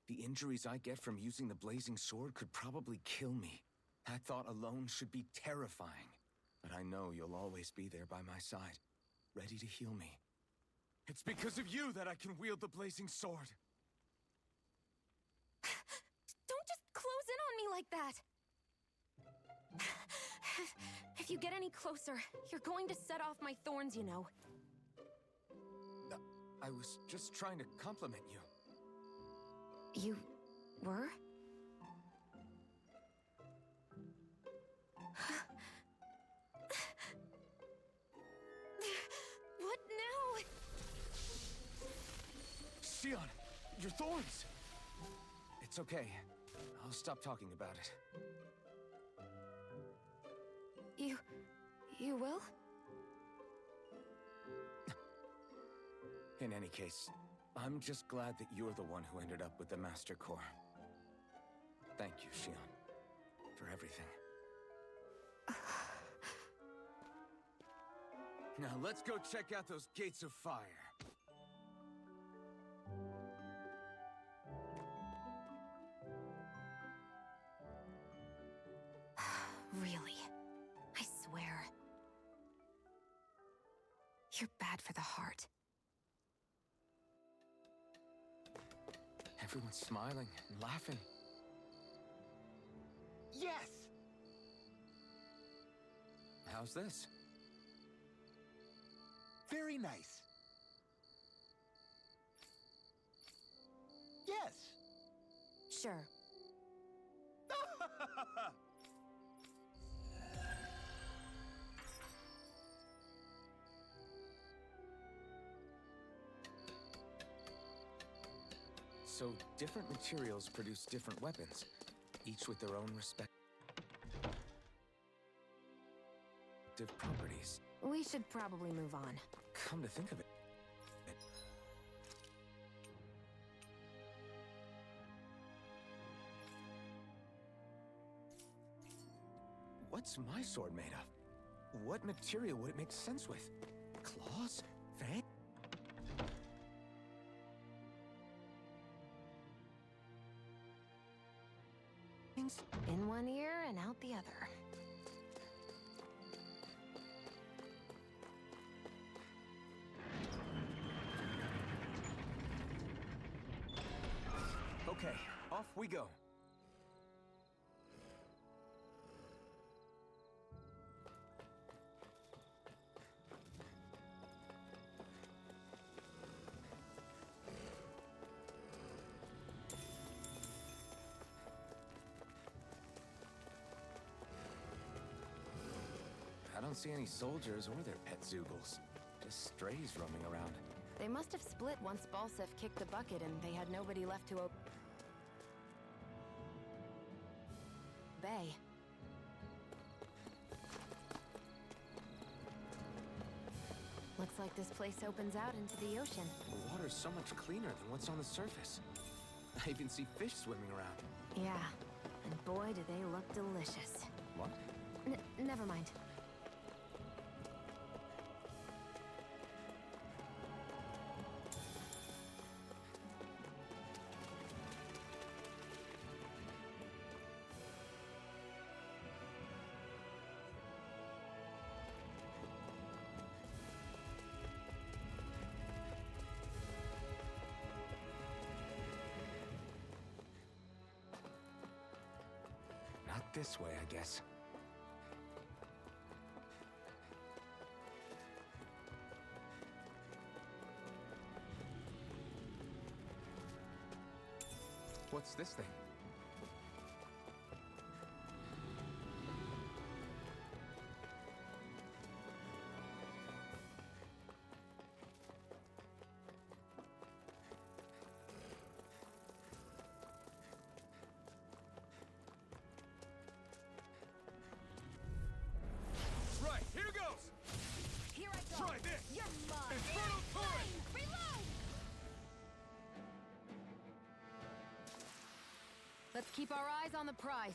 the injuries I get from using the blazing sword could probably kill me. That thought alone should be terrifying. But I know you'll always be there by my side, ready to heal me. It's because of you that I can wield the blazing sword. Don't just close in on me like that! If you get any closer, you're going to set off my thorns, you know. I was just trying to compliment you. You were? What now? Shion, your thorns! It's okay. I'll stop talking about it. You will? In any case, I'm just glad that you're the one who ended up with the Master Core. Thank you, Shion, for everything. Now let's go check out those gates of fire. Really? I swear. You're bad for the heart. Everyone's smiling and laughing. Yes! How's this? Very nice. Yes! Sure. So, different materials produce different weapons, each with their own respective properties. We should probably move on. Come to think of it. What's my sword made of? What material would it make sense with? Claws? Fangs? In one ear and out the other. Okay, off we go. I don't see any soldiers or their pet Zoogles. Just strays roaming around. They must have split once Balsef kicked the bucket and they had nobody left to obey. Looks like this place opens out into the ocean. The water's so much cleaner than what's on the surface. I even see fish swimming around. Yeah, and boy do they look delicious. What? Never mind. Not this way, I guess. What's this thing? Right, here goes! Here I go. Try this! You're mine. Infernal turret! Reload! Let's keep our eyes on the prize.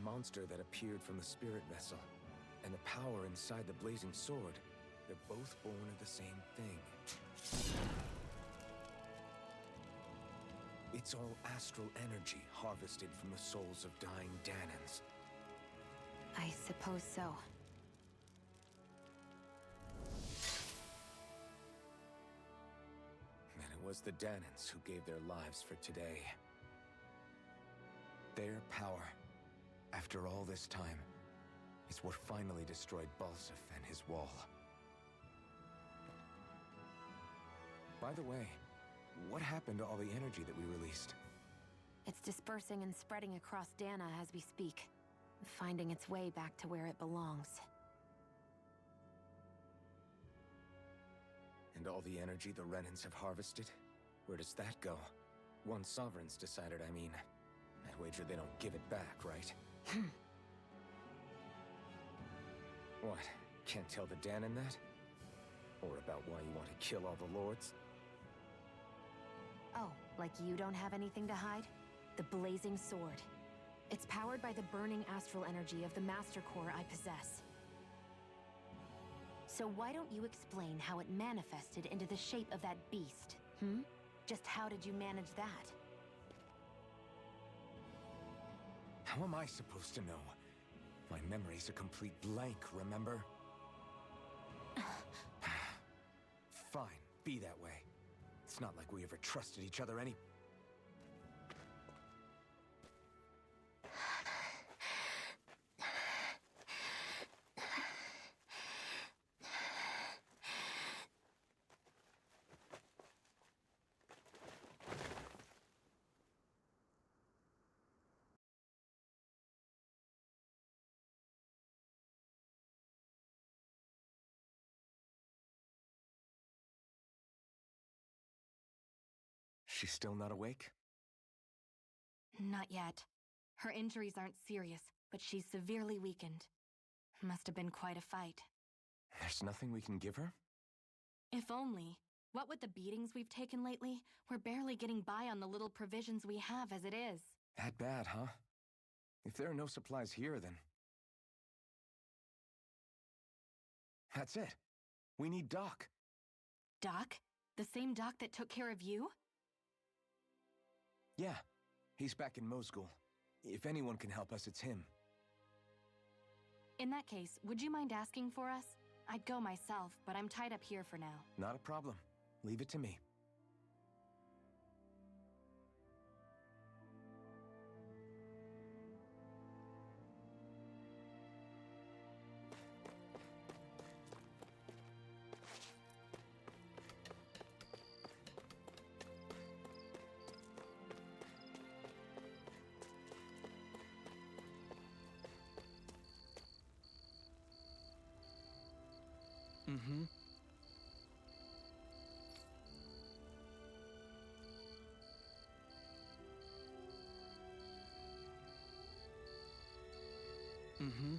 monster that appeared from the spirit vessel, and the power inside the blazing sword, they're both born of the same thing. It's all astral energy harvested from the souls of dying Danans. I suppose so. And it was the Danans who gave their lives for today. Their power, after all this time, is what finally destroyed Balsif and his wall. By the way, what happened to all the energy that we released? It's dispersing and spreading across Dana as we speak, finding its way back to where it belongs. And all the energy the Renans have harvested? Where does that go? Once Sovereigns decided, I mean. I'd wager they don't give it back, right? What? Can't tell the Danan that? Or about why you want to kill all the Lords? Oh, like you don't have anything to hide? The Blazing Sword. It's powered by the burning astral energy of the Master Core I possess. So why don't you explain how it manifested into the shape of that beast, hmm? Just how did you manage that? How am I supposed to know? My memory's a complete blank, remember? Fine, be that way. It's not like we ever trusted each other any... She's still not awake? Not yet. Her injuries aren't serious, but she's severely weakened. Must have been quite a fight. There's nothing we can give her? If only. What with the beatings we've taken lately, we're barely getting by on the little provisions we have as it is. That bad, huh? If there are no supplies here, then... That's it. We need Doc. Doc? The same Doc that took care of you? Yeah, he's back in Mosgul. If anyone can help us, it's him. In that case, would you mind asking for us? I'd go myself, but I'm tied up here for now. Not a problem. Leave it to me. Mm-hmm. Mm-hmm.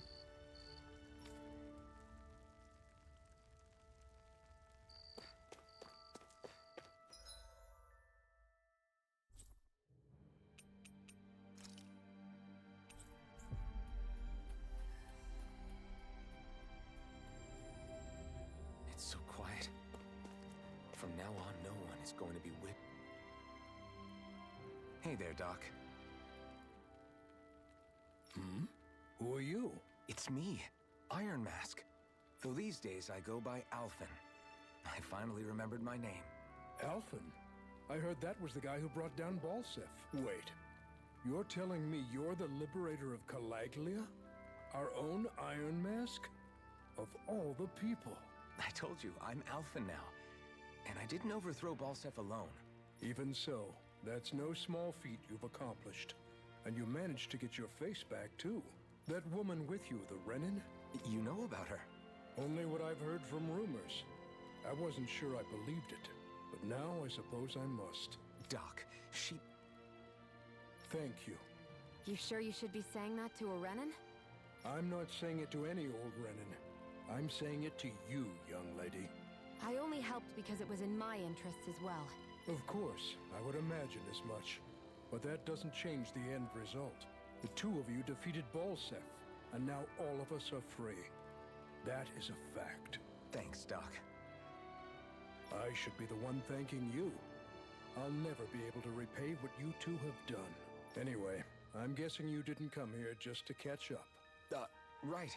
It's so quiet. From now on, no one is going to be whipped. Hey there, Doc. Hmm? Who are you? It's me, Iron Mask. Though these days I go by Alphen. I finally remembered my name. Alphen? I heard that was the guy who brought down Balsif. Wait. You're telling me you're the liberator of Calaglia? Our own Iron Mask? Of all the people. I told you, I'm Alphen now. And I didn't overthrow Balsif alone. Even so, that's no small feat you've accomplished. And you managed to get your face back, too. That woman with you, the Renin? You know about her? Only what I've heard from rumors. I wasn't sure I believed it, but now I suppose I must. Doc, she... Thank you. You sure you should be saying that to a Renin? I'm not saying it to any old Renin. I'm saying it to you, young lady. I only helped because it was in my interests as well. Of course, I would imagine as much. But that doesn't change the end result. The two of you defeated Balsef, and now all of us are free. That is a fact. Thanks, Doc. I should be the one thanking you. I'll never be able to repay what you two have done. Anyway, I'm guessing you didn't come here just to catch up. Right.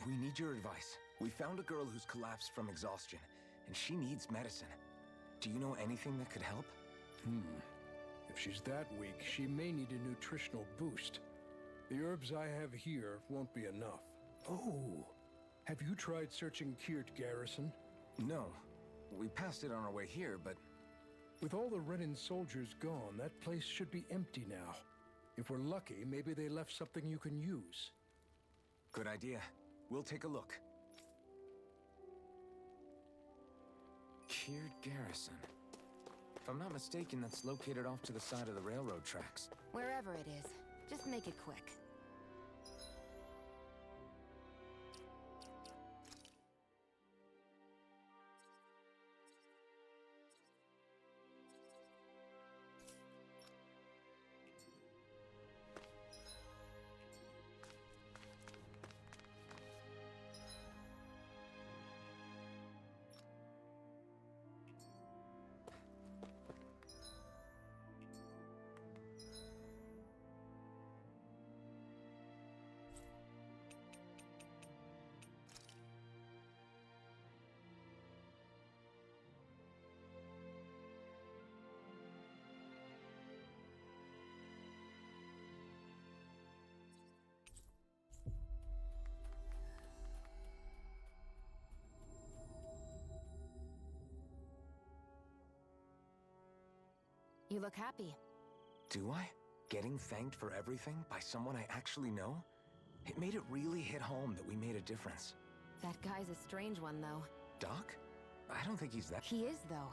We need your advice. We found a girl who's collapsed from exhaustion, and she needs medicine. Do you know anything that could help? If she's that weak, she may need a nutritional boost. The herbs I have here won't be enough. Oh, have you tried searching Kirt Garrison? No. We passed it on our way here, but... With all the Renin soldiers gone, that place should be empty now. If we're lucky, maybe they left something you can use. Good idea. We'll take a look. Kirt Garrison. If I'm not mistaken, that's located off to the side of the railroad tracks. Wherever it is, just make it quick. You look happy. Do I? Getting thanked for everything by someone I actually know? It made it really hit home that we made a difference. That guy's a strange one, though. Doc? I don't think he's that... He is, though.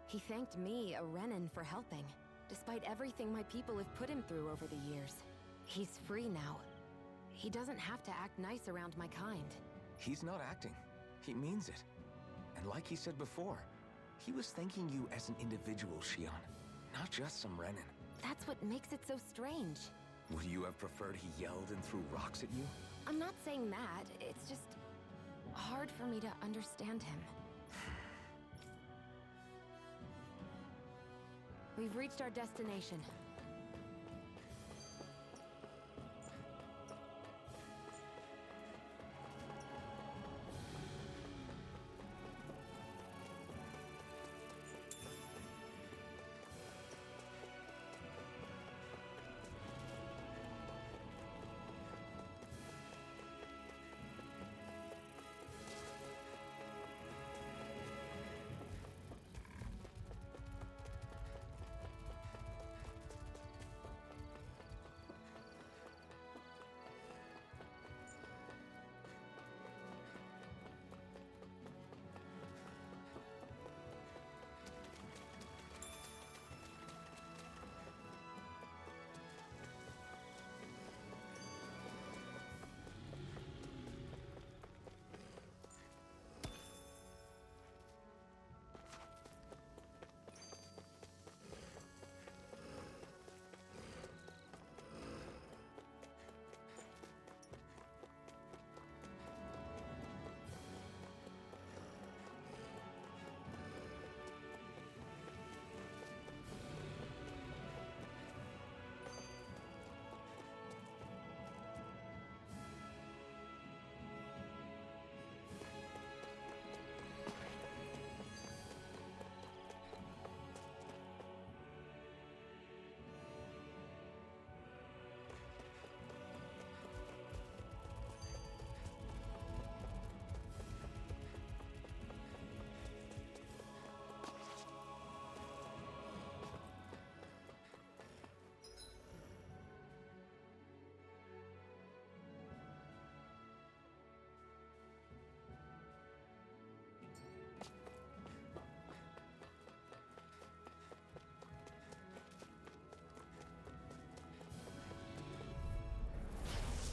He thanked me, a Renin, for helping, despite everything my people have put him through over the years. He's free now. He doesn't have to act nice around my kind. He's not acting. He means it. And like he said before, he was thanking you as an individual, Shion. Not just some Renin. That's what makes it so strange. Would you have preferred he yelled and threw rocks at you? I'm not saying that. It's just hard for me to understand him. We've reached our destination.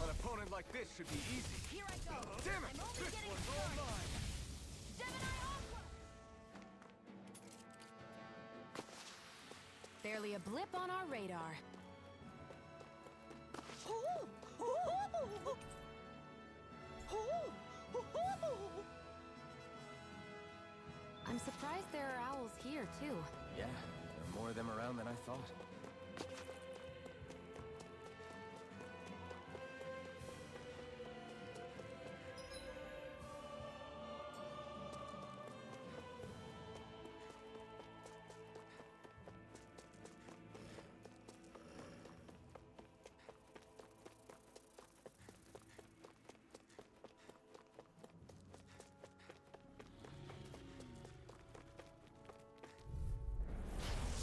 An opponent like this should be easy. Here I go. Damn it! I'm only This getting one's all started. mine! Gemini Aqua! Barely a blip on our radar. I'm surprised there are owls here, too. Yeah, there are more of them around than I thought.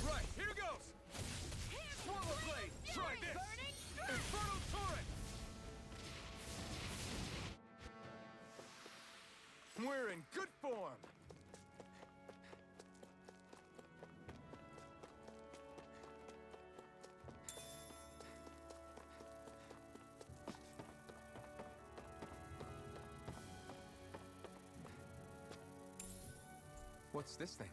Right, here goes! Swallow blade! Try this! Infernal turret! We're in good form! What's this thing?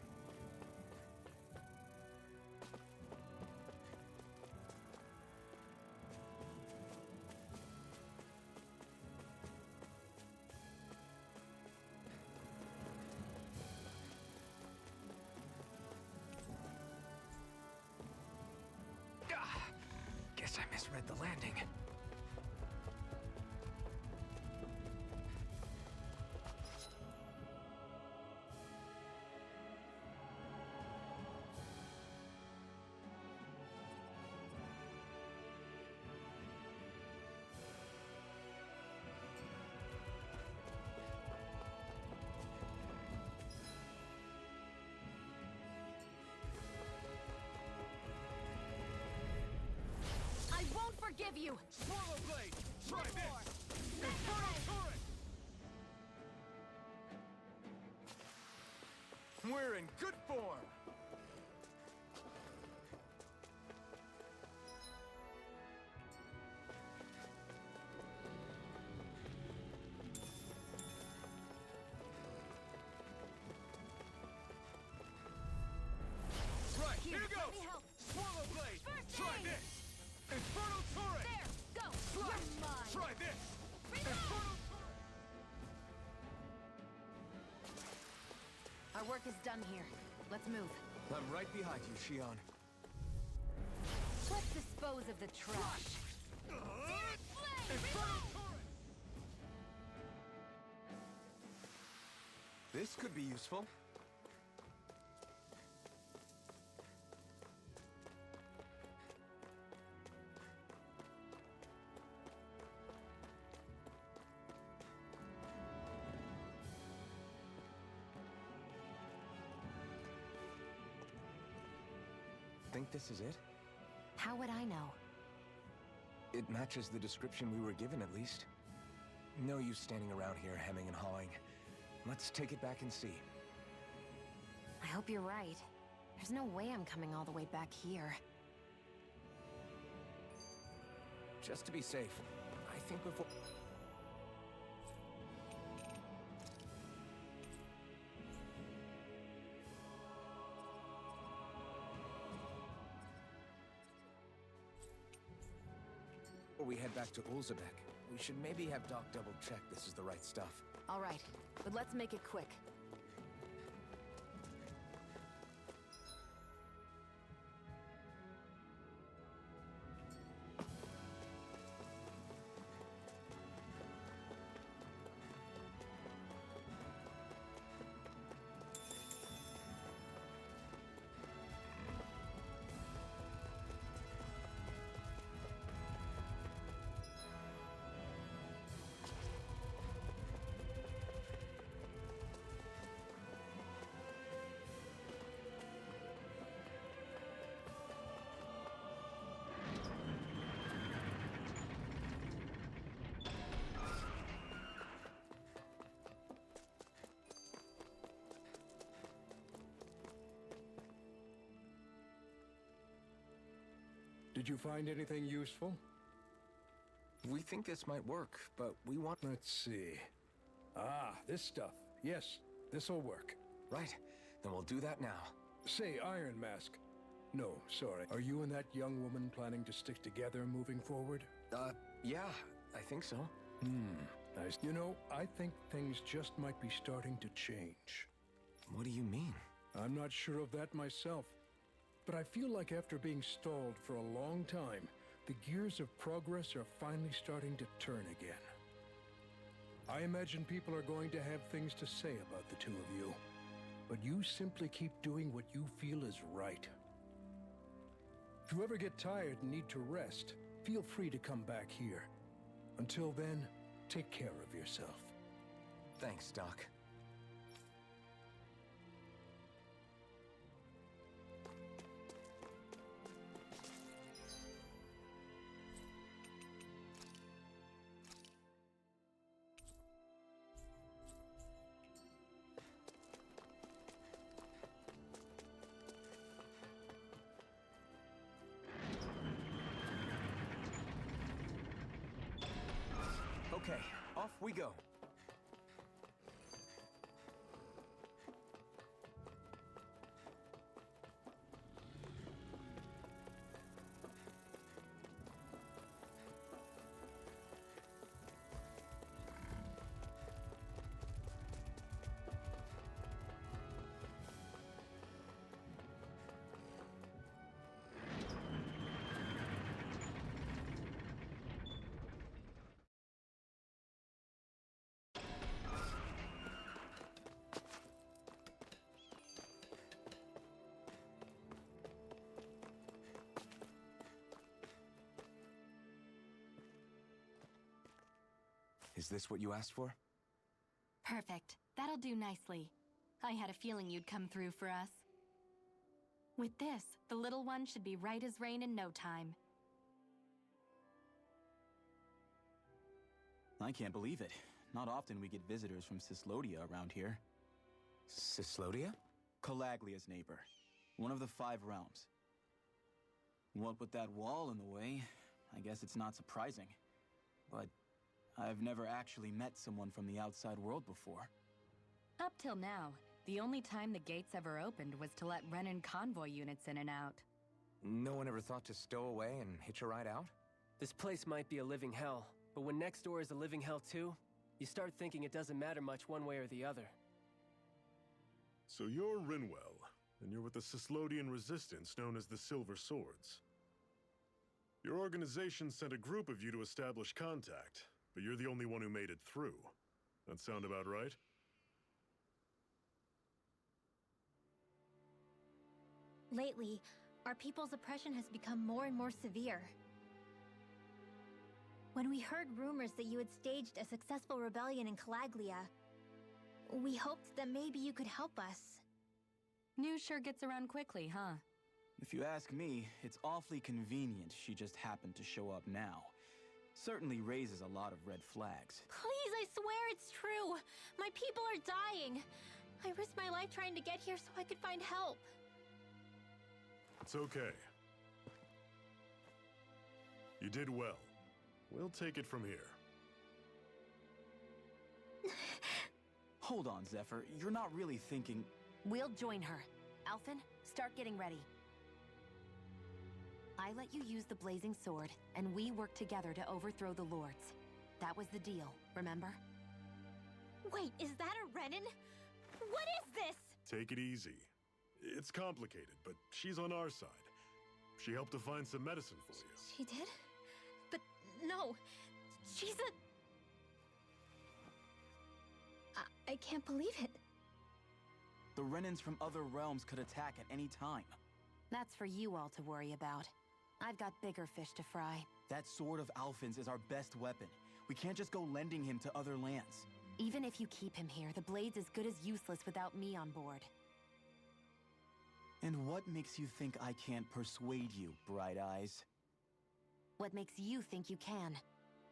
Guess I misread the landing. I won't forgive you! Swallow blade! Try this! Infernal turret! We're in good form! Right, here Let goes! me help. Swallow blade! First Try aid! this! Infernal turret! There! Go! Slash! You're mine! Try this! Reload! Infernal turret! Our work is done here. Let's move. I'm right behind you, Shion. Let's dispose of the trash. Infernal turret! This could be useful. Think this is it? How would I know? It matches the description we were given, at least. No use standing around here hemming and hawing. Let's take it back and see. I hope you're right. There's no way I'm coming all the way back here. Just to be safe, I think before... Before we head back to Ulzebek, we should maybe have Doc double-check this is the right stuff. All right, but let's make it quick. Did you find anything useful? We think this might work, but we want... Let's see. Ah, this stuff. Yes, this'll work. Right, then we'll do that now. Say, Iron Mask. No, sorry. Are you and that young woman planning to stick together moving forward? Yeah. I think so. Nice. You know, I think things just might be starting to change. What do you mean? I'm not sure of that myself, but I feel like after being stalled for a long time, the gears of progress are finally starting to turn again. I imagine people are going to have things to say about the two of you, but you simply keep doing what you feel is right. If you ever get tired and need to rest, feel free to come back here. Until then, take care of yourself. Thanks, Doc. Okay, off we go. Is this what you asked for? Perfect. That'll do nicely. I had a feeling you'd come through for us. With this, the little one should be right as rain in no time. I can't believe it. Not often we get visitors from Cyslodia around here. Cyslodia? Calaglia's neighbor. One of the 5 realms. What with that wall in the way, I guess it's not surprising. But I've never actually met someone from the outside world before. Up till now, the only time the gates ever opened was to let Renan convoy units in and out. No one ever thought to stow away and hitch a ride out? This place might be a living hell, but when next door is a living hell too, you start thinking it doesn't matter much one way or the other. So you're Rinwell, and you're with the Cyslodian resistance known as the Silver Swords. Your organization sent a group of you to establish contact, but you're the only one who made it through. That sound about right? Lately, our people's oppression has become more and more severe. When we heard rumors that you had staged a successful rebellion in Calaglia, we hoped that maybe you could help us. News sure gets around quickly, huh? If you ask me, it's awfully convenient she just happened to show up now. Certainly raises a lot of red flags. Please, I swear it's true! My people are dying! I risked my life trying to get here so I could find help. It's okay. You did well. We'll take it from here. Hold on, Zephyr. You're not really thinking... We'll join her. Alphen, start getting ready. I let you use the blazing sword, and we worked together to overthrow the lords. That was the deal, remember? Wait, is that a Renan? What is this? Take it easy. It's complicated, but she's on our side. She helped to find some medicine for you. She did? But no, she's a... I can't believe it. The Renans from other realms could attack at any time. That's for you all to worry about. I've got bigger fish to fry. That sword of Alphen's is our best weapon. We can't just go lending him to other lands. Even if you keep him here, the blade's as good as useless without me on board. And what makes you think I can't persuade you, Bright Eyes? What makes you think you can?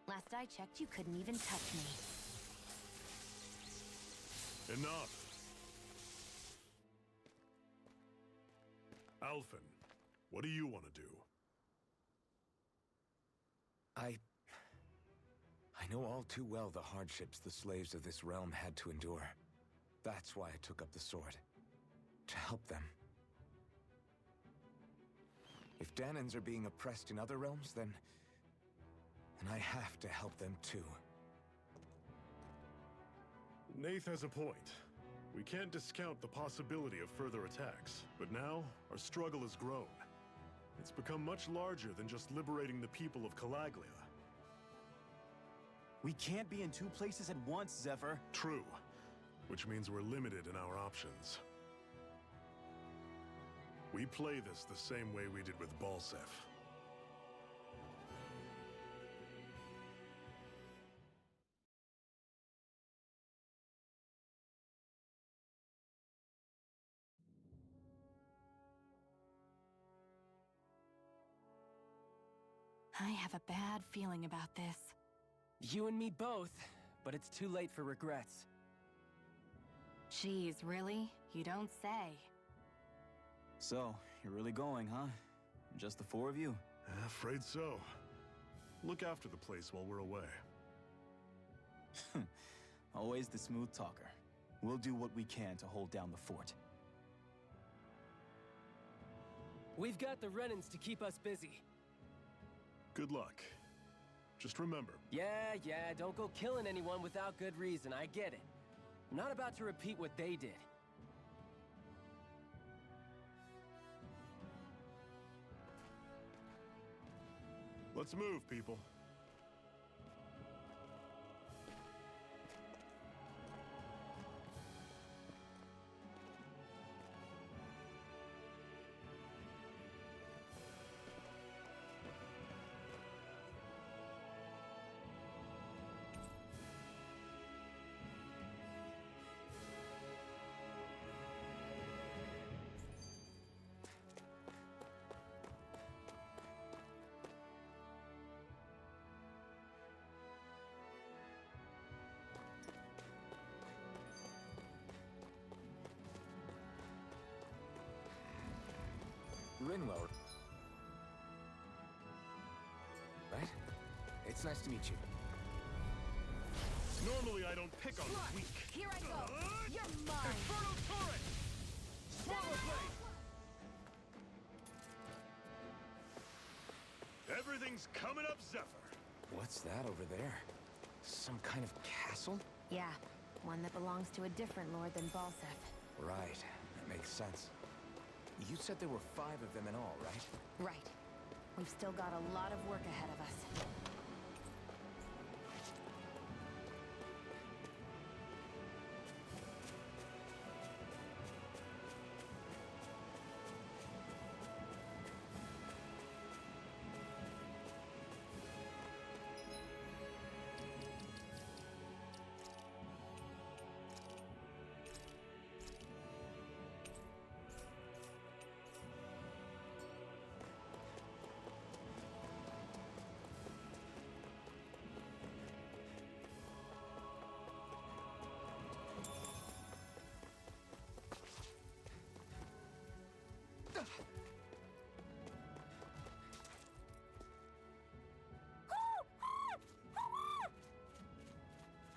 Last I checked, you couldn't even touch me. Enough! Alphen, what do you want to do? I know all too well the hardships the slaves of this realm had to endure. That's why I took up the sword. To help them. If Danans are being oppressed in other realms, then and I have to help them too. Nath has a point. We can't discount the possibility of further attacks, but now our struggle has grown. It's become much larger than just liberating the people of Calaglia. We can't be in two places at once, Zephyr. True, which means we're limited in our options. We play this the same way we did with Balseph. I have a bad feeling about this. You and me both, but it's too late for regrets. Jeez, really? You don't say. So, you're really going, huh? Just the four of you? Afraid so. Look after the place while we're away. Always the smooth talker. We'll do what we can to hold down the fort. We've got the Renans to keep us busy. Good luck. Just remember. Yeah, don't go killing anyone without good reason, I get it. I'm not about to repeat what they did. Let's move, people. Rinwell. Right? It's nice to meet you. Normally I don't pick on the weak. Here I go. You're mine. Inferno turret! Swallow blade! Everything's coming up, Zephyr. What's that over there? Some kind of castle? Yeah, one that belongs to a different lord than Balseph. Right, that makes sense. You said there were 5 of them in all, right? Right. We've still got a lot of work ahead of us.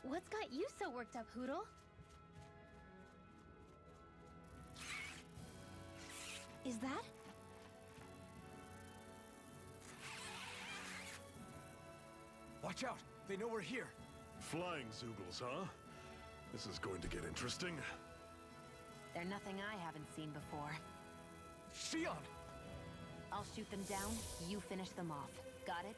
What's got you so worked up, Hootle? Is that? Watch out! They know we're here! Flying Zoogles, huh? This is going to get interesting. They're nothing I haven't seen before. Shion! I'll shoot them down, you finish them off. Got it?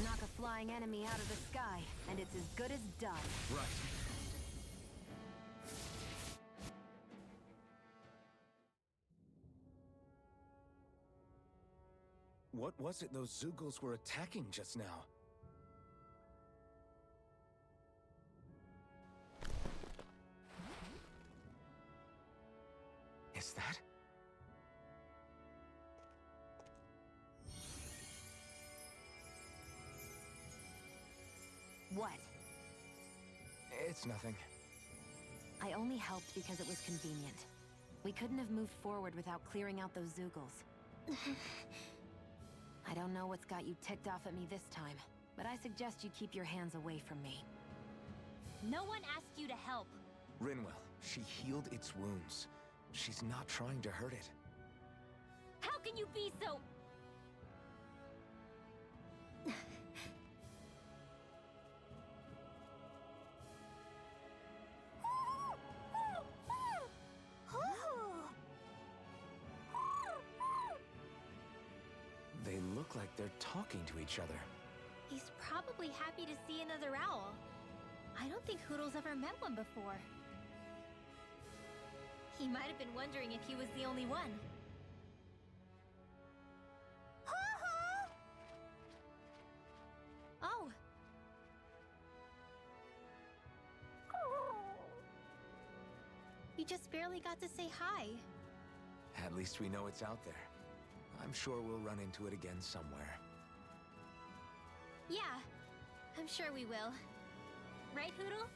Knock a flying enemy out of the sky, and it's as good as done. Right. What was it those Zoogles were attacking just now? Is that? What? It's nothing. I only helped because it was convenient. We couldn't have moved forward without clearing out those Zoogles. I don't know what's got you ticked off at me this time, but I suggest you keep your hands away from me. No one asked you to help. Rinwell, she healed its wounds. She's not trying to hurt it. How can you be so... They look like they're talking to each other. He's probably happy to see another owl. I don't think Hoodle's ever met one before. He might have been wondering if he was the only one. Oh. You just barely got to say hi. At least we know it's out there. I'm sure we'll run into it again somewhere. Yeah, I'm sure we will. Right, Hoodle?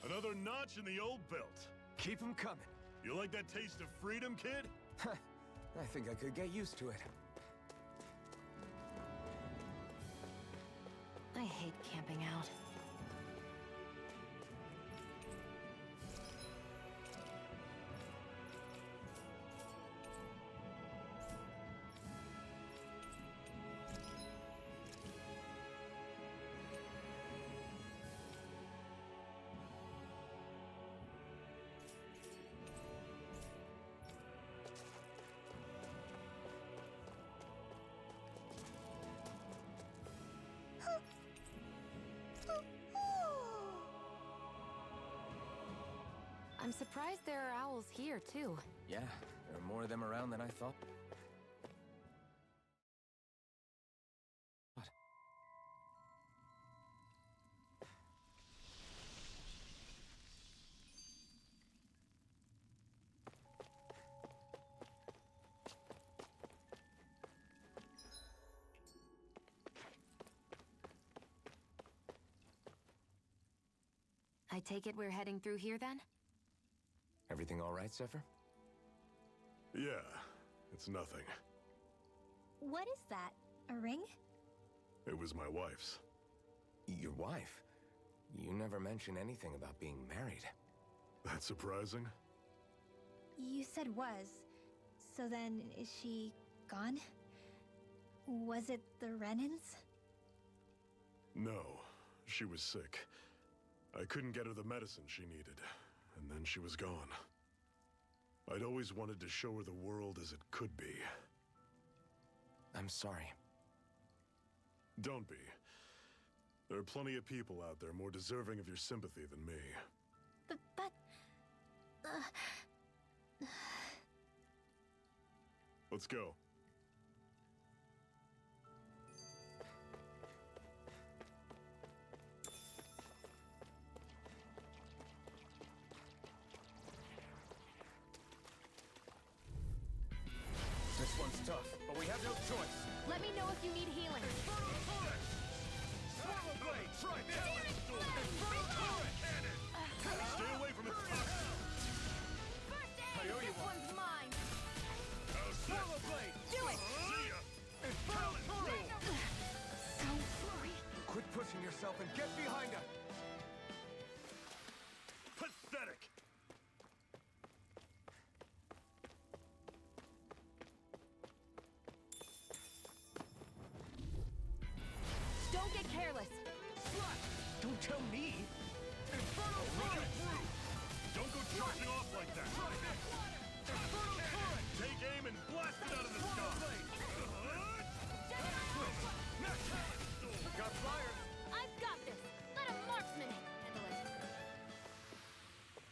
Another notch in the old belt. Keep 'em coming. You like that taste of freedom, kid? I think I could get used to it. I hate camping out. I'm surprised there are owls here, too. Yeah, there are more of them around than I thought. What? I take it we're heading through here, then? Everything all right, Zephyr? Yeah, it's nothing. What is that? A ring? It was my wife's. Your wife? You never mentioned anything about being married. That's surprising? You said was. So then, is she gone? Was it the Renans? No, she was sick. I couldn't get her the medicine she needed, and then she was gone. I'd always wanted to show her the world as it could be. I'm sorry. Don't be. There are plenty of people out there more deserving of your sympathy than me. But... Let's go. This one's tough, but we have no choice. Let me know if you need healing. Try this! Stay away from its toxin! First aid! This one's mine! Swallow blade! Do it! See ya! So sorry. Quit pushing yourself and get behind him! Pathetic! Don't get careless. Don't tell me! Don't go charging off like that! Take aim and blast it out of the sky! Got fire! I've got this. Let a marksman handle it.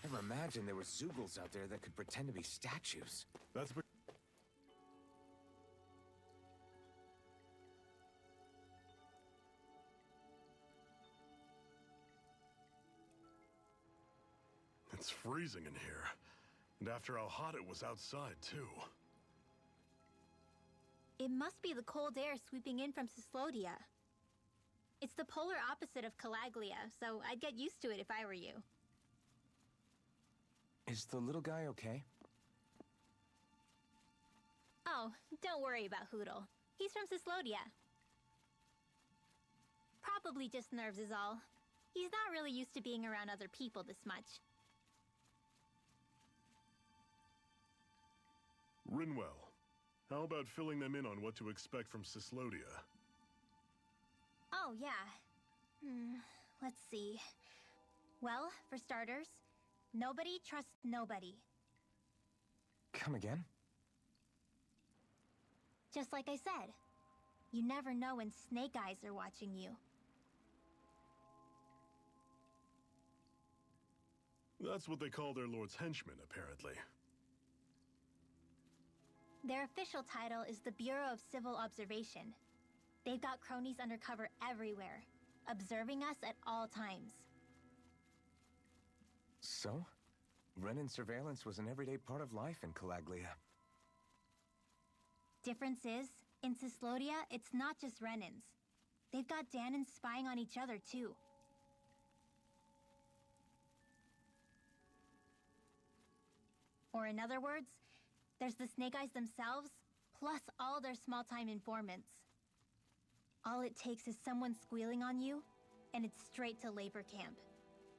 Never imagined there were Zoogles out there that could pretend to be statues. That's It's freezing in here. And after how hot it was outside, too. It must be the cold air sweeping in from Cyslodia. It's the polar opposite of Calaglia, so I'd get used to it if I were you. Is the little guy okay? Oh, don't worry about Hoodle. He's from Cyslodia. Probably just nerves is all. He's not really used to being around other people this much. Rinwell, how about filling them in on what to expect from Cyslodia? Oh, yeah. Let's see. Well, for starters, nobody trusts nobody. Come again? Just like I said, you never know when Snake Eyes are watching you. That's what they call their lord's henchmen, apparently. Their official title is the Bureau of Civil Observation. They've got cronies undercover everywhere, observing us at all times. So? Renin surveillance was an everyday part of life in Calaglia. Difference is, in Cyslodia, it's not just Renins. They've got Danans spying on each other, too. Or in other words, there's the Snake Eyes themselves, plus all their small-time informants. All it takes is someone squealing on you, and it's straight to labor camp.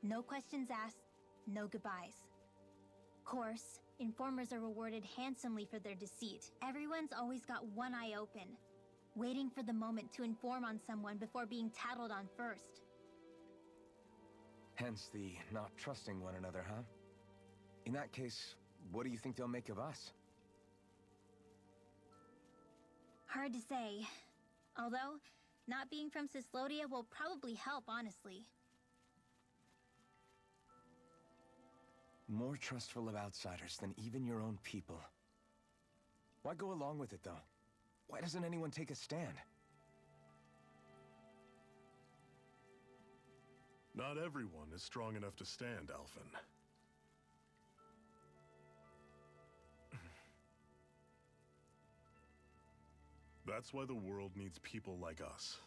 No questions asked, no goodbyes. Of course, informers are rewarded handsomely for their deceit. Everyone's always got one eye open, waiting for the moment to inform on someone before being tattled on first. Hence the not trusting one another, huh? In that case, what do you think they'll make of us? Hard to say. Although, not being from Cyslodia will probably help, honestly. More trustful of outsiders than even your own people. Why go along with it, though? Why doesn't anyone take a stand? Not everyone is strong enough to stand, Alphen. That's why the world needs people like us.